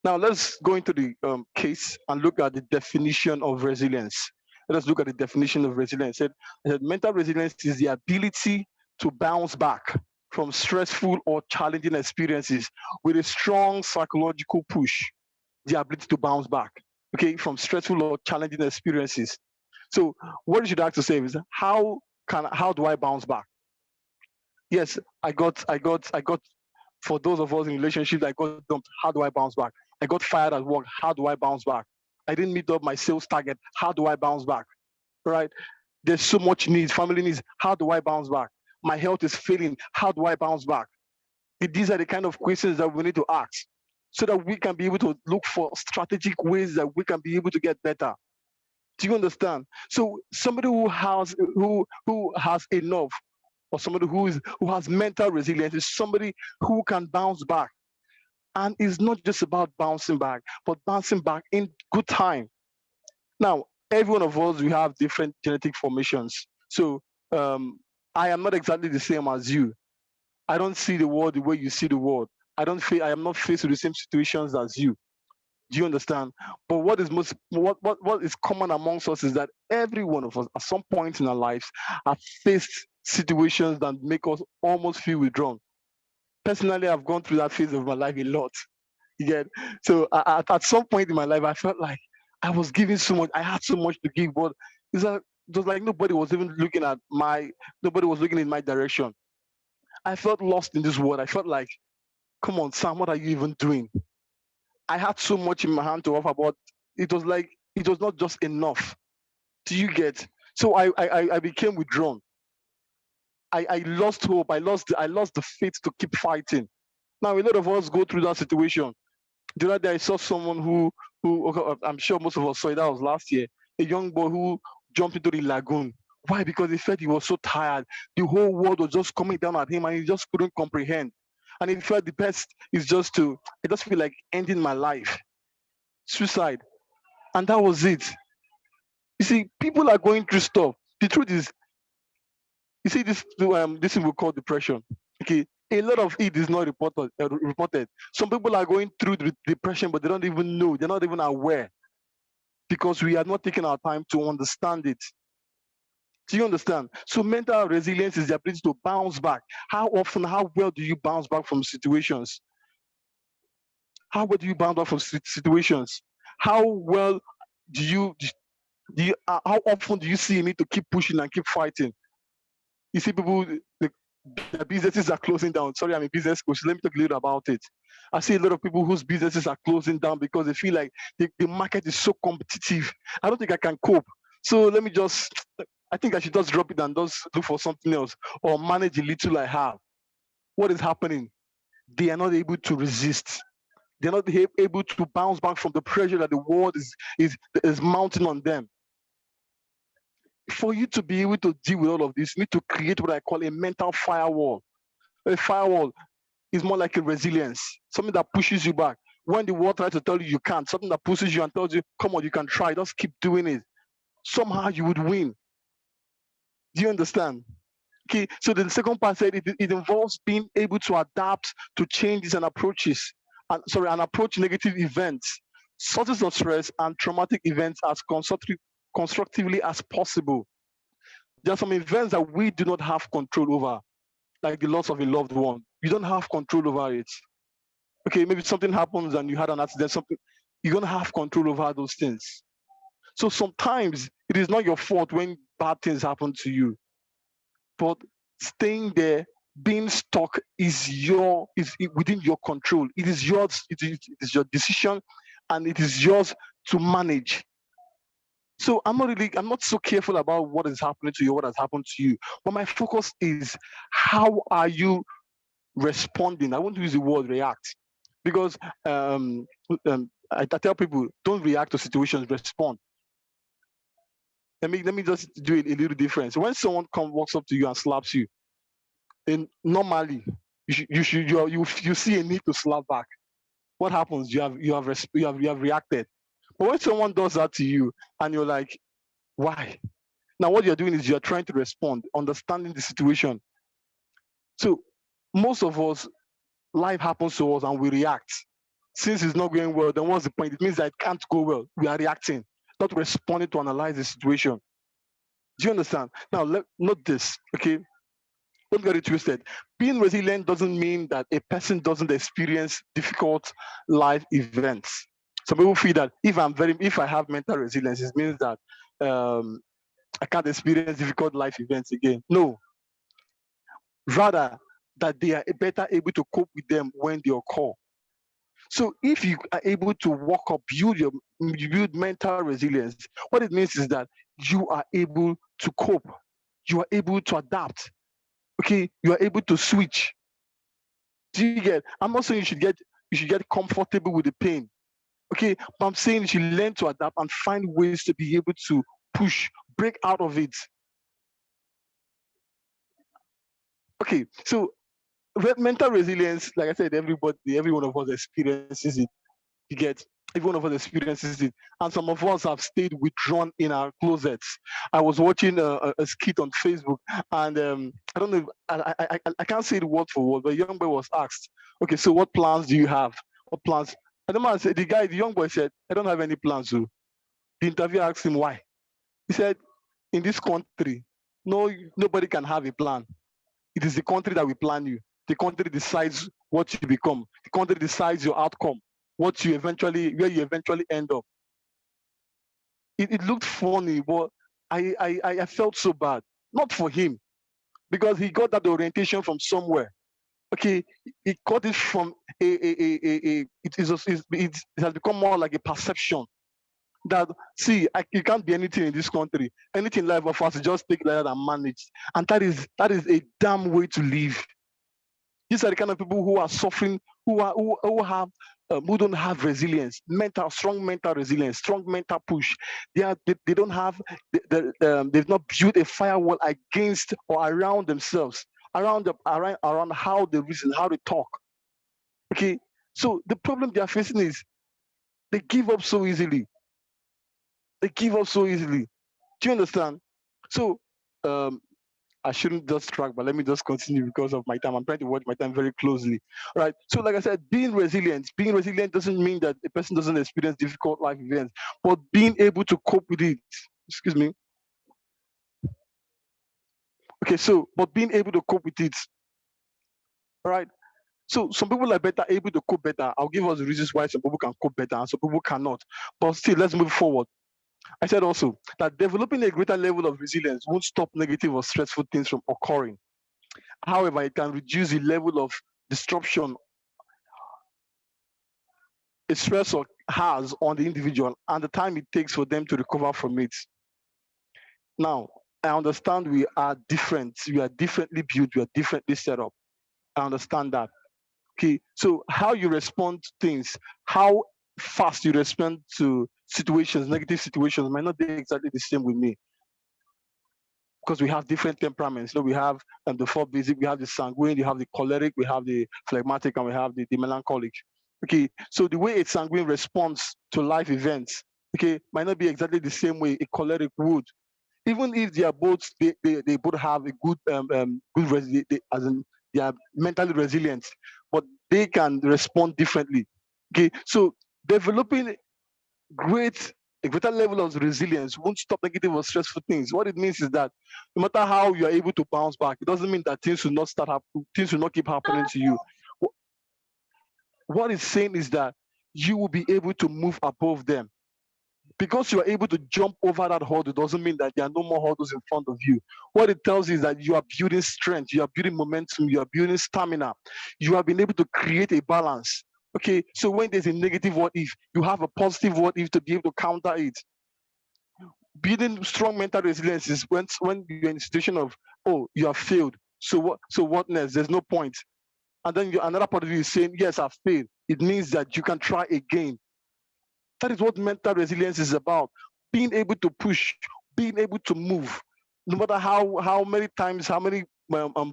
now let's go into the case and look at the definition of resilience. Let us look at the definition of resilience. I said mental resilience is the ability to bounce back from stressful or challenging experiences with a strong psychological push. The ability to bounce back, okay, from stressful or challenging experiences. So what you should ask yourself is how do I bounce back? Yes, I got for those of us in relationships, I got dumped. How do I bounce back? I got fired at work. How do I bounce back? I didn't meet up my sales target. How do I bounce back? Right? There's so much needs, family needs. How do I bounce back? My health is failing. How do I bounce back? These are the kind of questions that we need to ask so that we can be able to look for strategic ways that we can be able to get better. Do you understand? So somebody who has enough, or somebody who has mental resilience, is somebody who can bounce back. And it's not just about bouncing back, but bouncing back in good time. Now, every one of us, we have different genetic formations. So I am not exactly the same as you. I don't see the world the way you see the world. I am not faced with the same situations as you. Do you understand? But what is common amongst us is that every one of us at some point in our lives have faced situations that make us almost feel withdrawn. Personally, I've gone through that phase of my life a lot. You get? So at some point in my life, I felt like I was giving so much. I had so much to give, but it was like nobody was looking in my direction. I felt lost in this world. I felt like, come on, Sam, what are you even doing? I had so much in my hand to offer, but it was like it was not just enough. Do you get? So I became withdrawn. I lost hope. I lost the faith to keep fighting. Now a lot of us go through that situation. The other day I saw someone who okay, I'm sure most of us saw it. That was last year. A young boy who jumped into the lagoon. Why? Because he felt he was so tired. The whole world was just coming down at him, and he just couldn't comprehend. And he felt the best is I just feel like ending my life, suicide, and that was it. You see, people are going through stuff. The truth is, you see this thing we call depression. Okay, a lot of it is not reported. Some people are going through depression, but they don't even know. They're not even aware because we are not taking our time to understand it. Do you understand? So mental resilience is the ability to bounce back. How often, how well do you bounce back from situations? How well do you bounce back from situations? How well how often do you see you need to keep pushing and keep fighting? You see people, their businesses are closing down. Sorry, I'm a business coach. Let me talk a little about it. I see a lot of people whose businesses are closing down because they feel like the market is so competitive. I don't think I can cope. So I think I should just drop it and just look for something else or manage a little I have. What is happening? They are not able to resist. They're not able to bounce back from the pressure that the world is mounting on them. For you to be able to deal with all of this, you need to create what I call a mental firewall. A firewall is more like a resilience, something that pushes you back. When the world tries to tell you you can't, something that pushes you and tells you, come on, you can try, just keep doing it. Somehow you would win. Do you understand? Okay, so the second part said it involves being able to adapt to changes and approaches, and approach negative events, sources of stress and traumatic events as constructively as possible. There are some events that we do not have control over, like the loss of a loved one. You don't have control over it. Okay, maybe something happens and you had an accident, something, you don't have control over those things. So sometimes it is not your fault when bad things happen to you. But staying there, being stuck is within your control. It is yours, it is your decision, and it is yours to manage. So I'm not so careful about what is happening to you, what has happened to you. But my focus is how are you responding? I want to use the word react. Because I tell people, don't react to situations, respond. Let me just do it a little different. So when someone walks up to you and slaps you, and normally you see a need to slap back. What happens? You have reacted. But when someone does that to you and you're like, why? Now what you're doing is you're trying to respond, understanding the situation. So most of us, life happens to us and we react. Since it's not going well, then what's the point? It means that it can't go well. We are reacting, not responding to analyze the situation. Do you understand? Now, note this, okay? Don't get it twisted. Being resilient doesn't mean that a person doesn't experience difficult life events. Some people feel that if I have mental resilience, it means that I can't experience difficult life events again. No, rather that they are better able to cope with them when they occur. So if you are able to walk up, build mental resilience, what it means is that you are able to cope, you are able to adapt, okay, you are able to switch. Do you get? I'm not saying you should get comfortable with the pain, okay, but I'm saying you should learn to adapt and find ways to be able to push, break out of it. Okay, so mental resilience, like I said, every one of us experiences it. You get? Every one of us experiences it, and some of us have stayed withdrawn in our closets. I was watching a skit on Facebook, and I don't know, I can't say it word for word, but a young boy was asked, "Okay, so what plans do you have? What plans?" And the young boy said, "I don't have any plans." So the interviewer asked him why. He said, "In this country, nobody can have a plan. It is the country that will plan you. The country decides what you become. The country decides your outcome, where you eventually end up." It looked funny, but I felt so bad. Not for him, because he got that orientation from somewhere. Okay, he got it from it has become more like a perception that, see, you can't be anything in this country. Anything life offers, just take like that and manage. And that is a damn way to live. These are the kind of people who are suffering, who don't have resilience, strong mental resilience, strong mental push. They don't have, they've not built a firewall against or around themselves, around how they reason, how they talk. Okay, so the problem they are facing is they give up so easily. They give up so easily. Do you understand? So I shouldn't just track, but let me just continue because of my time. I'm trying to watch my time very closely. All right. So, like I said, being resilient doesn't mean that the person doesn't experience difficult life events, but being able to cope with it. Excuse me. Okay, so but being able to cope with it. All right. So some people are able to cope better. I'll give us the reasons why some people can cope better and some people cannot. But still, let's move forward. I said also that developing a greater level of resilience won't stop negative or stressful things from occurring. However, it can reduce the level of disruption a stressor has on the individual and the time it takes for them to recover from it. Now, I understand we are different. We are differently built. We are differently set up. I understand that. Okay, so how you respond to things, how fast you respond to situations, negative situations, might not be exactly the same with me, because we have different temperaments. We have the four basic. We have the sanguine, you have the choleric, we have the phlegmatic, and we have the melancholic. Okay, so the way a sanguine responds to life events, okay, might not be exactly the same way a choleric would. Even if they are both, they both have a good as in they are mentally resilient, but they can respond differently. Okay, so developing a greater level of resilience won't stop negative or stressful things. What it means is that no matter how you are able to bounce back, it doesn't mean that things will not keep happening to you. What it's saying is that you will be able to move above them. Because you are able to jump over that hurdle doesn't mean that there are no more hurdles in front of you. What it tells you is that you are building strength, you are building momentum, you are building stamina. You have been able to create a balance. Okay, so when there's a negative what if, you have a positive what if to be able to counter it. Building strong mental resilience is when you're in a situation of, oh, you have failed. So what next? There's no point. And then another part of you is saying, yes, I've failed. It means that you can try again. That is what mental resilience is about. Being able to push, being able to move, no matter how many times, how many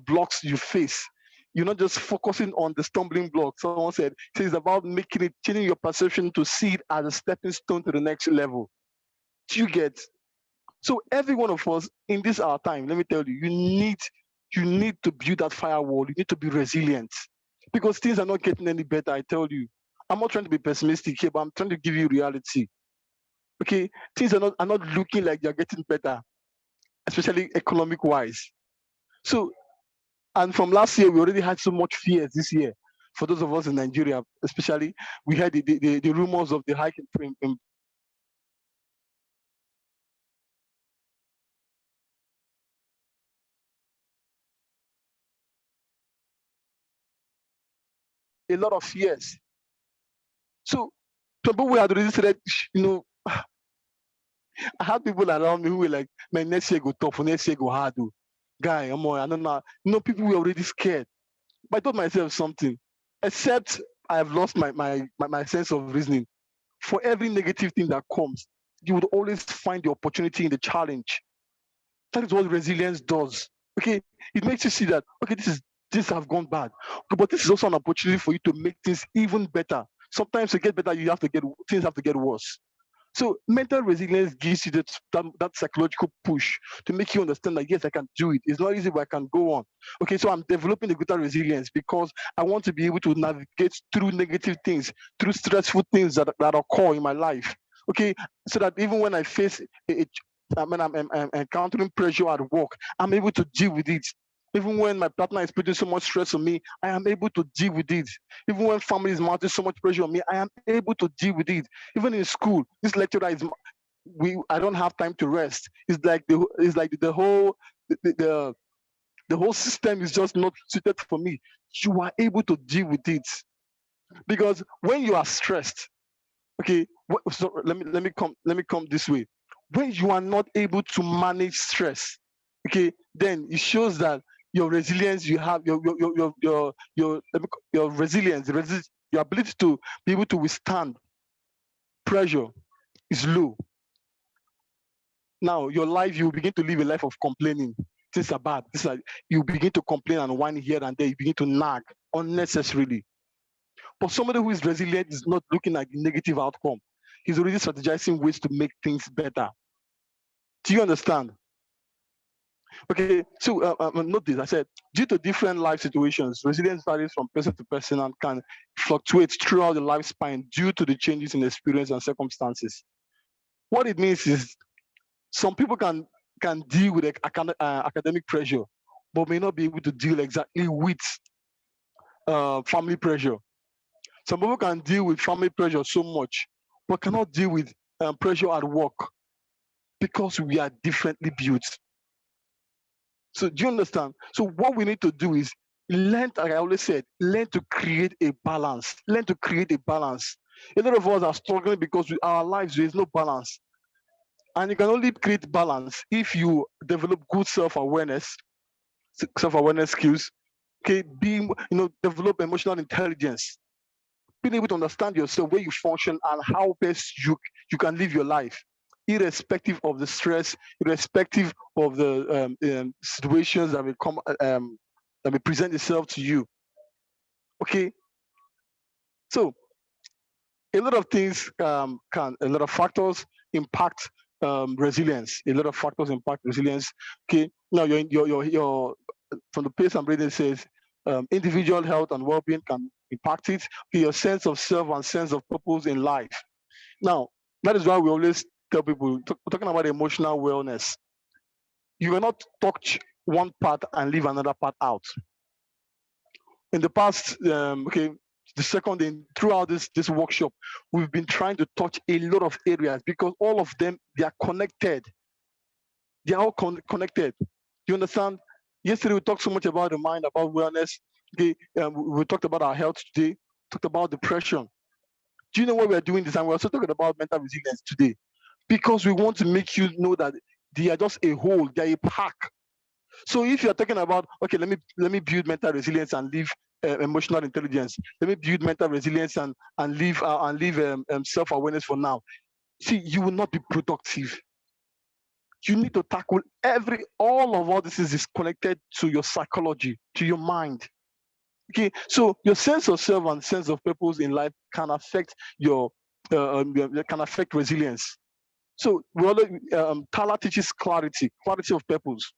blocks you face. You're not just focusing on the stumbling block. Someone said, it's about making it, changing your perception to see it as a stepping stone to the next level. Do you get? So every one of us in this our time, let me tell you, you need to build that firewall. You need to be resilient because things are not getting any better. I tell you, I'm not trying to be pessimistic here, but I'm trying to give you reality. Okay, things are not looking like they're getting better, especially economic wise. So, and from last year, we already had so much fears this year. For those of us in Nigeria, especially, we had the rumors of the hike in a lot of fears. So people who had already said, I had people around me who were like, man, next year go tough, next year go hard. Oh. Guy, I'm all, I don't know. People were already scared. But I told myself something, except I have lost my sense of reasoning. For every negative thing that comes, you would always find the opportunity in the challenge. That is what resilience does. Okay, it makes you see that, okay, this have gone bad, okay, but this is also an opportunity for you to make things even better. Sometimes to get better, things have to get worse. So mental resilience gives you that psychological push to make you understand that, yes, I can do it. It's not easy, but I can go on. Okay, so I'm developing the greater resilience because I want to be able to navigate through negative things, through stressful things that occur in my life. Okay, so that even when I face I'm encountering pressure at work, I'm able to deal with it. Even when my partner is putting so much stress on me, I am able to deal with it. Even when family is mounting so much pressure on me, I am able to deal with it. Even in school, this lecturer I don't have time to rest. It's like the whole system is just not suited for me. You are able to deal with it because when you are stressed, okay. So let me come this way. When you are not able to manage stress, okay, then it shows that your resilience, you have your resilience, your ability to be able to withstand pressure is low. Now your life, you begin to live a life of complaining. Things are bad. You begin to complain and whine here and there. You begin to nag unnecessarily. But somebody who is resilient is not looking at the negative outcome. He's already strategizing ways to make things better. Do you understand? Okay, so note this. I said, due to different life situations, resilience varies from person to person and can fluctuate throughout the lifespan due to the changes in experience and circumstances. What it means is some people can deal with academic pressure, but may not be able to deal exactly with family pressure. Some people can deal with family pressure so much, but cannot deal with pressure at work because we are differently built. So do you understand? So what we need to do is learn, like I always said, learn to create a balance. Learn to create a balance. A lot of us are struggling because with our lives there is no balance. And you can only create balance if you develop good self-awareness skills, okay, develop emotional intelligence, being able to understand yourself, where you function, and how best you can live your life, irrespective of the stress, irrespective of the situations that will come that will present itself to you. Okay, so a lot of things a lot of factors impact resilience. A lot of factors impact resilience. Okay, now your from the place I'm reading, it says individual health and well-being can impact it. Okay, your sense of self and sense of purpose in life. Now, that is why we always tell people, talking about emotional wellness, you cannot touch one part and leave another part out. In the past, the second thing, throughout this workshop, we've been trying to touch a lot of areas because all of them, they are connected. They are all connected. You understand? Yesterday, we talked so much about the mind, about wellness. Okay, we talked about our health today, talked about depression. Do you know what we're doing this time? We're also talking about mental resilience today because we want to make you know that they are just a whole, they are a pack. So if you're talking about, okay, let me build mental resilience and live emotional intelligence. Let me build mental resilience and live self-awareness for now. See, you will not be productive. You need to tackle all of this is connected to your psychology, to your mind. Okay, so your sense of self and sense of purpose in life can affect can affect resilience. So TALA teaches clarity of purpose.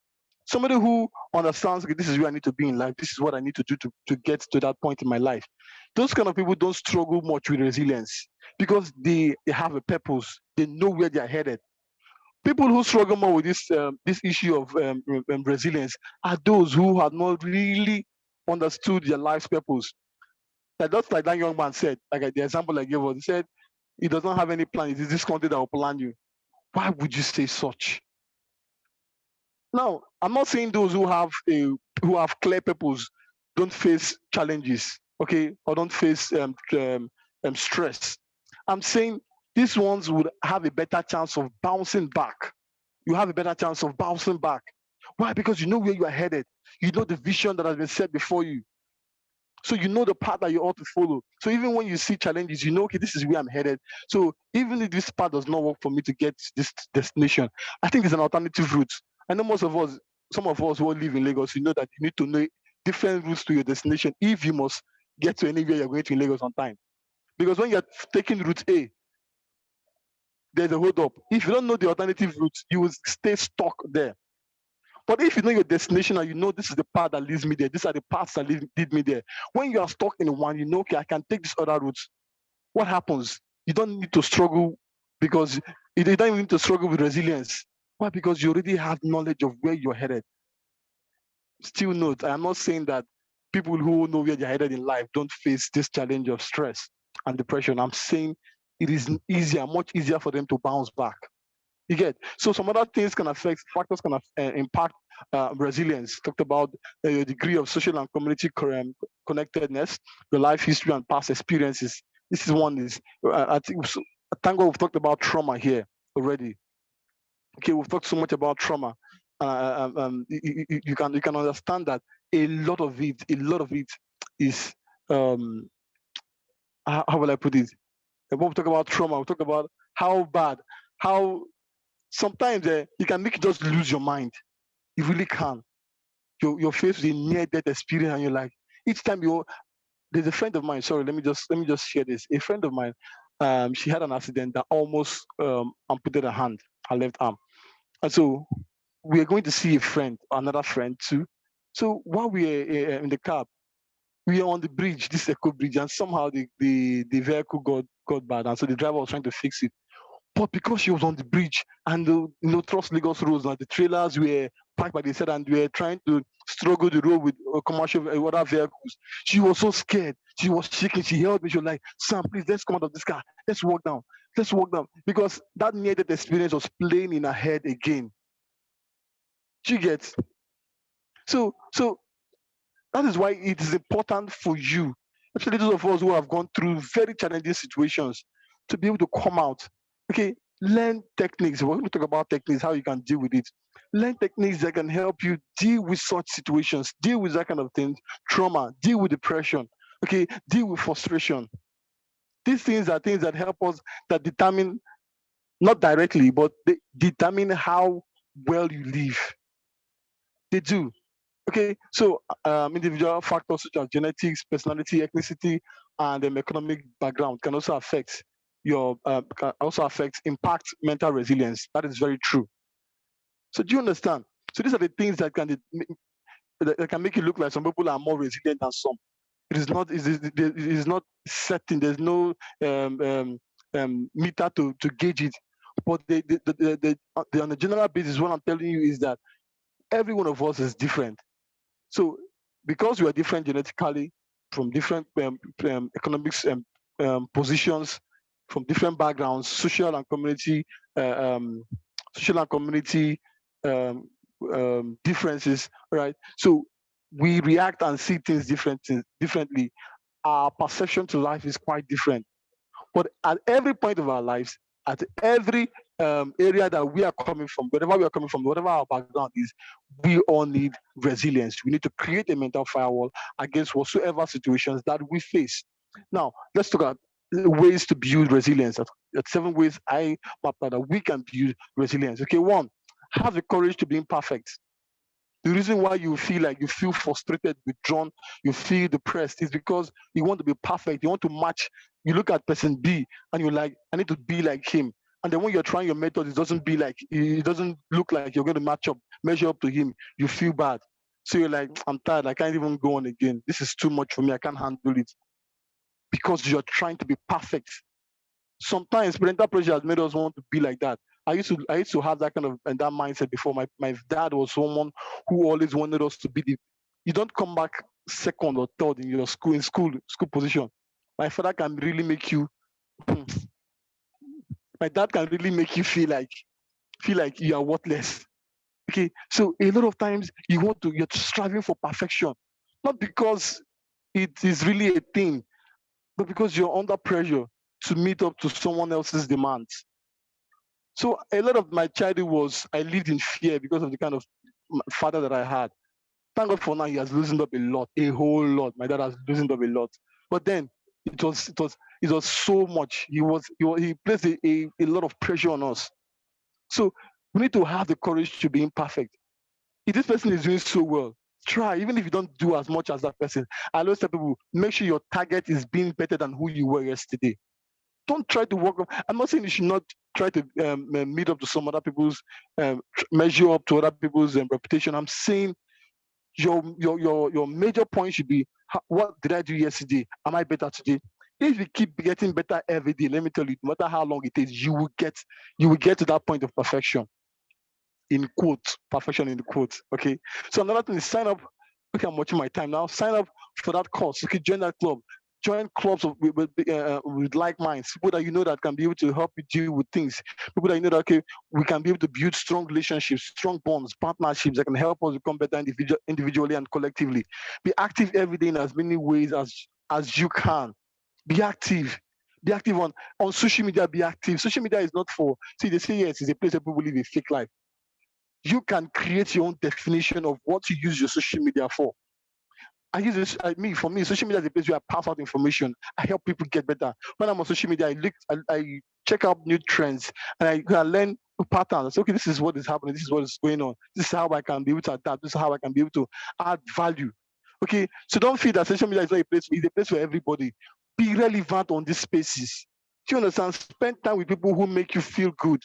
Somebody who understands, okay, this is where I need to be in life. This is what I need to do to get to that point in my life. Those kind of people don't struggle much with resilience because they have a purpose. They know where they are headed. People who struggle more with this issue of resilience are those who have not really understood their life's purpose. Like just like that young man said, like the example I gave us, he said he does not have any plan. It is this country that will plan you. Why would you say such? Now, I'm not saying those who have clear purpose don't face challenges, okay, or don't face stress. I'm saying these ones would have a better chance of bouncing back. You have a better chance of bouncing back. Why? Because you know where you are headed. You know the vision that has been set before you. So you know the path that you ought to follow. So even when you see challenges, you know, okay, this is where I'm headed. So even if this path does not work for me to get this destination, I think there's an alternative route. I know some of us who live in Lagos, you know that you need to know different routes to your destination if you must get to anywhere you're going to in Lagos on time. Because when you're taking route A, there's a hold up. If you don't know the alternative route, you will stay stuck there. But if you know your destination and you know this is the path that leads me there, these are the paths that lead me there. When you are stuck in one, you know, okay, I can take this other route. What happens? You don't need to struggle because you don't even need to struggle with resilience. Why? Because you already have knowledge of where you're headed. Still note, I am not saying that people who know where they're headed in life don't face this challenge of stress and depression. I'm saying it is easier, much easier for them to bounce back. You get, so some other things can affect, factors can impact resilience. Talked about your degree of social and community connectedness, your life history and past experiences. This is one is I think thank God we've talked about trauma here already. Okay, we've talked so much about trauma. You can understand that a lot of it is how will I put it? When we talk about trauma, we talk about how bad, how sometimes you can make you just lose your mind. You really can. You're faced with a near-death experience, and you're like, each time there's a friend of mine. Sorry, let me just share this. A friend of mine, she had an accident that almost amputated her hand, her left arm, and so we are going to see a friend, another friend too. So while we are in the cab, we are on the bridge, this Echo bridge, and somehow the vehicle got bad, and so the driver was trying to fix it. But because she was on the bridge and Trust Lagos roads, and the trailers were parked by the side and we were trying to struggle the road with commercial other vehicles, she was so scared. She was shaking. She held me. She was like, "Sam, please, let's come out of this car. Let's walk down. Let's walk down." Because that near-death experience was playing in her head again. She gets. So that is why it is important for you, especially those of us who have gone through very challenging situations, to be able to come out. Okay, learn techniques. We're going to talk about techniques, how you can deal with it. Learn techniques that can help you deal with such situations, deal with that kind of things, trauma, deal with depression, okay, deal with frustration. These things are things that help us, that determine, not directly, but they determine how well you live. They do. Okay, so individual factors such as genetics, personality, ethnicity, and economic background can also affect impact mental resilience. That is very true. So do you understand? So these are the things that can make it look like some people are more resilient than some. It is not. It is not certain. There's no meter to gauge it. But on a general basis, what I'm telling you is that every one of us is different. So because we are different genetically, from different economics positions, from different backgrounds, social and community differences, right? So we react and see things differently. Our perception to life is quite different. But at every point of our lives, at every area that we are coming from, wherever we are coming from, whatever our background is, we all need resilience. We need to create a mental firewall against whatsoever situations that we face. Now, let's talk about ways to build resilience. At 7 ways I mapped out that we can build resilience. Okay, one, have the courage to be imperfect. The reason why you feel frustrated, withdrawn, you feel depressed is because you want to be perfect. You want to match. You look at person B and you're like, I need to be like him. And then when you're trying your method, it doesn't look like you're going to measure up to him. You feel bad. So you're like, I'm tired. I can't even go on again. This is too much for me. I can't handle it. Because you're trying to be perfect. Sometimes parental pressure has made us want to be like that. I used to have that kind of that mindset before. My dad was someone who always wanted us to be you don't come back second or third in your school position. My father can really make you my dad can really make you feel like you are worthless. Okay, so a lot of times you're striving for perfection, not because it is really a thing, but because you're under pressure to meet up to someone else's demands. So a lot of my childhood I lived in fear because of the kind of father that I had. Thank God for now, he has loosened up a whole lot. My dad has loosened up a lot. But then it was so much. He placed a lot of pressure on us. So we need to have the courage to be imperfect. If this person is doing so well, try, even if you don't do as much as that person. I always tell people, make sure your target is being better than who you were yesterday. Don't try to work. I'm not saying you should not try to meet up to some other people's, measure up to other people's reputation. I'm saying your major point should be, what did I do yesterday? Am I better today? If you keep getting better every day, let me tell you, no matter how long it takes, you will get to that point of perfection. In quotes, perfection in the quotes. Okay. So another thing is sign up. Okay, I'm watching my time now. Sign up for that course. Okay, join that club. Join clubs with like minds, people that you know that can be able to help you deal with things. People that you know that, okay, we can be able to build strong relationships, strong bonds, partnerships that can help us become better individually and collectively. Be active every day in as many ways as you can. Be active. Be active on social media. Be active. Social media is not for, see, they say yes, it's a place where people live a fake life. You can create your own definition of what to use your social media for. For me, social media is a place where I pass out information. I help people get better. When I'm on social media, I check out new trends and I learn patterns. Okay, this is what is happening. This is what is going on. This is how I can be able to adapt. This is how I can be able to add value. Okay, so don't feel that social media is not a place. It's a place for everybody. Be relevant on these spaces. Do you understand? Spend time with people who make you feel good.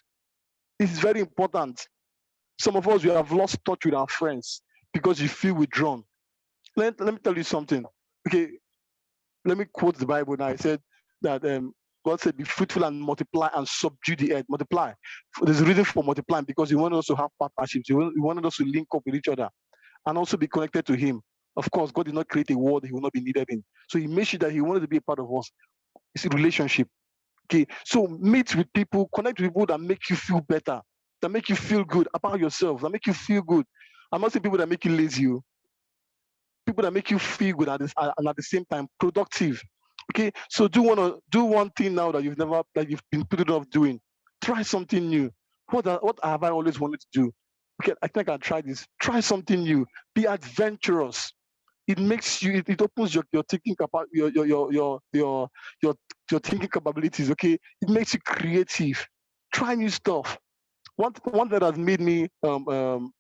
It's very important. Some of us, we have lost touch with our friends because you feel withdrawn. Let me tell you something. Okay, let me quote the Bible now. It said that God said, be fruitful and multiply and subdue the earth. Multiply. There's a reason for multiplying, because He wanted us to have partnerships. He wanted us to link up with each other and also be connected to Him. Of course, God did not create a world He will not be needed in. So He made sure that He wanted to be a part of us. It's a relationship. Okay, so meet with people, connect with people that make you feel better, that make you feel good about yourself, that make you feel good. I'm not saying people that make you lazy. People that make you feel good and at the same time productive. Okay, so do one thing now that you've been putting off doing. Try something new. What have I always wanted to do? Okay, I think I can try this. Try something new. Be adventurous. It makes you. It opens your thinking your thinking capabilities. Okay, it makes you creative. Try new stuff. One that has made me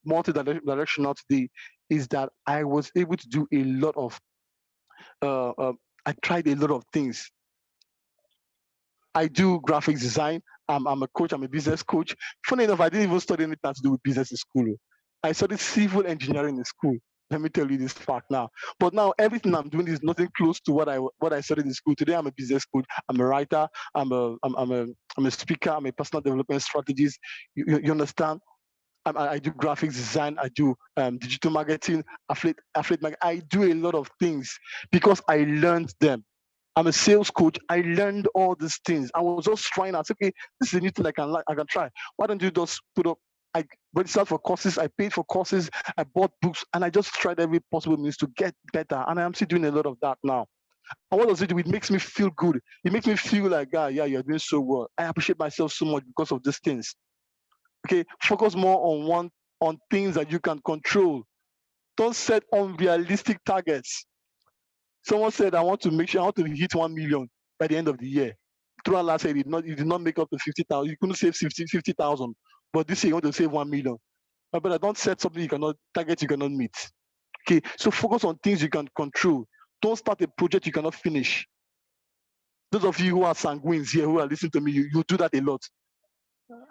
multi-directional today is that I was able to do a lot of. I tried a lot of things. I do graphics design. I'm a coach. I'm a business coach. Funny enough, I didn't even study anything to do with business in school. I studied civil engineering in school. Let me tell you this fact now. But now everything I'm doing is nothing close to what I studied in school. Today I'm a business coach. I'm a writer. I'm a speaker. I'm a personal development strategist. You understand? I do graphics design. I do digital marketing, affiliate marketing. I do a lot of things because I learned them. I'm a sales coach. I learned all these things. I was just trying out. Okay, this is a new thing I can try. Why don't you just put up? I registered for courses. I paid for courses. I bought books, and I just tried every possible means to get better. And I am still doing a lot of that now. And what does it do? It makes me feel good. It makes me feel like, yeah, you're doing so well. I appreciate myself so much because of these things. Okay, focus more on things that you can control. Don't set unrealistic targets. Someone said, I want to hit 1 million by the end of the year. Throughout last year, you did not make up to 50,000. You couldn't save 50,000. But this year, you want to save 1 million. But I don't set something you cannot target, you cannot meet. Okay, so focus on things you can control. Don't start a project you cannot finish. Those of you who are sanguines here, who are listening to me, you do that a lot.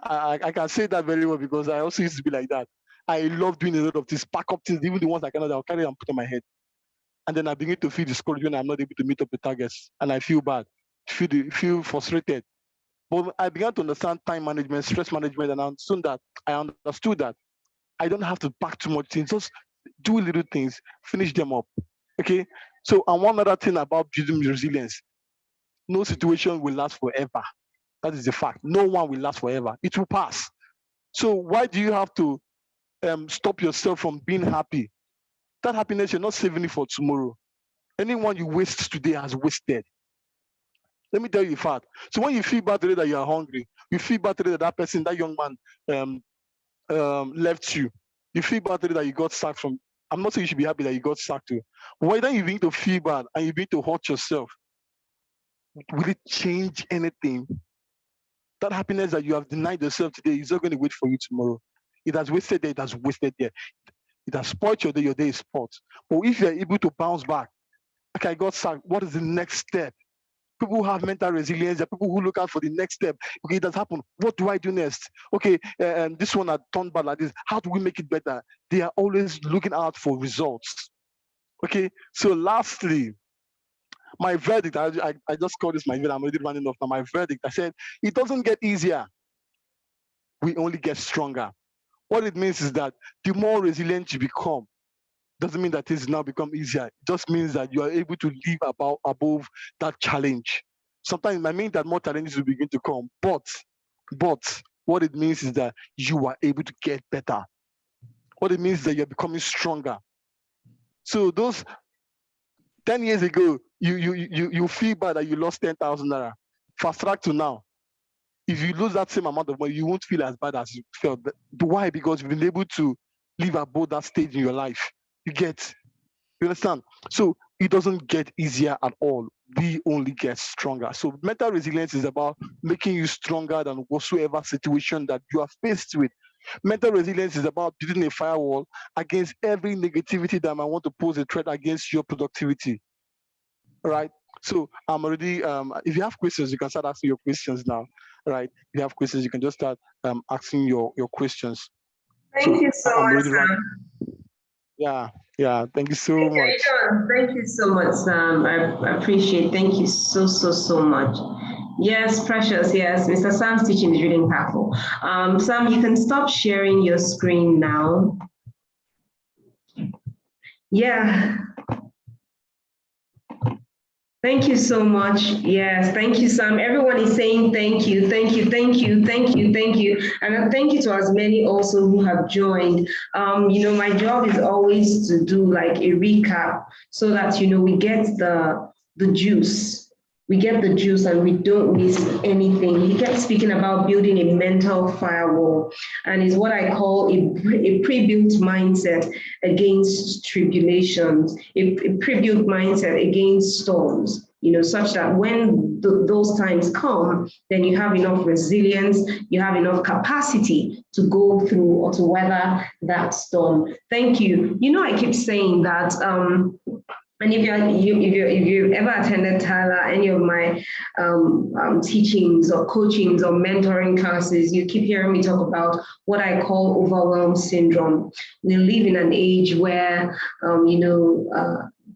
I can say that very well because I also used to be like that. I love doing a lot of things, pack up things, even the ones I cannot, I'll carry and put on my head. And then I begin to feel discouraged when I'm not able to meet up the targets, and I feel bad, feel frustrated. But I began to understand time management, stress management, and I understood that I don't have to pack too much things. Just do little things, finish them up. Okay. So, and one other thing about building resilience: no situation will last forever. That is the fact. No one will last forever. It will pass. So why do you have to stop yourself from being happy? That happiness, you're not saving it for tomorrow. Anyone you waste today has wasted. Let me tell you a fact. So when you feel bad today that you are hungry, you feel bad today that that person, that young man left you, you feel bad today that you got sacked from, I'm not saying you should be happy that you got sacked to. Why then you begin to feel bad and you begin to hurt yourself? Will it change anything? That happiness that you have denied yourself today is not going to wait for you tomorrow. It has wasted there, it has wasted there. It has spoiled your day is spoiled. But if you're able to bounce back, okay, I got sacked, what is the next step? People who have mental resilience, there are people who look out for the next step. Okay, it has happened. What do I do next? Okay, this one had turned bad like this. How do we make it better? They are always looking out for results. Okay, so lastly, my verdict, I just call this my verdict. I'm already running off now. My verdict, I said, it doesn't get easier. We only get stronger. What it means is that the more resilient you become, doesn't mean that it's now become easier. It just means that you are able to live above that challenge. Sometimes it might mean that more challenges will begin to come, but what it means is that you are able to get better. What it means is that you're becoming stronger. So those 10 years ago, you feel bad that you lost 10,000 naira. Fast track to now. If you lose that same amount of money, you won't feel as bad as you felt. Why? Because you've been able to live above that stage in your life. You understand? So it doesn't get easier at all. We only get stronger. So mental resilience is about making you stronger than whatsoever situation that you are faced with. Mental resilience is about building a firewall against every negativity that might want to pose a threat against your productivity. All right. So I'm already, if you have questions, you can start asking your questions now. Right. If you have questions, you can just start asking your questions. Thank you so much, Sam. Yeah. Thank you so much. Thank you so much, Sam. I appreciate. Thank you so much. Yes, Precious. Yes, Mr. Sam's teaching is really impactful. Sam, you can stop sharing your screen now. Yeah. Thank you so much. Yes, thank you, Sam. Everyone is saying thank you. And thank you to as many also who have joined. My job is always to do like a recap so that, we get the juice. We get the juice and we don't miss anything. He kept speaking about building a mental firewall, and is what I call a pre-built mindset against tribulations, a pre-built mindset against storms, such that when those times come, then you have enough resilience, you have enough capacity to go through or to weather that storm. Thank you. I keep saying that, and if you've ever attended TALA, any of my teachings or coachings or mentoring classes, you keep hearing me talk about what I call overwhelm syndrome. We live in an age where,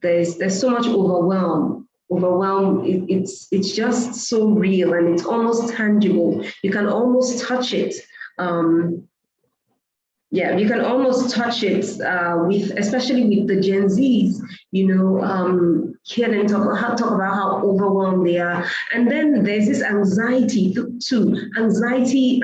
there's so much overwhelm. It's just so real and it's almost tangible. You can almost touch it. You can almost touch it especially with the Gen Zs, hear them talk about how overwhelmed they are. And then there's this anxiety too, anxiety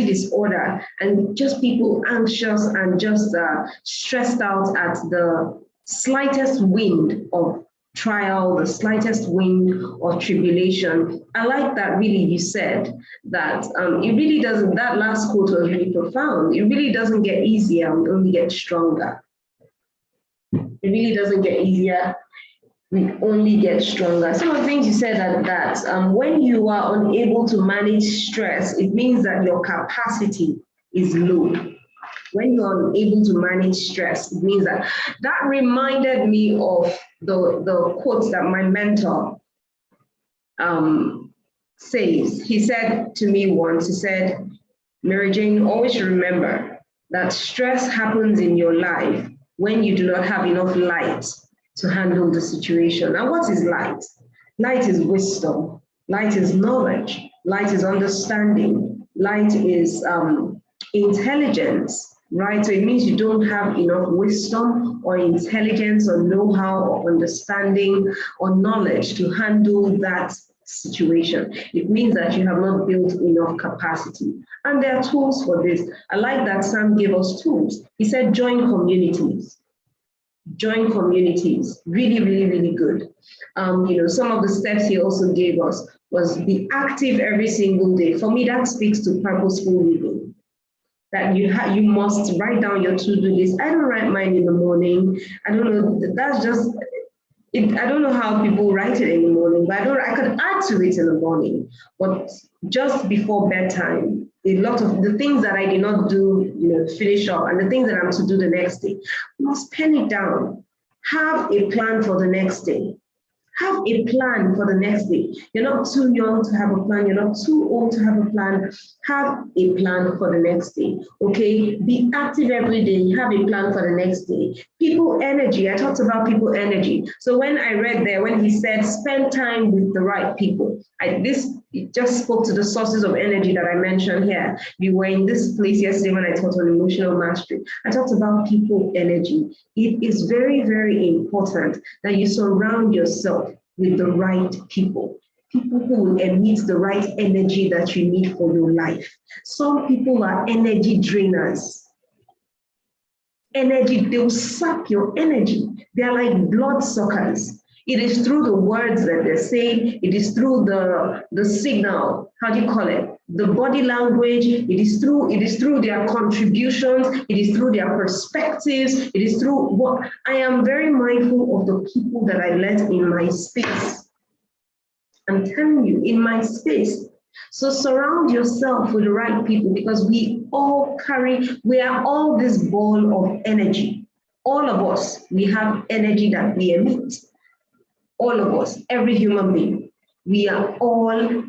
disorder, and just people anxious and just stressed out at the slightest wind of trial, the slightest wind of tribulation. I like that really you said that it really doesn't, that last quote was really profound. It really doesn't get easier, we only get stronger. It really doesn't get easier, we only get stronger. Some of the things you said that when you are unable to manage stress, it means that your capacity is low. when you're unable to manage stress, it means that reminded me of the quote that my mentor says. He said to me once, he said, Mary Jane, always remember that stress happens in your life when you do not have enough light to handle the situation. Now, what is light? Light is wisdom. Light is knowledge. Light is understanding. Light is intelligence, right? So it means you don't have enough wisdom or intelligence or know-how or understanding or knowledge to handle that situation. It means that you have not built enough capacity. And there are tools for this. I like that Sam gave us tools. He said, join communities. Join communities. Really, really, really good. Some of the steps he also gave us was be active every single day. For me, that speaks to purposeful living. That you must write down your to-do list. I don't write mine in the morning. I don't know. That's just I don't know how people write it in the morning, but I could add to it in the morning. But just before bedtime, a lot of the things that I did not do, finish up, and the things that I'm to do the next day, you must pen it down. Have a plan for the next day. Have a plan for the next day. You're not too young to have a plan. You're not too old to have a plan. Have a plan for the next day, okay? Be active every day. Have a plan for the next day. People energy. I talked about people energy. So when I read there, when he said, spend time with the right people, it just spoke to the sources of energy that I mentioned here. We were in this place yesterday when I taught on emotional mastery. I talked about people energy. It is very, very important that you surround yourself with the right people. People who will emit the right energy that you need for your life. Some people are energy drainers. They will sap your energy. They are like blood suckers. It is through the words that they're saying. It is through the signal. How do you call it? The body language. It is through their contributions. It is through their perspectives. It is through what I am very mindful of the people that I let in my space. I'm telling you, in my space. So surround yourself with the right people because we are all this ball of energy. All of us, we have energy that we emit. All of us, every human being, we are all,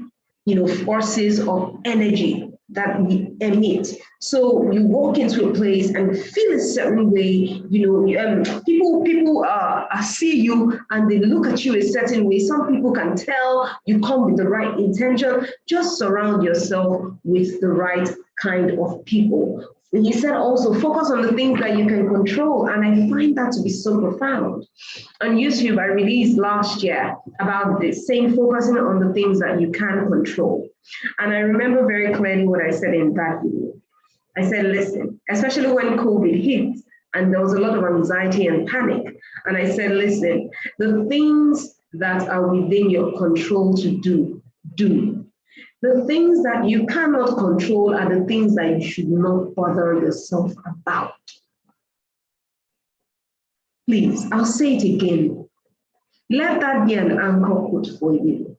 forces of energy that we emit. So you walk into a place and feel a certain way, people see you and they look at you a certain way. Some people can tell you come with the right intention. Just surround yourself with the right kind of people. And he said also, focus on the things that you can control. And I find that to be so profound. On YouTube, I released last year about this, saying focusing on the things that you can control. And I remember very clearly what I said in that video. I said, listen, especially when COVID hit and there was a lot of anxiety and panic. And I said, listen, the things that are within your control to do. The things that you cannot control are the things that you should not bother yourself about. Please, I'll say it again. Let that be an anchor quote for you.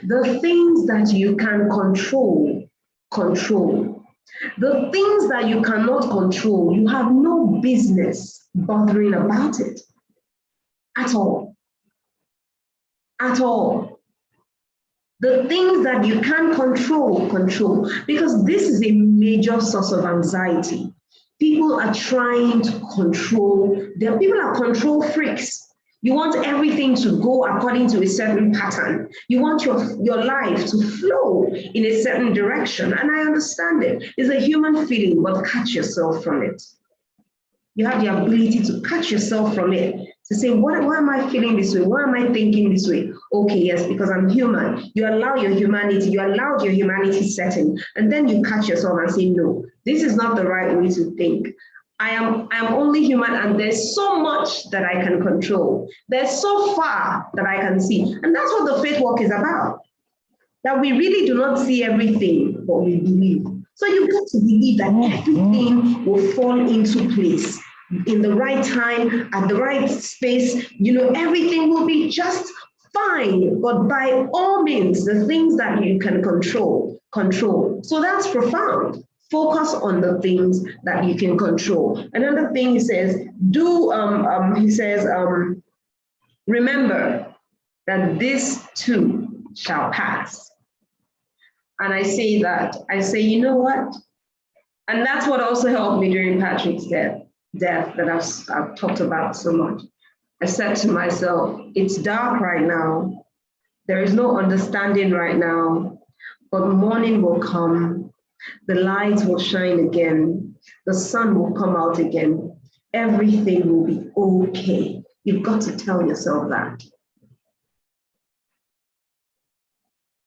The things that you can control. The things that you cannot control, you have no business bothering about it. At all. At all. The things that you can control, because this is a major source of anxiety. People are trying to control, people are control freaks. You want everything to go according to a certain pattern. You want your life to flow in a certain direction. And I understand it. It's a human feeling, but catch yourself from it. You have the ability to catch yourself from it. To say, why am I feeling this way? Why am I thinking this way? Okay, yes, because I'm human. You allowed your humanity setting, and then you catch yourself and say, no, this is not the right way to think. I am only human, and there's so much that I can control. There's so far that I can see. And that's what the faith work is about. That we really do not see everything, but we believe. So you've got to believe that everything will fall into place. In the right time, at the right space, everything will be just fine. But by all means, the things that you can control. So that's profound. Focus on the things that you can control. Another thing he says, remember that this too shall pass. And I say, you know what? And that's what also helped me during Patrick's death that I've talked about so much. I said to myself, it's dark right now. There is no understanding right now, but morning will come. The lights will shine again. The sun will come out again. Everything will be okay. You've got to tell yourself that.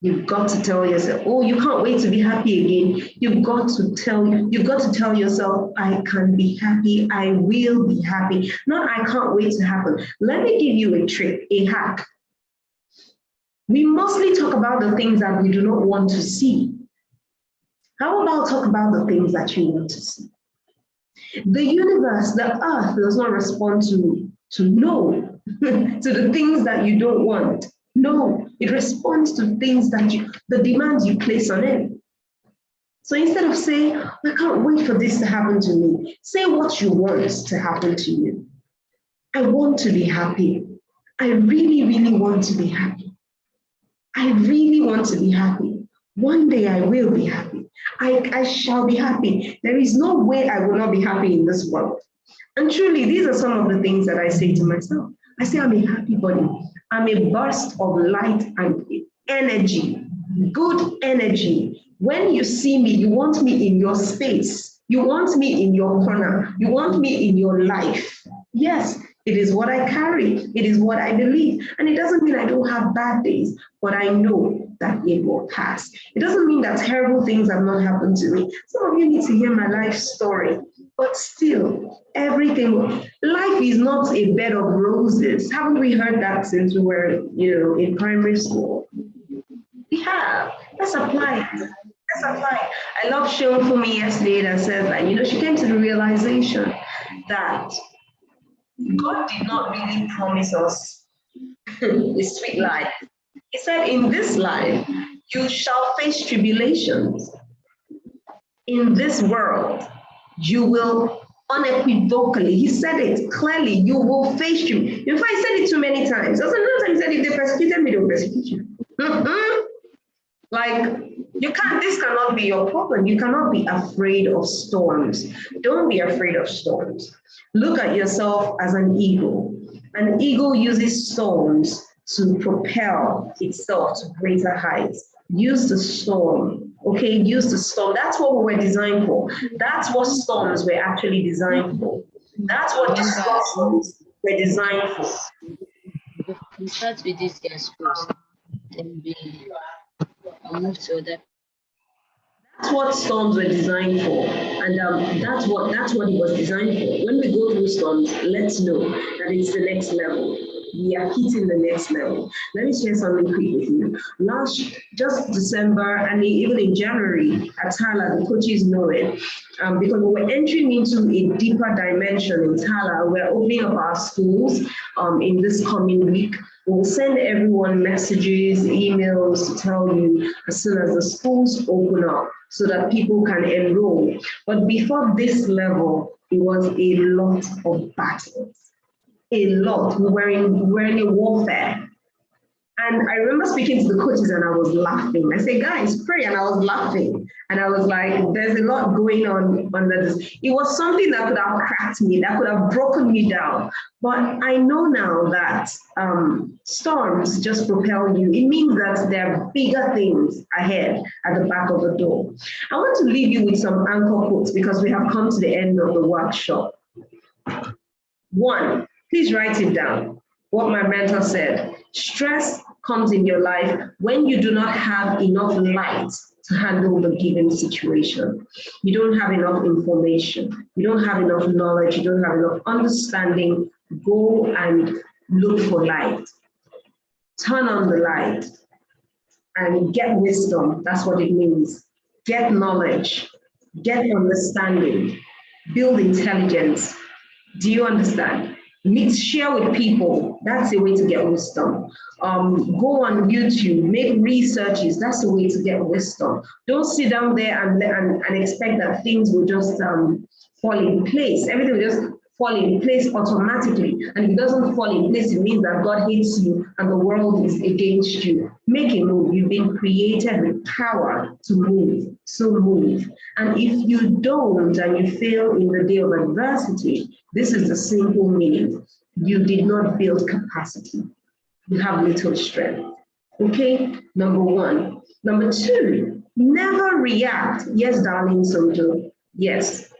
You've got to tell yourself, oh, you can't wait to be happy again. You've got to tell yourself, I can be happy. I will be happy. Not I can't wait to happen. Let me give you a trick, a hack. We mostly talk about the things that we do not want to see. How about talk about the things that you want to see? The universe, the earth does not respond to no, to the things that you don't want. No, it responds to things that the demands you place on it. So instead of saying, I can't wait for this to happen to me, say what you want to happen to you. I want to be happy. I really, really want to be happy. I really want to be happy. One day I will be happy. I shall be happy. There is no way I will not be happy in this world. And truly, these are some of the things that I say to myself. I say, I'm a happy body. I'm a burst of light and energy, good energy. When you see me, you want me in your space. You want me in your corner. You want me in your life. Yes, it is what I carry. It is what I believe. And it doesn't mean I don't have bad days, but I know that it will pass. It doesn't mean that terrible things have not happened to me. Some of you need to hear my life story. But still, life is not a bed of roses. Haven't we heard that since we were, in primary school? We have. Let's apply it. I love showing for me yesterday that says that, she came to the realization that God did not really promise us a sweet life. He said, in this life, you shall face tribulations. In this world, you will unequivocally, he said it clearly, you will face you. In fact, he said it too many times. Also, another time he said, if they persecuted me, they will persecute you. This cannot be your problem. You cannot be afraid of storms. Don't be afraid of storms. Look at yourself as an eagle. An eagle uses storms to propel itself to greater heights. Use the storm. Okay, use the storm. That's what we were designed for. That's what storms were actually designed for. That's what disruptions were designed for. We start with this guys first, then we move to other. That's what storms were designed for, and that's what it was designed for. When we go through storms, let's know that it's the next level. We are hitting the next level. Let me share something quick with you. Just December, and even in January at TALA, the coaches know it, because we were entering into a deeper dimension in TALA. We're opening up our schools in this coming week. We'll send everyone messages, emails to tell you as soon as the schools open up so that people can enroll. But before this level, it was a lot of battles. A lot. We were in a warfare. And I remember speaking to the coaches and I was laughing. I said, guys, pray. And I was laughing. And I was like, there's a lot going on under this. It was something that could have cracked me, that could have broken me down. But I know now that storms just propel you. It means that there are bigger things ahead at the back of the door. I want to leave you with some anchor quotes because we have come to the end of the workshop. 1, please write it down. What my mentor said, stress comes in your life when you do not have enough light to handle the given situation. You don't have enough information. You don't have enough knowledge. You don't have enough understanding. Go and look for light. Turn on the light and get wisdom. That's what it means. Get knowledge. Get understanding. Build intelligence. Do you understand? Share with people. That's the way to get wisdom. Go on YouTube, make researches. That's the way to get wisdom. Don't sit down there and expect that things will just fall in place. Everything will just fall in place automatically. And if it doesn't fall in place, it means that God hates you and the world is against you. Make a move. You've been created with power to move. So move. And if you don't and you fail in the day of adversity, this is the simple meaning. You did not build capacity. You have little strength. Okay? Number one. Number two, never react. Yes, darling Sojo. Yes.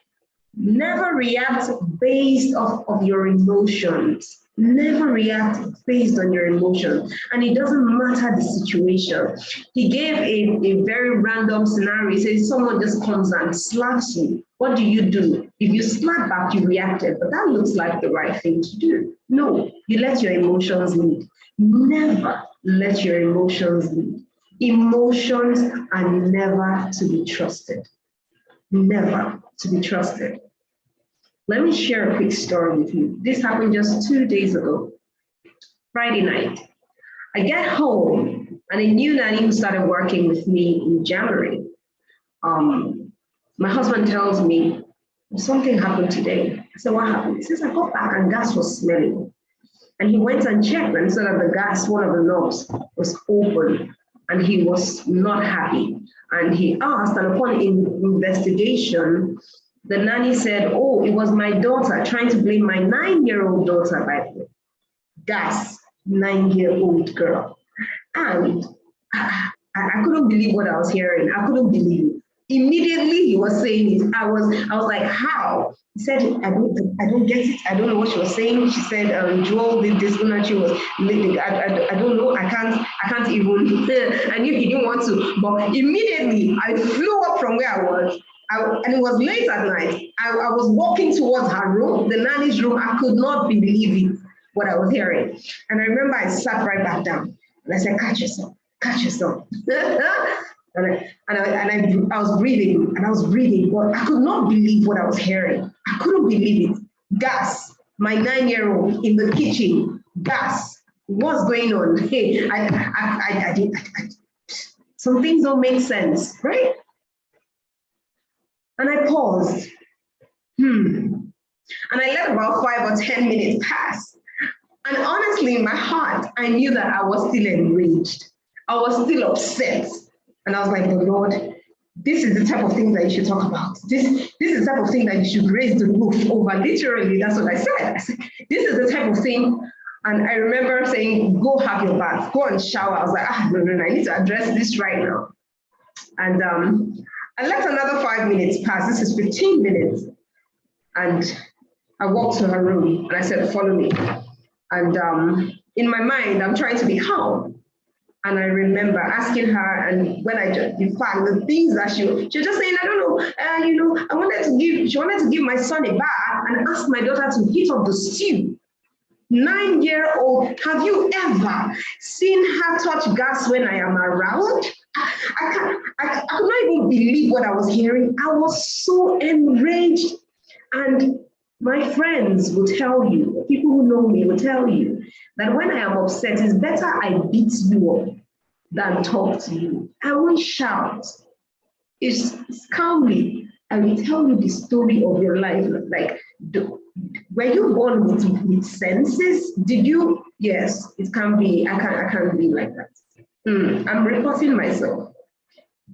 Never react based off of your emotions. Never react based on your emotions. And it doesn't matter the situation. He gave a very random scenario. He says someone just comes and slaps you. What do? If you slap back, you reacted, but that looks like the right thing to do. No, you let your emotions lead. Never let your emotions lead. Emotions are never to be trusted. Never to be trusted. Let me share a quick story with you. This happened just 2 days ago, Friday night. I get home and a new nanny who started working with me in January. My husband tells me, something happened today. I said, what happened? He says, I got back and gas was smelling. And he went and checked and said that the gas, one of the knobs was open and he was not happy. And he asked, and upon investigation, the nanny said, oh, it was my daughter, trying to blame my 9-year-old daughter, by the way. Gas, 9-year-old girl. And I couldn't believe what I was hearing. I couldn't believe it. Immediately he was saying it. I was like, how? He said, I don't get it. I don't know what she was saying. She said, Joel did this one and she was living. I don't know. I can't even. I knew he didn't want to. But immediately I flew up from where I was. And it was late at night. I was walking towards her room, the nanny's room. I could not believe it, what I was hearing. And I remember I sat right back down and I said, catch yourself, catch yourself. And I was breathing and I was breathing, but I could not believe what I was hearing. I couldn't believe it. Gas, my 9-year-old in the kitchen, gas. What's going on? Hey, some things don't make sense, right? And I paused. And I let about 5 or 10 minutes pass. And honestly, in my heart, I knew that I was still enraged. I was still upset. And I was like, but Lord, this is the type of thing that you should talk about. This is the type of thing that you should raise the roof over. Literally, that's what I said. I said, this is the type of thing. And I remember saying, go have your bath, go and shower. I was like, no, I need to address this right now. And I let another 5 minutes pass. This is 15 minutes. And I walked to her room and I said, follow me. And in my mind, I'm trying to be calm. And I remember asking her, and when in fact, the things that she was just saying, I don't know, she wanted to give my son a bath and ask my daughter to heat up the stew. 9-year-old, have you ever seen her touch gas when I am around? I could not even believe what I was hearing. I was so enraged. And my friends will tell you, people who know me will tell you, that when I am upset, it's better I beat you up than talk to you. I won't shout. It's calmly. I will tell you the story of your life. Like, were you born with senses? Did you? Yes, it can be. I can't be like that. I'm reporting myself.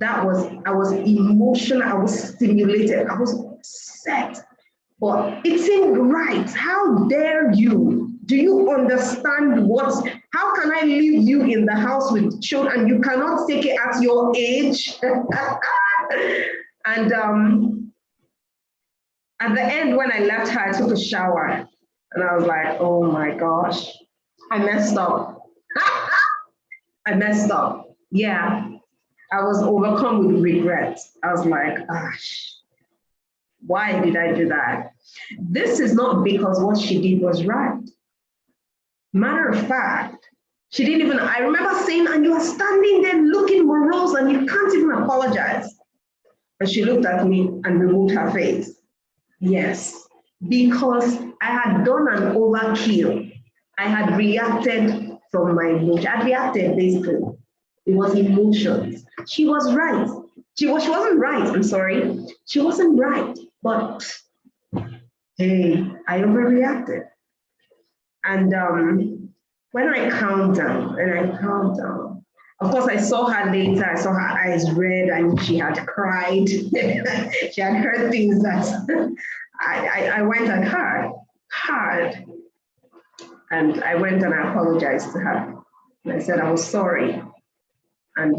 I was emotional. I was stimulated. I was upset. But it seemed right. How dare you? Do you understand how can I leave you in the house with children and you cannot take it at your age? And at the end, when I left her, I took a shower and I was like, oh my gosh, I messed up. I messed up. Yeah, I was overcome with regret. I was like, gosh, why did I do that? This is not because what she did was right. Matter of fact, she didn't even, I remember saying, and you are standing there looking morose and you can't even apologize. And she looked at me and removed her face. Yes, because I had done an overkill. I had reacted from my emotion. I had reacted basically. It was emotions. She was right. She wasn't right, I'm sorry. She wasn't right, but hey, I overreacted. And when I calmed down, of course, I saw her later. I saw her eyes red and she had cried. She had heard things that I went at her hard. And I went and I apologized to her. And I said I was sorry. And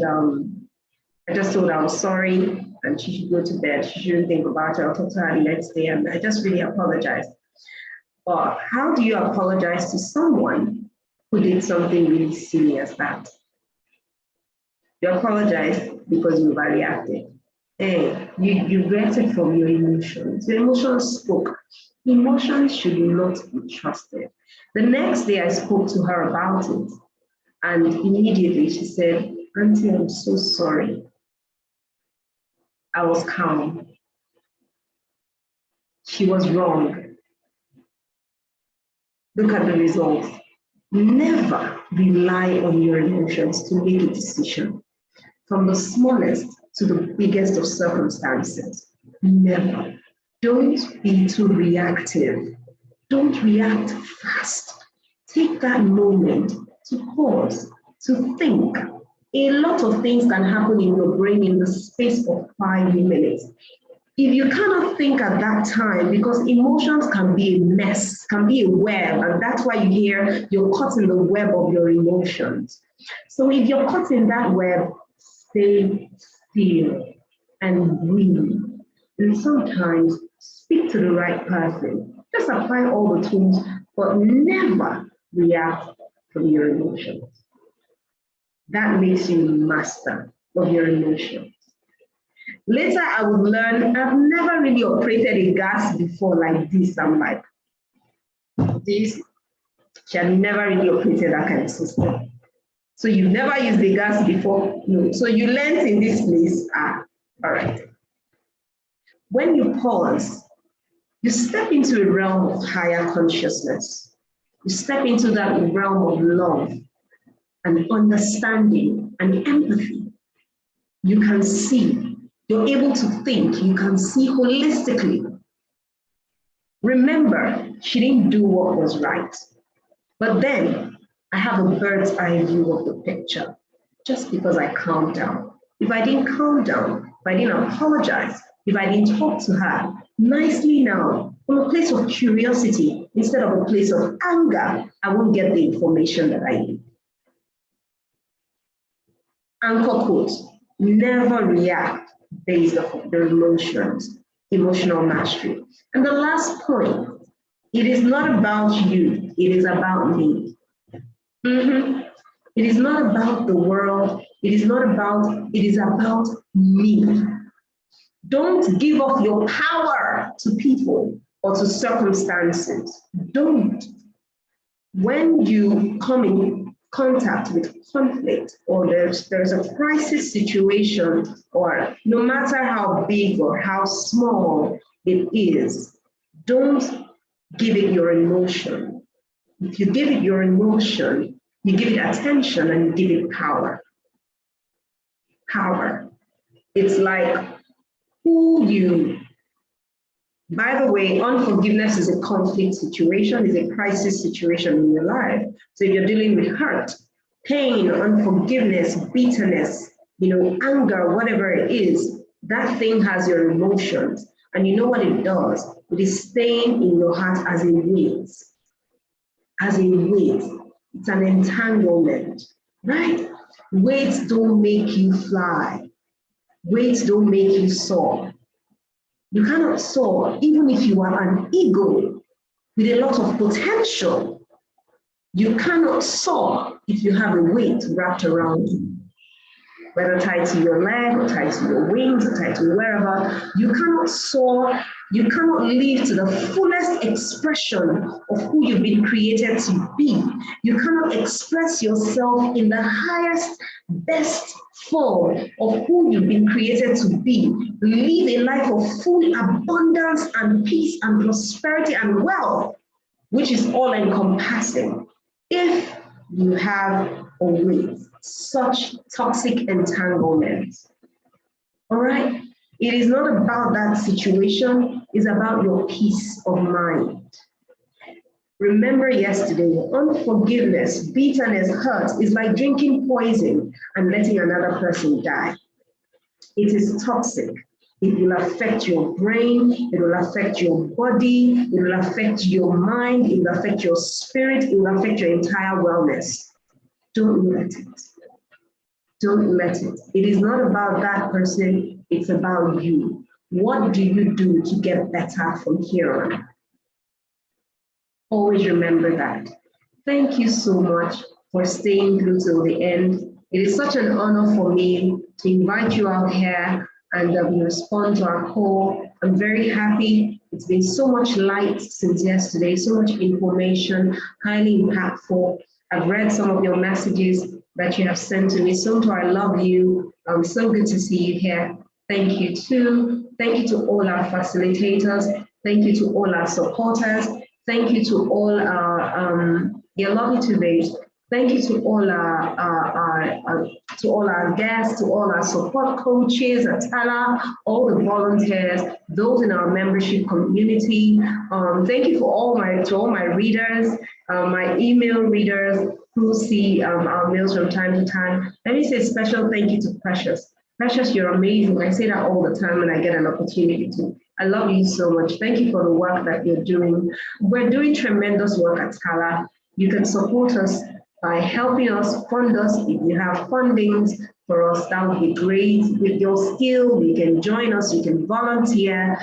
I just told her I was sorry and she should go to bed. She shouldn't think about it. I'll talk to her the next day. And I just really apologized. But how do you apologize to someone who did something really silly as that? You apologize because you overreacted. Hey, you reacted from your emotions. Your emotions spoke. Emotions should not be trusted. The next day I spoke to her about it. And immediately she said, Auntie, I'm so sorry. I was calm. She was wrong. Look at the results. Never rely on your emotions to make a decision. From the smallest to the biggest of circumstances. Never. Don't be too reactive. Don't react fast. Take that moment to pause, to think. A lot of things can happen in your brain in the space of 5 minutes. If you cannot think at that time, because emotions can be a mess, can be a web, and that's why you hear you're caught in the web of your emotions. So if you're caught in that web, stay still and breathe. And sometimes speak to the right person. Just apply all the tools, but never react from your emotions. That makes you master of your emotions. Later, I would learn, I've never really operated a gas before like this. I'm like, this, she had never really operated that kind of system. So you've never used the gas before? No. So you learned in this place? All right. When you pause, you step into a realm of higher consciousness. You step into that realm of love and understanding and empathy. You can see, you're able to think, you can see holistically. Remember, she didn't do what was right. But then I have a bird's eye view of the picture just because I calmed down. If I didn't calm down, if I didn't apologize, if I didn't talk to her nicely now, from a place of curiosity instead of a place of anger, I won't get the information that I need. Anchor quote, never react based on their emotions, emotional mastery. And the last point, it is not about you, it is about me. It is not about the world, it is about me. Don't give up your power to people or to circumstances. Don't. When you come in contact with conflict or there's a crisis situation, or no matter how big or how small it is, don't give it your emotion. If you give it your emotion, you give it attention and you give it power. Power. It's like who you. By the way, unforgiveness is a conflict situation, is a crisis situation in your life. So if you're dealing with hurt, pain, unforgiveness, bitterness, anger, whatever it is, that thing has your emotions. And you know what it does? It is staying in your heart as a weight. As a weight. It's an entanglement, right? Weights don't make you fly. Weights don't make you soar. You cannot soar even if you are an eagle with a lot of potential. You cannot soar if you have a weight wrapped around you. whether tied to your leg or tied to your wings or tied to wherever. You cannot soar, you cannot live to the fullest expression of who you've been created to be. You cannot express yourself in the highest, best form of who you've been created to be. Live a life of full abundance and peace and prosperity and wealth, which is all encompassing, if you have or with such toxic entanglements. All right? It is not about that situation, it's about your peace of mind. Remember yesterday, unforgiveness, bitterness, hurt is like drinking poison and letting another person die. It is toxic. It will affect your brain, it will affect your body, it will affect your mind, it will affect your spirit, it will affect your entire wellness. Don't let it. Don't let it. It is not about that person, it's about you. What do you do to get better from here on? Always remember that. Thank you so much for staying through till the end. It is such an honor for me to invite you out here and you respond to our call. I'm very happy. It's been so much light since yesterday, so much information, highly impactful. I've read some of your messages that you have sent to me. So I love you. So good to see you here. Thank you too. Thank you to all our facilitators. Thank you to all our supporters. Thank you to all our, love you too, babes. Thank you to all our guests, to all our support coaches at TALA, all the volunteers, those in our membership community. Thank you for all my readers, my email readers who see our mails from time to time. Let me say a special thank you to Precious. Precious, you're amazing. I say that all the time when I get an opportunity to. I love you so much. Thank you for the work that you're doing. We're doing tremendous work at TALA. You can support us by helping us, fund us. If you have fundings for us, that would be great. With your skill, you can join us, you can volunteer,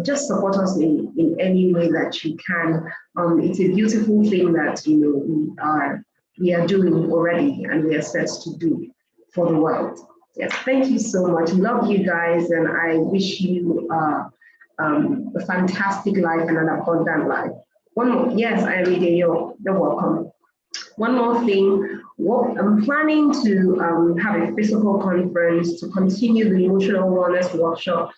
just support us in any way that you can. It's a beautiful thing that we are doing already and we are set to do for the world. Yes, thank you so much. Love you guys, and I wish you a fantastic life and an abundant life. One more, yes, I read it. You're welcome. One more thing, I'm planning to have a physical conference to continue the emotional wellness workshop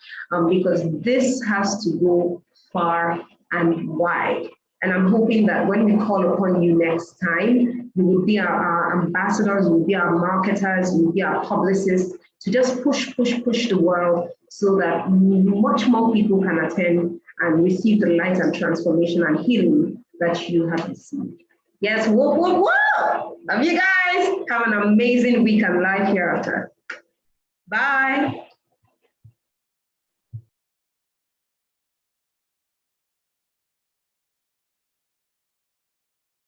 because this has to go far and wide. And I'm hoping that when we call upon you next time, you will be our ambassadors, you will be our marketers, you will be our publicists to just push the world so that much more people can attend and receive the light and transformation and healing that you have received. Yes, whoop, whoop, whoop. Love you guys. Have an amazing week and life hereafter. Bye.